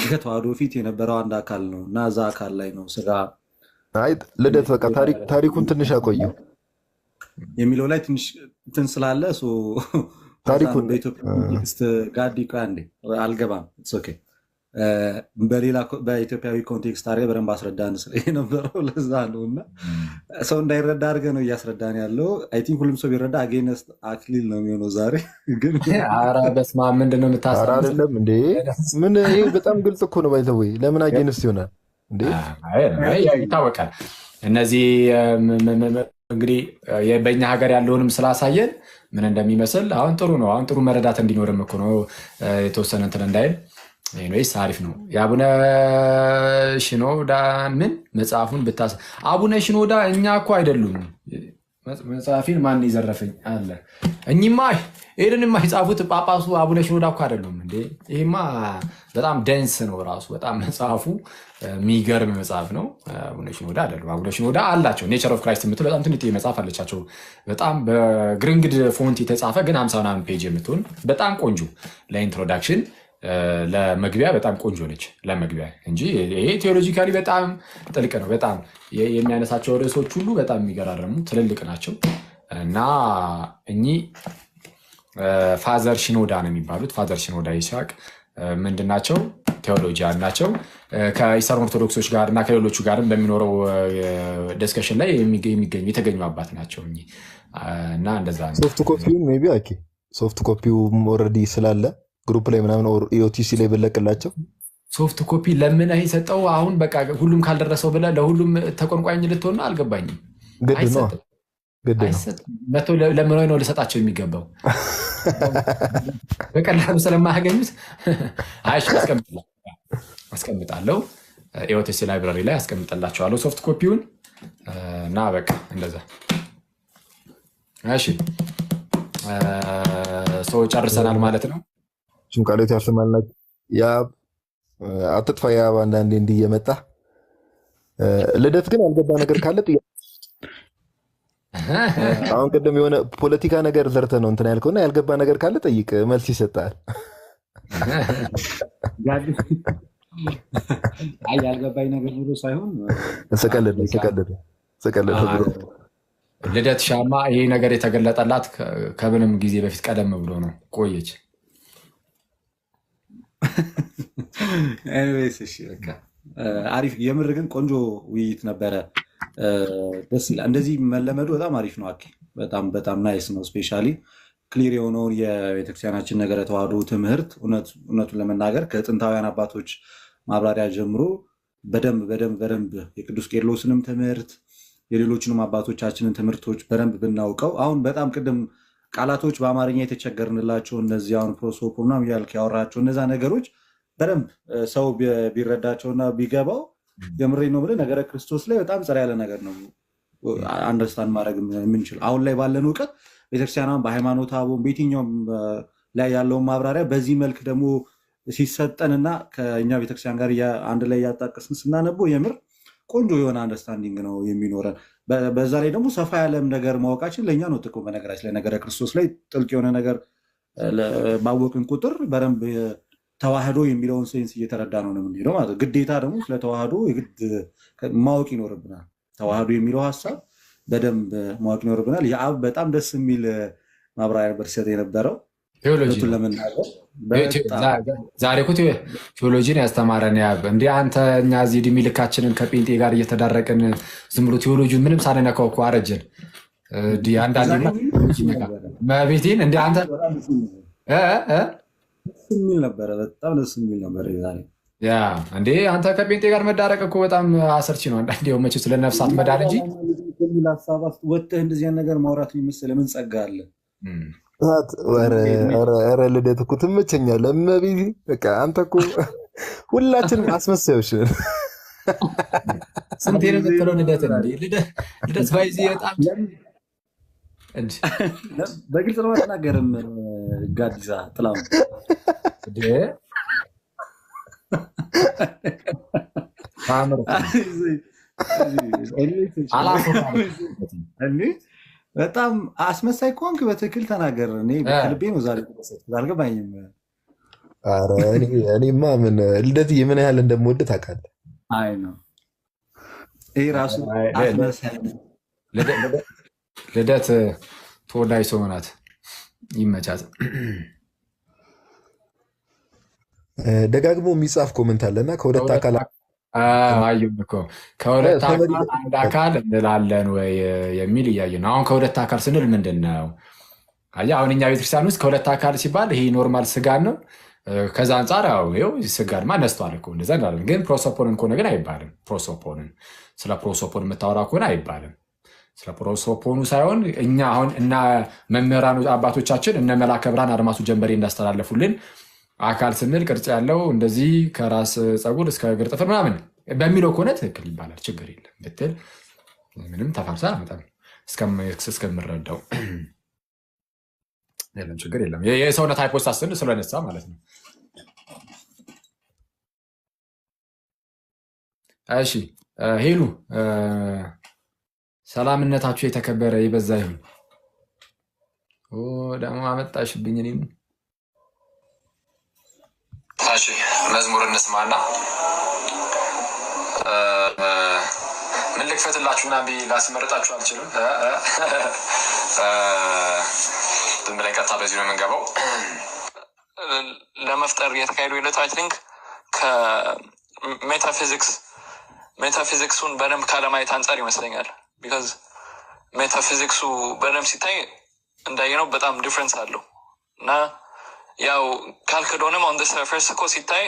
ከተዋህዶ ፊት የነበረው አንድ አካል ነው እና እዛ አካል ላይ ነው ስጋ ልደት በቃ ታሪኩን ትንሽ አቆየው የሚለው ላይ ትንሽ እንትን ስላለ ታሪኩን በኢትዮጵያ ኮንቴክስት ጋዲ አንዴ አልገባም። ኦኬ በሌላ በኢትዮጵያዊ ኮንቴክስት አድርገህ በደንብ አስረዳን ስለነበረው ለዛ ነው። እና ሰው እንዳይረዳ አድርገህ ነው እያስረዳን ያለው። አይ ቲንክ ሁሉም ሰው ቢረዳ አጌነስት አክሊል ነው የሚሆነው ዛሬ ግን። ኧረ በስመ አብ ምንድን ነው የምታስበው? ኧረ አይደለም እንዴ ምን ይሄ በጣም ግልጽ እኮ ነው። ባይተወይ ለምን አጌነስት ይሆናል እንዴ? ይታወቃል። እነዚህ እንግዲህ በእኛ ሀገር ያለውንም ስላሳየን ምን እንደሚመስል አሁን ጥሩ ነው። አሁን ጥሩ መረዳት እንዲኖርም እኮ ነው የተወሰነ እንትን እንዳይል ወይስ አሪፍ ነው። የአቡነ ሽኖዳ ምን መጽሐፉን ብታስ አቡነ ሽኖዳ እኛ እኮ አይደሉም። መጽሐፊን ማን ይዘረፈኝ አለ። እኚህማ ይሄንንማ የጻፉት ጳጳሱ አቡነ ሽኖዳ እኮ አይደሉም እንዴ? ይሄማ በጣም ደንስ ነው ራሱ በጣም መጽሐፉ የሚገርም መጽሐፍ ነው። አቡነ ሽኖዳ አይደሉም። አቡነ ሽኖዳ አላቸው ኔቸር ኦፍ ክራይስት የምትል በጣም ትንሽ መጽሐፍ አለቻቸው። በጣም በግሪንግድ ፎንት የተጻፈ ግን 50 ፔጅ የምትሆን በጣም ቆንጆ ለኢንትሮዳክሽን ለመግቢያ በጣም ቆንጆ ነች ለመግቢያ እንጂ ይሄ ቴዎሎጂካሊ በጣም ጥልቅ ነው። በጣም የሚያነሳቸው ርዕሶች ሁሉ በጣም የሚገራረሙ ትልልቅ ናቸው እና እኚህ ፋዘር ሽኖዳ ነው የሚባሉት። ፋዘር ሽኖዳ ይስሐቅ ምንድን ናቸው? ቴዎሎጂያን ናቸው። ከኢስተርን ኦርቶዶክሶች ጋር እና ከሌሎቹ ጋርም በሚኖረው ዲስከሽን ላይ የተገኙ አባት ናቸው እና እንደዛ ነው። ሶፍት ኮፒውን ሜይ ቢ ሶፍት ኮፒው ኦልሬዲ ስላለ ግሩፕ ላይ ምናምን ኢኦቲሲ ላይ ብለቅላቸው ሶፍት ኮፒ ለምን የሰጠው? አሁን በቃ ሁሉም ካልደረሰው ብለህ ለሁሉም ተቆንቋኝ ልትሆን ነው? አልገባኝም። ግድ ነው መቶ ለምን ነው ልሰጣቸው የሚገባው? በቀላሉ ስለማያገኙት አይሽ አስቀምጣለሁ። ኢኦቲሲ ላይብራሪ ላይ አስቀምጠላቸዋለሁ ሶፍት ኮፒውን እና በቃ እንደዛ። እሺ ሰው ጨርሰናል ማለት ነው። ቃሎት ያሰማልናል። የአብ አትጥፋ የአብ አንዳንዴ እንዲህ እየመጣ ልደት ግን አልገባ ነገር ካለ አሁን ቅድም የሆነ ፖለቲካ ነገር ዘርተ ነው እንትን ያልከውና ያልገባ ነገር ካለ ጠይቅ፣ መልስ ይሰጣል። ያልገባኝ ነገር ብሎ ሳይሆን ሰቀልድ ልደት ሻማ ይሄ ነገር የተገለጠላት ከምንም ጊዜ በፊት ቀደም ብሎ ነው ቆየች። እሺ በቃ አሪፍ። የምር ግን ቆንጆ ውይይት ነበረ። ደስ ይላል። እንደዚህ መለመዱ በጣም አሪፍ ነው። በጣም በጣም ናይስ ነው። ስፔሻሊ ክሊር የሆነውን የቤተክርስቲያናችን ነገረ ተዋህዶ ትምህርት እውነቱን ለመናገር ከጥንታውያን አባቶች ማብራሪያ ጀምሮ በደንብ የቅዱስ ቄርሎስንም ትምህርት የሌሎችንም አባቶቻችንን ትምህርቶች በደንብ ብናውቀው አሁን በጣም ቅድም ቃላቶች በአማርኛ የተቸገርንላቸው እነዚህ አሁን ፕሮሶፖና ያልክ ያወራቸው እነዛ ነገሮች በደንብ ሰው ቢረዳቸውና ቢገባው የምሬ ነው ብለህ ነገረ ክርስቶስ ላይ በጣም ጸር ያለ ነገር ነው አንደርስታንድ ማድረግ የምንችል አሁን ላይ ባለን እውቀት ቤተክርስቲያኗን በሃይማኖት አበው በየትኛውም ላይ ያለውን ማብራሪያ በዚህ መልክ ደግሞ ሲሰጠንና ከእኛ ቤተክርስቲያን ጋር አንድ ላይ ያጣቀስን ስናነበው የምር ቆንጆ የሆነ አንደርስታንዲንግ ነው የሚኖረን። በዛ ላይ ደግሞ ሰፋ ያለም ነገር ማወቃችን ለእኛ ነው ጥቅሙ። በነገራችን ላይ ነገረ ክርስቶስ ላይ ጥልቅ የሆነ ነገር ባወቅን ቁጥር በደንብ ተዋህዶ የሚለውን ሴንስ እየተረዳ ነው የምንሄደው ማለት። ግዴታ ደግሞ ስለ ተዋህዶ የግድ ማወቅ ይኖርብናል። ተዋህዶ የሚለው ሀሳብ በደንብ ማወቅ ይኖርብናል። የአብ በጣም ደስ የሚል ማብራሪያ ነበር ሲሰጥ የነበረው ቴዎሎጂን ለመናገር። ዛሬ እኮ ቴዎሎጂን ያስተማረን ያብ እንደ አንተ እኛ እዚህ ዕድሜ ልካችንን ከጴንጤ ጋር እየተዳረቅን ዝም ብሎ ቴዎሎጂን ምንም ሳንነካው እኮ አረጀን። አንዳንዴ መቤቴን እንደ አንተ የሚል ነበረ። በጣም ደስ የሚል ነበር ዛሬ። ያ እንዴ አንተ ከጴንጤ ጋር መዳረቅ እኮ በጣም አሰርቺ ነው። አንዳንዴ መቼ ስለ ነፍሳት መዳን እንጂ የሚል ሀሳብ ወጥተህ እንደዚህ ነገር ማውራት የሚመስል ምን ጸጋ አለ? ኧረ ልደት እኮ ትመቸኛለህ። እመቤቴ በቃ አንተ እኮ ሁላችንም አስመሳዮች ነን። ስንት የምትለው ልደት ልደት ባይዚ በጣም በግልጽ ነው አትናገርም። ጋዲሳ ጥላው በጣም አስመሳይ ከሆንክ በትክክል ተናገር። እኔ ከልቤ ነው ዛሬ አልገባኝም። እኔማ ምን ልደትዬ ምን ያህል እንደምወድ ታውቃለህ። አይ ነው ይህ ራሱ አስመሳይ ልደት ተወዳጅ ሰው ናት። ይመቻት። ደጋግሞ የሚጻፍ ኮመንት አለና ከሁለት አካል አየሁ እኮ ከሁለት አካል አንድ አካል እንላለን ወይ የሚል እያየ ነው። አሁን ከሁለት አካል ስንል ምንድን ነው? አየህ አሁን እኛ ቤተክርስቲያን ውስጥ ከሁለት አካል ሲባል ይሄ ኖርማል ስጋን ነው። ከዛ አንጻር ይኸው ስጋን ነስቷል እኮ እንደዛ እንላለን። ግን ፕሮሶፖንን ከሆነ ግን አይባልም። ፕሮሶፖንን ስለ ፕሮሶፖን የምታወራ ከሆነ አይባልም። ስለ ፕሮሶፖኑ ሳይሆን እኛ አሁን እና መምህራኑ አባቶቻችን እነ መላከ ብርሃን አድማሱ ጀንበሬ እንዳስተላለፉልን አካል ስንል ቅርጽ ያለው እንደዚህ ከራስ ፀጉር እስከ እግር ጥፍር ምናምን በሚለው ከሆነ ትክክል ይባላል። ችግር የለም ብትል ምንም ተፋርሳ በጣም እስከምረዳው የለም ችግር የለም። የሰውነት ሃይፖስታስ ስንል ስለነሳ ማለት ነው። እሺ ሄሉ ሰላምነታችሁ የተከበረ ይበዛ ይሁን። ደግሞ አመጣሽብኝ እኔም። እሺ መዝሙር እንስማና ምን ልክፈትላችሁና ላስመርጣችሁ አልችልም። ዝም ብለን ቀጥታ በዚህ ነው የምንገባው። ለመፍጠር የተካሄዱ ሂደት አይ ቲንክ ሜታፊዚክሱን በደንብ ካለማየት አንጻር ይመስለኛል። ቢካዝ ሜታፊዚክሱ በደንብ ሲታይ እንዳየነው በጣም ዲፍረንስ አለው እና ያው ካልክዶንም ኦን ሰርፌስ እኮ ሲታይ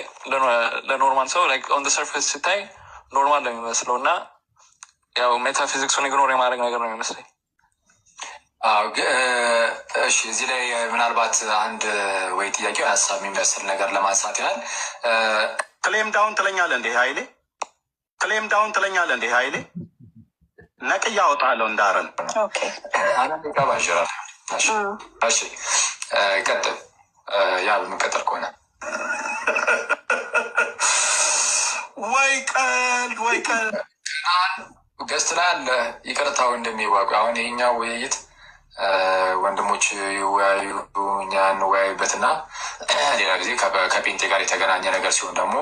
ለኖርማል ሰው ኦን ሰርፌስ ሲታይ ኖርማል ነው የሚመስለው እና ያው ሜታፊዚክሱን ኢግኖር የማድረግ ነገር ነው የሚመስለኝ። እሺ እዚህ ላይ ምናልባት አንድ ወይ ጥያቄ ሀሳብ የሚመስል ነገር ለማንሳት ያህል ክሌም ዳውን ትለኛለህ እንዴ ሀይሌ? ክሌም ዳውን ትለኛለህ እንዴ ሀይሌ? ነቅያ አወጣለሁ እንዳረን ባሽራል። እሺ ቀጥል። ያ በመቀጠል ከሆነ ወይ ቀልድ ገስት ላይ አለ ይቅርታው እንደሚዋጉ አሁን ይሄኛው ውይይት ወንድሞች ይወያዩ እኛ እንወያዩበትና ሌላ ጊዜ ከጴንጤ ጋር የተገናኘ ነገር ሲሆን ደግሞ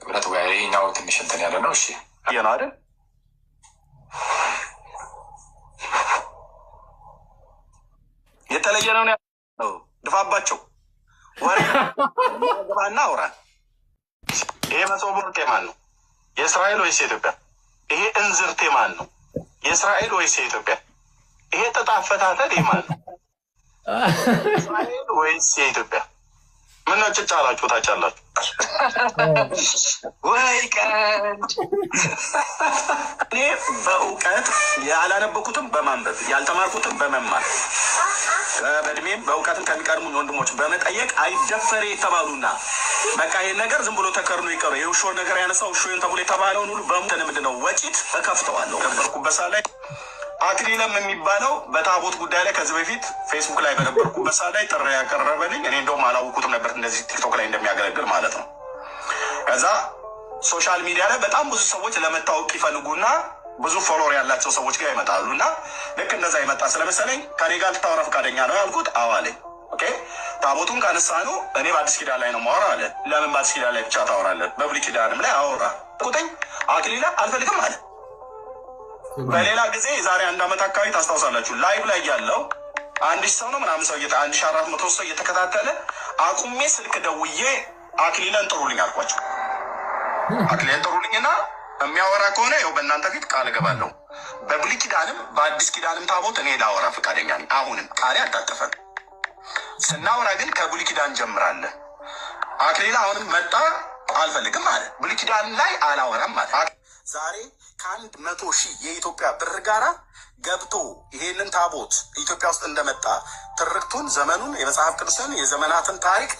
ብረት ወያይ ይሄኛው ትንሽ እንትን ያለ ነው። እሺ ነው አይደል? የተለየ ነው ድፋባቸው ወሬ ገባና አውራ። ይሄ መሶብ ወርቅ የማን ነው? የእስራኤል ወይስ የኢትዮጵያ? ይሄ እንዝርት የማን ነው? የእስራኤል ወይስ የኢትዮጵያ? ይሄ ጥጥ አፈታተል የማን ነው? የእስራኤል ወይስ የኢትዮጵያ? ምነው ጭጭ አላችሁ ታቻላችሁ? ወይ ቀንድ እኔ በእውቀት ያላነበኩትም በማንበብ ያልተማርኩትም በመማር በእድሜም በእውቀትም ከሚቀድሙኝ ወንድሞች በመጠየቅ አይደፈሬ የተባሉና በቃ ይህን ነገር ዝም ብሎ ተከርኖ ይቀሩ የውሾ ነገር ያነሳው ውሾን ተብሎ የተባለውን ሁሉ በሙተን ምንድነው ወጪት እከፍተዋለሁ። ነበርኩበት ሰዓት ላይ አክሊለም የሚባለው በታቦት ጉዳይ ላይ ከዚህ በፊት ፌስቡክ ላይ በነበርኩበት ሰዓት ላይ ጥሪ ያቀረበልኝ እኔ እንደውም አላወኩትም ነበር እንደዚህ ቲክቶክ ላይ እንደሚያገለግል ማለት ነው። ከዛ ሶሻል ሚዲያ ላይ በጣም ብዙ ሰዎች ለመታወቅ ይፈልጉና ብዙ ፎሎወር ያላቸው ሰዎች ጋር ይመጣሉ እና ልክ እንደዛ ይመጣ ስለመሰለኝ ከኔ ጋር ልታወራ ፈቃደኛ ነው ያልኩት። አዋለኝ ኦኬ ታቦቱን ካነሳኑ እኔ በአዲስ ኪዳን ላይ ነው ማወራ አለ። ለምን በአዲስ ኪዳን ላይ ብቻ ታወራለህ? በብሉይ ኪዳንም ላይ አወራ ቁጥኝ አክሊላ አልፈልግም አለ። በሌላ ጊዜ የዛሬ 1 ዓመት አካባቢ ታስታውሳላችሁ ላይቭ ላይ ያለው 1000 ሰው ነው ምናምን ሰው 1400 ሰው እየተከታተለ አቁሜ ስልክ ደውዬ አክሊላን ጥሩልኝ አልኳቸው። አክሊላን ጥሩልኝና የሚያወራ ከሆነ ይኸው በእናንተ ፊት ቃል እገባለሁ በብሉይ ኪዳንም በአዲስ ኪዳንም ታቦት እኔ ላወራ ፈቃደኛ ነኝ። አሁንም ቃሌ አልታጠፈም። ስናወራ ግን ከብሉይ ኪዳን ጀምራለህ። አክሊላ አሁንም መጣ አልፈልግም አለ። ብሉይ ኪዳን ላይ አላወራም አለ። ዛሬ ከ100,000 የኢትዮጵያ ብር ጋራ ገብቶ ይሄንን ታቦት ኢትዮጵያ ውስጥ እንደመጣ ትርክቱን፣ ዘመኑን፣ የመጽሐፍ ቅዱስን፣ የዘመናትን ታሪክ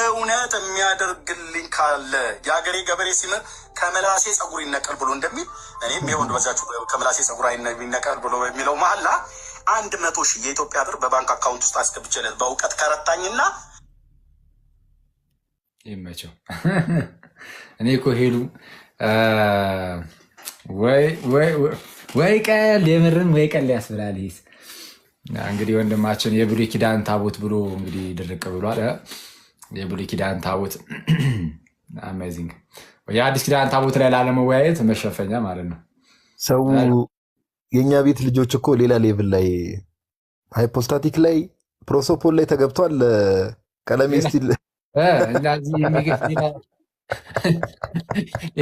እውነት የሚያደርግልኝ ካለ የሀገሬ ገበሬ ሲምር ከመላሴ ጸጉር ይነቀል ብሎ እንደሚል እኔም ይሁን በዛችሁ ከመላሴ ጸጉር ይነቀል ብሎ የሚለው መሀላ 100,000 የኢትዮጵያ ብር በባንክ አካውንት ውስጥ አስገብቼለት በእውቀት ከረታኝና ይመቸው። እኔ እኮ ሄሉ ወይ ቀል የምርን ወይ ቀል ያስብላል። ይስ እንግዲህ ወንድማችን የብሉይ ኪዳን ታቦት ብሎ እንግዲህ ድርቅ ብሏል። የብሉይ ኪዳን ታቦት አሜዚንግ። የአዲስ ኪዳን ታቦት ላይ ላለመወያየት መሸፈኛ ማለት ነው። ሰው የእኛ ቤት ልጆች እኮ ሌላ ሌቭል ላይ ሃይፖስታቲክ ላይ ፕሮሶፖል ላይ ተገብቷል። ቀለሜ ስቲል እንደዚህ የሚገፍ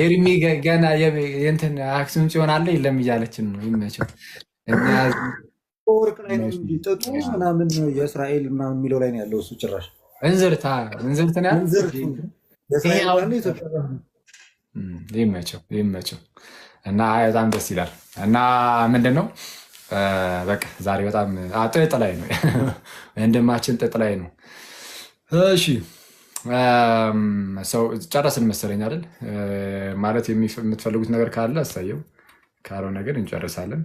ኤርሚ ገና የእንትን አክሱም ጽዮን አለ የለም እያለችን ነው። ይመቸው ወርቅ ላይ ነው እንጂ ጥጡ ምናምን የእስራኤል ምናምን የሚለው ላይ ነው ያለው። እሱ ጭራሽ እንዝርት ነው ይመቸው እና በጣም ደስ ይላል። እና ምንድን ነው በቃ ዛሬ በጣም ጥጥ ላይ ነው ወንድማችን ጥጥ ላይ ነው። እሺ ሰው ጨረስን መሰለኝ አይደል? ማለት የምትፈልጉት ነገር ካለ አሳየው፣ ካልሆነ ግን እንጨርሳለን።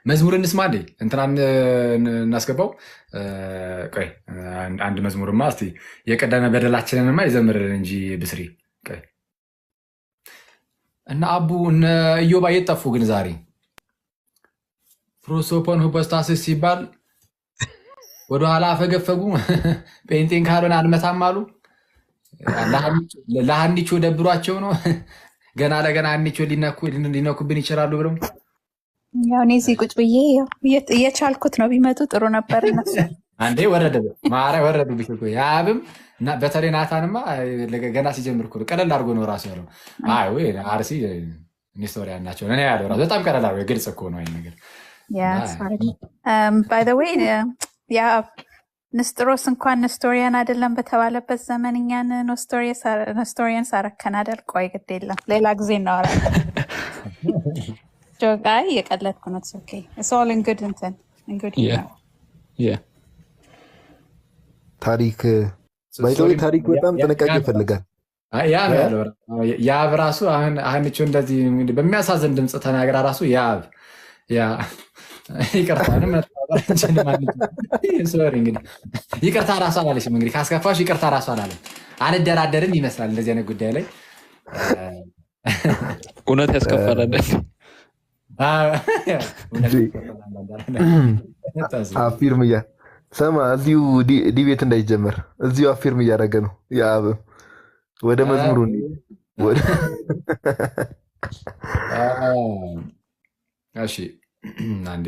መዝሙር እንስማ እንዴ? እንትናን እናስገባው። ቆይ አንድ መዝሙርማ እስኪ የቀደመ በደላችንንማ ይዘምርልን እንጂ ብስሪ። ቆይ እና አቡ እነ ኢዮባ የት ጠፉ ግን ዛሬ? ፕሮሶፖን ሁፖስታሲስ ሲባል ወደኋላ አፈገፈጉ። ጴንጤን ካልሆነ አንመታም አሉ። ለሀኒቾ ደብሯቸው ነው። ገና ለገና ሀኒቾ ሊነኩብን ይችላሉ ብለው ያው እኔ እዚህ ቁጭ ብዬ እየቻልኩት ነው። ቢመጡ ጥሩ ነበር። እነሱ አንዴ ወረደ ማርያም ወረዱብሽ እኮ ያብም በተለይ ናታንማ ገና ሲጀምር እኮ ቀለል አድርጎ ነው ራሱ ያለው። አይ ወይ አርሲ ኒስቶሪያን ናቸው እኔ ያለው ራሱ በጣም ቀለል አድርጎ ግልጽ እኮ ነው አይን ነገር። ባይ ዘ ዌይ ያ ንስጥሮስ እንኳን ኖስቶሪያን አይደለም በተባለበት ዘመን እኛን ኖስቶሪያን ሳረከን አይደል? ቆይ ግድ የለም ሌላ ጊዜ እናወራለን። ጆጋይ የቀለድኩ ነው። ኦኬ ኢትስ ኦል ኢን ጉድ እንትን ኢን ጉድ ታሪክ ባይዘው ታሪክ በጣም ጥንቃቄ ይፈልጋል። ያብ ራሱ አሁንቹ እንደዚህ በሚያሳዝን ድምፅ ተናግራ ራሱ ያብ ይቅርታ ራሱ አላለችም። እንግዲህ ካስከፋሽ ይቅርታ ራሱ አላለም። አንደራደርም ይመስላል እንደዚህ አይነት ጉዳይ ላይ እውነት ያስከፋላል። አፊርም እያ ሰማ እዚሁ ዲቤት እንዳይጀመር እዚሁ አፊርም እያደረገ ነው። የአብ ወደ መዝሙሩ እሺ አንዴ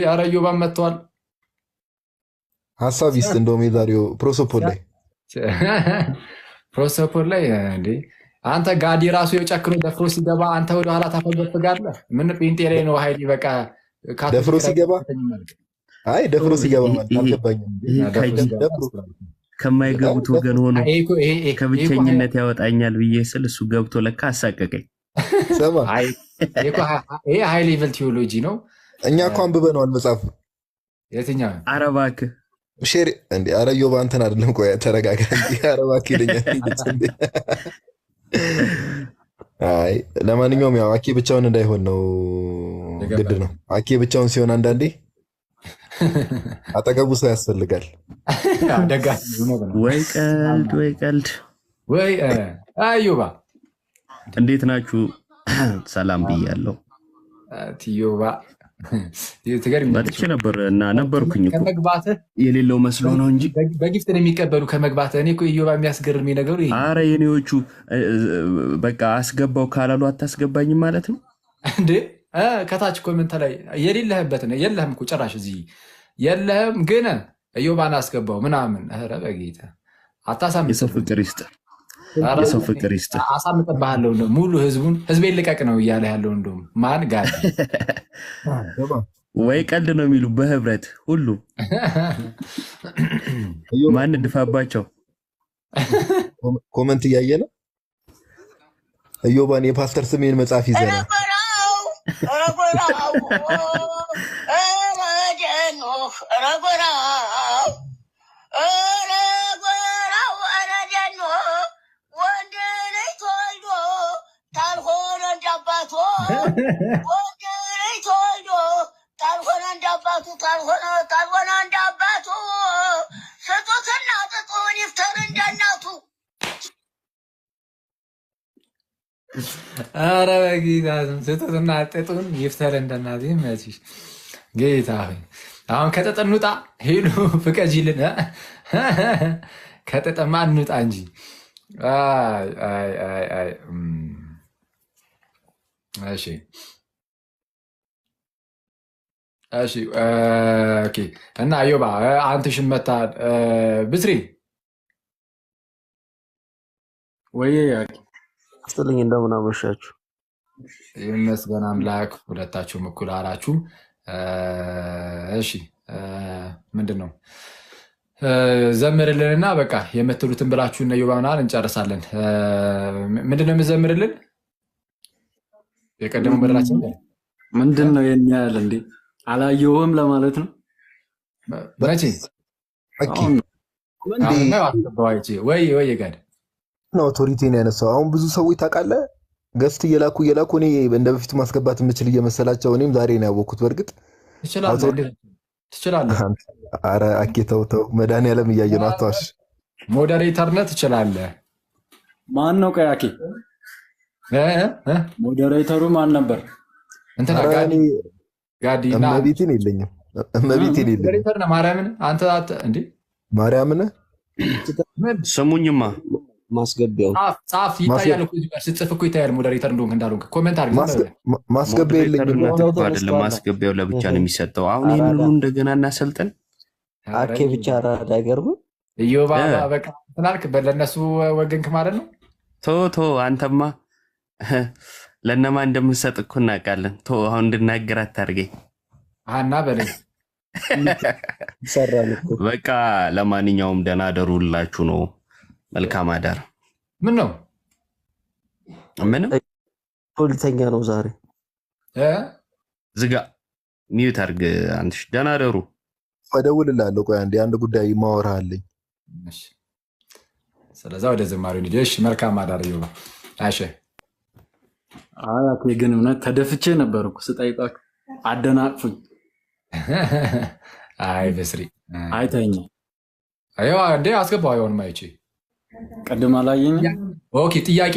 ኧረ ኢዮባም መጥተዋል። ሀሳብ ይስጥ እንደውም የዛሬው ፕሮሶፖል ላይ እንዴ አንተ ጋዲ ራሱ የጨክኖ ደፍሮ ሲገባ አንተ ወደኋላ ታፈገፍጋለህ። ምን ጴንጤ ላይ ነው ኃይል በቃ ደፍሮ ሲገባ አይ ደፍሮ ሲገባ ማለት አልገባኝም። ከማይገቡት ወገን ሆኖ ከብቸኝነት ያወጣኛል ብዬ ስል እሱ ገብቶ ለካ አሳቀቀኝ። ሰማ ይሄ ሃይ ሌቨል ቴዎሎጂ ነው። እኛ እኮ አንብበነዋል መጽሐፍ። የትኛው? ኧረ እባክህ ሼር እንዴ! ኧረ ኢዮብ አንተን አይደለም። ቆይ ተረጋጋ እንጂ ኧረ እባክህ ይለኛል። አይ ለማንኛውም ያው አኬ ብቻውን እንዳይሆን ነው፣ ግድ ነው። አኬ ብቻውን ሲሆን አንዳንዴ አጠገቡ ሰው ያስፈልጋል። ወይ ቀልድ ወይ ቀልድ ወይ ኢዮባ እንዴት ናችሁ? ሰላም ብያለሁ። ኢዮባ መጥቼ ነበር እና ነበርኩኝ እኮ ከመግባትህ የሌለው መስሎ ነው እንጂ በጊፍት ነው የሚቀበሉ ከመግባትህ። እኔ እኮ ኢዮባ የሚያስገርም ነገሩ ይሄ። ኧረ የኔዎቹ በቃ አስገባው ካላሉ አታስገባኝም ማለት ነው እንዴ? ከታች ኮመንት ላይ የሌለህበት ነው። የለህም እኮ ጭራሽ እዚህ የለህም፣ ግን ኢዮባን አስገባው ምናምን። ኧረ በጌታ አታሳምጥ። የሰው ፍቅር ይስጥ፣ የሰው ፍቅር ይስጥ። አሳምጥብሃለሁ። ሙሉ ህዝቤን ልቀቅ ነው እያለ ያለው። እንደውም ማን ጋር ወይ ቀልድ ነው የሚሉ በህብረት ሁሉ ማን ድፋባቸው። ኮመንት እያየ ነው። ኢዮባን የፓስተር ስሜን መጽሐፍ ይዘናል። ስጡትና ጥጡን ይፍተር እንደናቱ። ኧረ በጌታ ስጡትና ጥጡን ይፍተር እንደናቱ። ይመችሽ ጌታ ሆይ። አሁን ከጥጥ እንውጣ። ሄሉ ፍቀጂልን። ከጥጥማ እንውጣ እንጂ አይ እሺ እሺ ኦኬ። እና አዮባ አንተ ሽመታ ብስሪ ወይ አስጥልኝ እንደምን አመሻችሁ። ይመስገን አምላክ ሁለታችሁም እኩል አላችሁ። እሺ ምንድን ነው ዘምርልንና በቃ የምትሉትን ብላችሁ እነ ዮባናን እንጨርሳለን። ምንድን ነው የምዘምርልን? የቀደመው በደላችን ምንድን ነው የኛ ያለ እንዴ? አላየሁም ለማለት ነው። መቼ ወይ ጋር ነው ኦቶሪቲን ያነሳው። አሁን ብዙ ሰዎች ታውቃለህ ገስት እየላኩ እኔ እንደ በፊቱ ማስገባት የምችል እየመሰላቸው እኔም ዛሬ ነው ያወቅሁት። በእርግጥ ትችላለህ። ኧረ አኬ ተው መድኃኒዓለም እያየ ነው። አትዋሽ። ሞዴሬተርነት ትችላለህ። ማን ነው ቀያኬ? ሞዴሬተሩ ማን ነበር? እንትና ጋዲና እመቤቴን የለኝም። ሞዴሬተር ነው ማርያምን። አንተ እንዴ ማርያምን ስሙኝማ ማስገቢያው ጻፍ ይታያል እኮ እዚህ ጋር ስትጽፍ እኮ ይታያል። ሞዴሬተር እንደሆንክ እንዳልሆንክ ኮሜንት አድርግ። ማስገቢያ የለኝም አይደለም። ማስገቢያው ለብቻ ነው የሚሰጠው። አሁን ይሄን ሁሉ እንደገና እናሰልጠን። አኬ ብቻ አራዳ ገርቡ እዮባ በቃ ትናልክ ለነሱ ወገንክ ማለት ነው። ቶ አንተማ ለነማ እንደምንሰጥ እኮ እናውቃለን። አሁን እንድናገር አታርገኝ አና በለኝ። በቃ ለማንኛውም ደህና አደሩላችሁ ነው። መልካም አዳር። ምን ነው ምንም ፖለቲከኛ ነው ዛሬ። ዝጋ ሚዩት አድርግ። አንተሽ ደህና አደሩ። እደውልልሃለሁ። ቆይ አንድ ጉዳይ ማወራ አለኝ። ስለዛ ወደ ዝማሬው እንሂድ። እሺ መልካም አዳር ይሁን። እሺ አያቴ ግን እውነት ተደፍቼ ነበር እኮ ስጠይቃችሁ አደናቅፉኝ። አይ በስሪ አይተኛ አይዋ እንዴ አስገባው አይሆንም አይቼ ቀድማ ላየኝ። ኦኬ ጥያቄ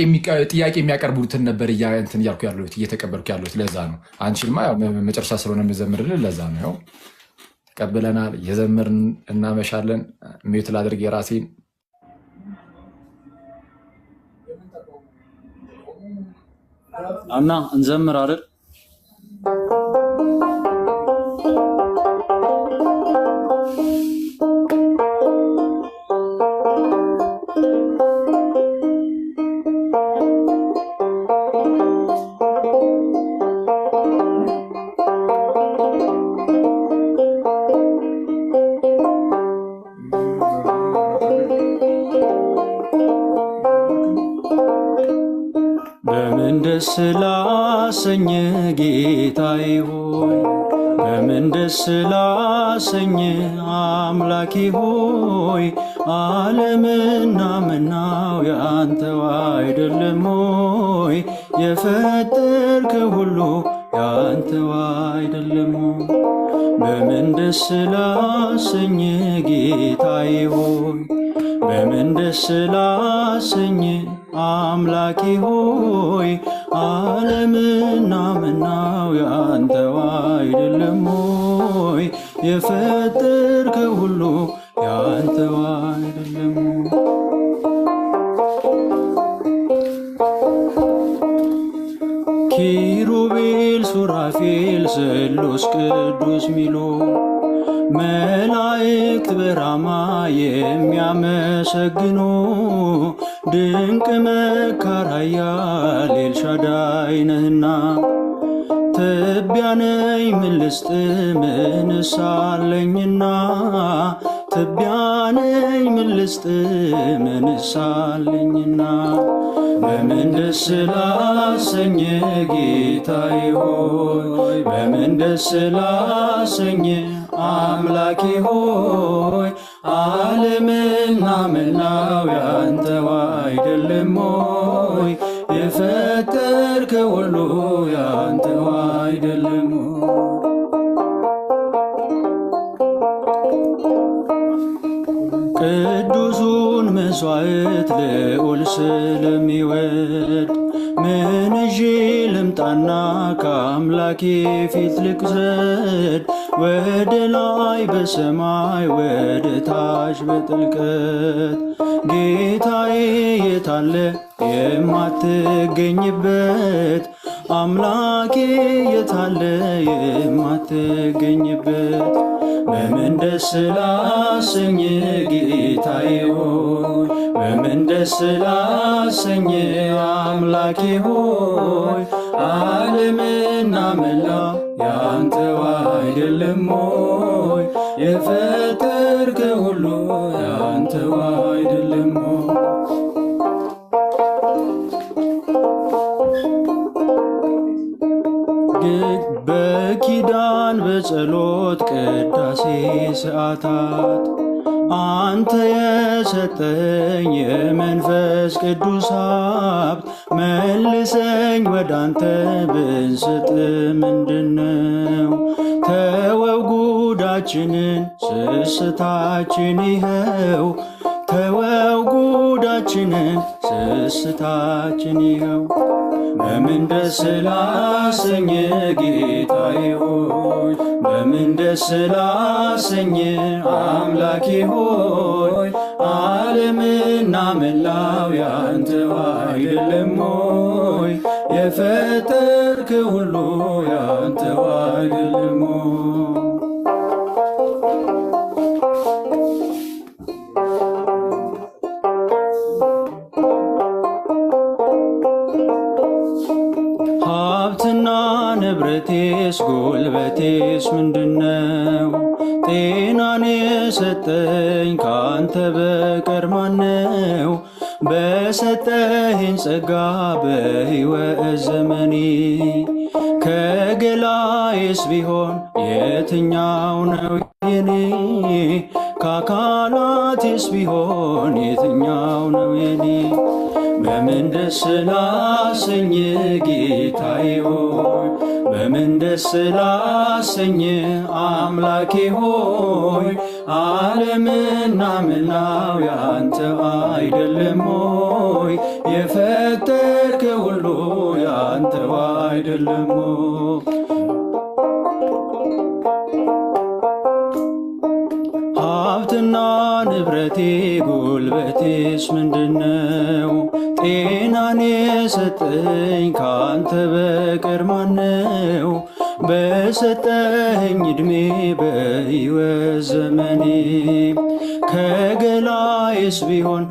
የሚያቀርቡትን ነበር እንትን እያልኩ ያለሁት እየተቀበልኩ ያለሁት ለዛ ነው። አንቺንማ ያው መጨረሻ ስለሆነ የምዘምርልን ለዛ ነው። ያው ተቀብለናል፣ እየዘመርን እናመሻለን። ሚዩት ላድርግ የራሴን። እና እንዘምር አይደል? በምን ደስ ላሰኝ ጌታዬ ሆይ፣ በምን ደስ ላሰኝ አምላኬ ሆይ፣ ዓለምና ምናው ያንተው አይደለም ሆይ፣ የፈጠርከው ሁሉ ያንተው አይደለም ሆይ። በምን ደስ ላሰኝ ጌታዬ ሆይ፣ በምን ደስ ላሰኝ አምላኬ ሆይ፣ ዓለምና ምናው ያንተው አይደለም ሆይ፣ የፈጠርከው ሁሉ ያንተው አይደለም ሆይ። ኪሩቤል ሱራፌል ስሉስ ቅዱስ ሚሎ መላእክት በራማ የሚያመሰግኑ ድንቅ መካር ኃያል ኤልሻዳይ ነህና ትቢያ ነኝ ምን ልስጥ ምንስ አለኝና ትቢያ ነኝ ምን ልስጥ ምንስ አለኝና በምን ደስ ላሰኝ ጌታዬ ሆይ በምን ደስ ላሰኝ አምላኬ ሆይ ዓለምና ምናው ያንተው አይደለም ሆይ የፈጠርከው ሁሉ ያንተው አይደለም ሆይ ቅዱሱን መስዋዕት ልዑል ስለሚወድ ምን ይዤ ልምጣና ከአምላኬ ፊት ልቅሰድ ወደ ላይ በሰማይ ወደ ታች በጥልቀት ጌታዬ የታለ የማትገኝበት አምላኬ የታለ የማትገኝበት በምን ደስ ላሰኝ ጌታዬ ሆይ በምን ደስ ላሰኝ አምላኬ ሆይ ዓለምና መላው ያንተው አይደለም ሆይ የፈጠርከ ሁሉ ያንተው አይደለም ሆይ በኪዳን በጸሎት ቅዳሴ ሰዓታት አንተ የሰጠኝ የመንፈስ ቅዱስ ሀብት መልሰኝ ወዳንተ ብንስጥ ምንድነው? ተወው ጉዳችንን ስስታችን ይኸው ተወው ጉዳችንን ስስታችን ይኸው በምን ደስ ላሰኝ ጌታዬ ሆይ በምን ደስ ላሰኝ አምላኬ ሆይ ዓለምና መላው ያንተው አይደለም ሆይ የፈጠርከ ሁሉ ያንተው አይደለም ሆይ ሀብትና ንብረቴስ ጉልበቴስ ምንድነው? ጤናን የሰጠኝ ካንተ በቀር ማነው? በሰጠኸኝ ጸጋ በሕይወት ዘመኔ ከገላዬስ ቢሆን የትኛው ነው የኔ? ከአካላቴስ ቢሆን የትኛው ነው የኔ? በምን ደስ ላሰኝ ጌታዬ ሆይ በምን ደስ ላሰኝ አምላኬ ሆይ ዓለምና መላው ያንተው አይደለም ሆይ የፈጠርከ ሁሉ ያንተው አይደለም ሆይ ሀብትና ንብረቴ ጉልበቴስ ምንድነው? ጤናን የሰጠኝ ካንተ በቀር ማነው? በሰጠኸኝ ዕድሜ በሕይወት ዘመኔ ከገላዬስ ቢሆን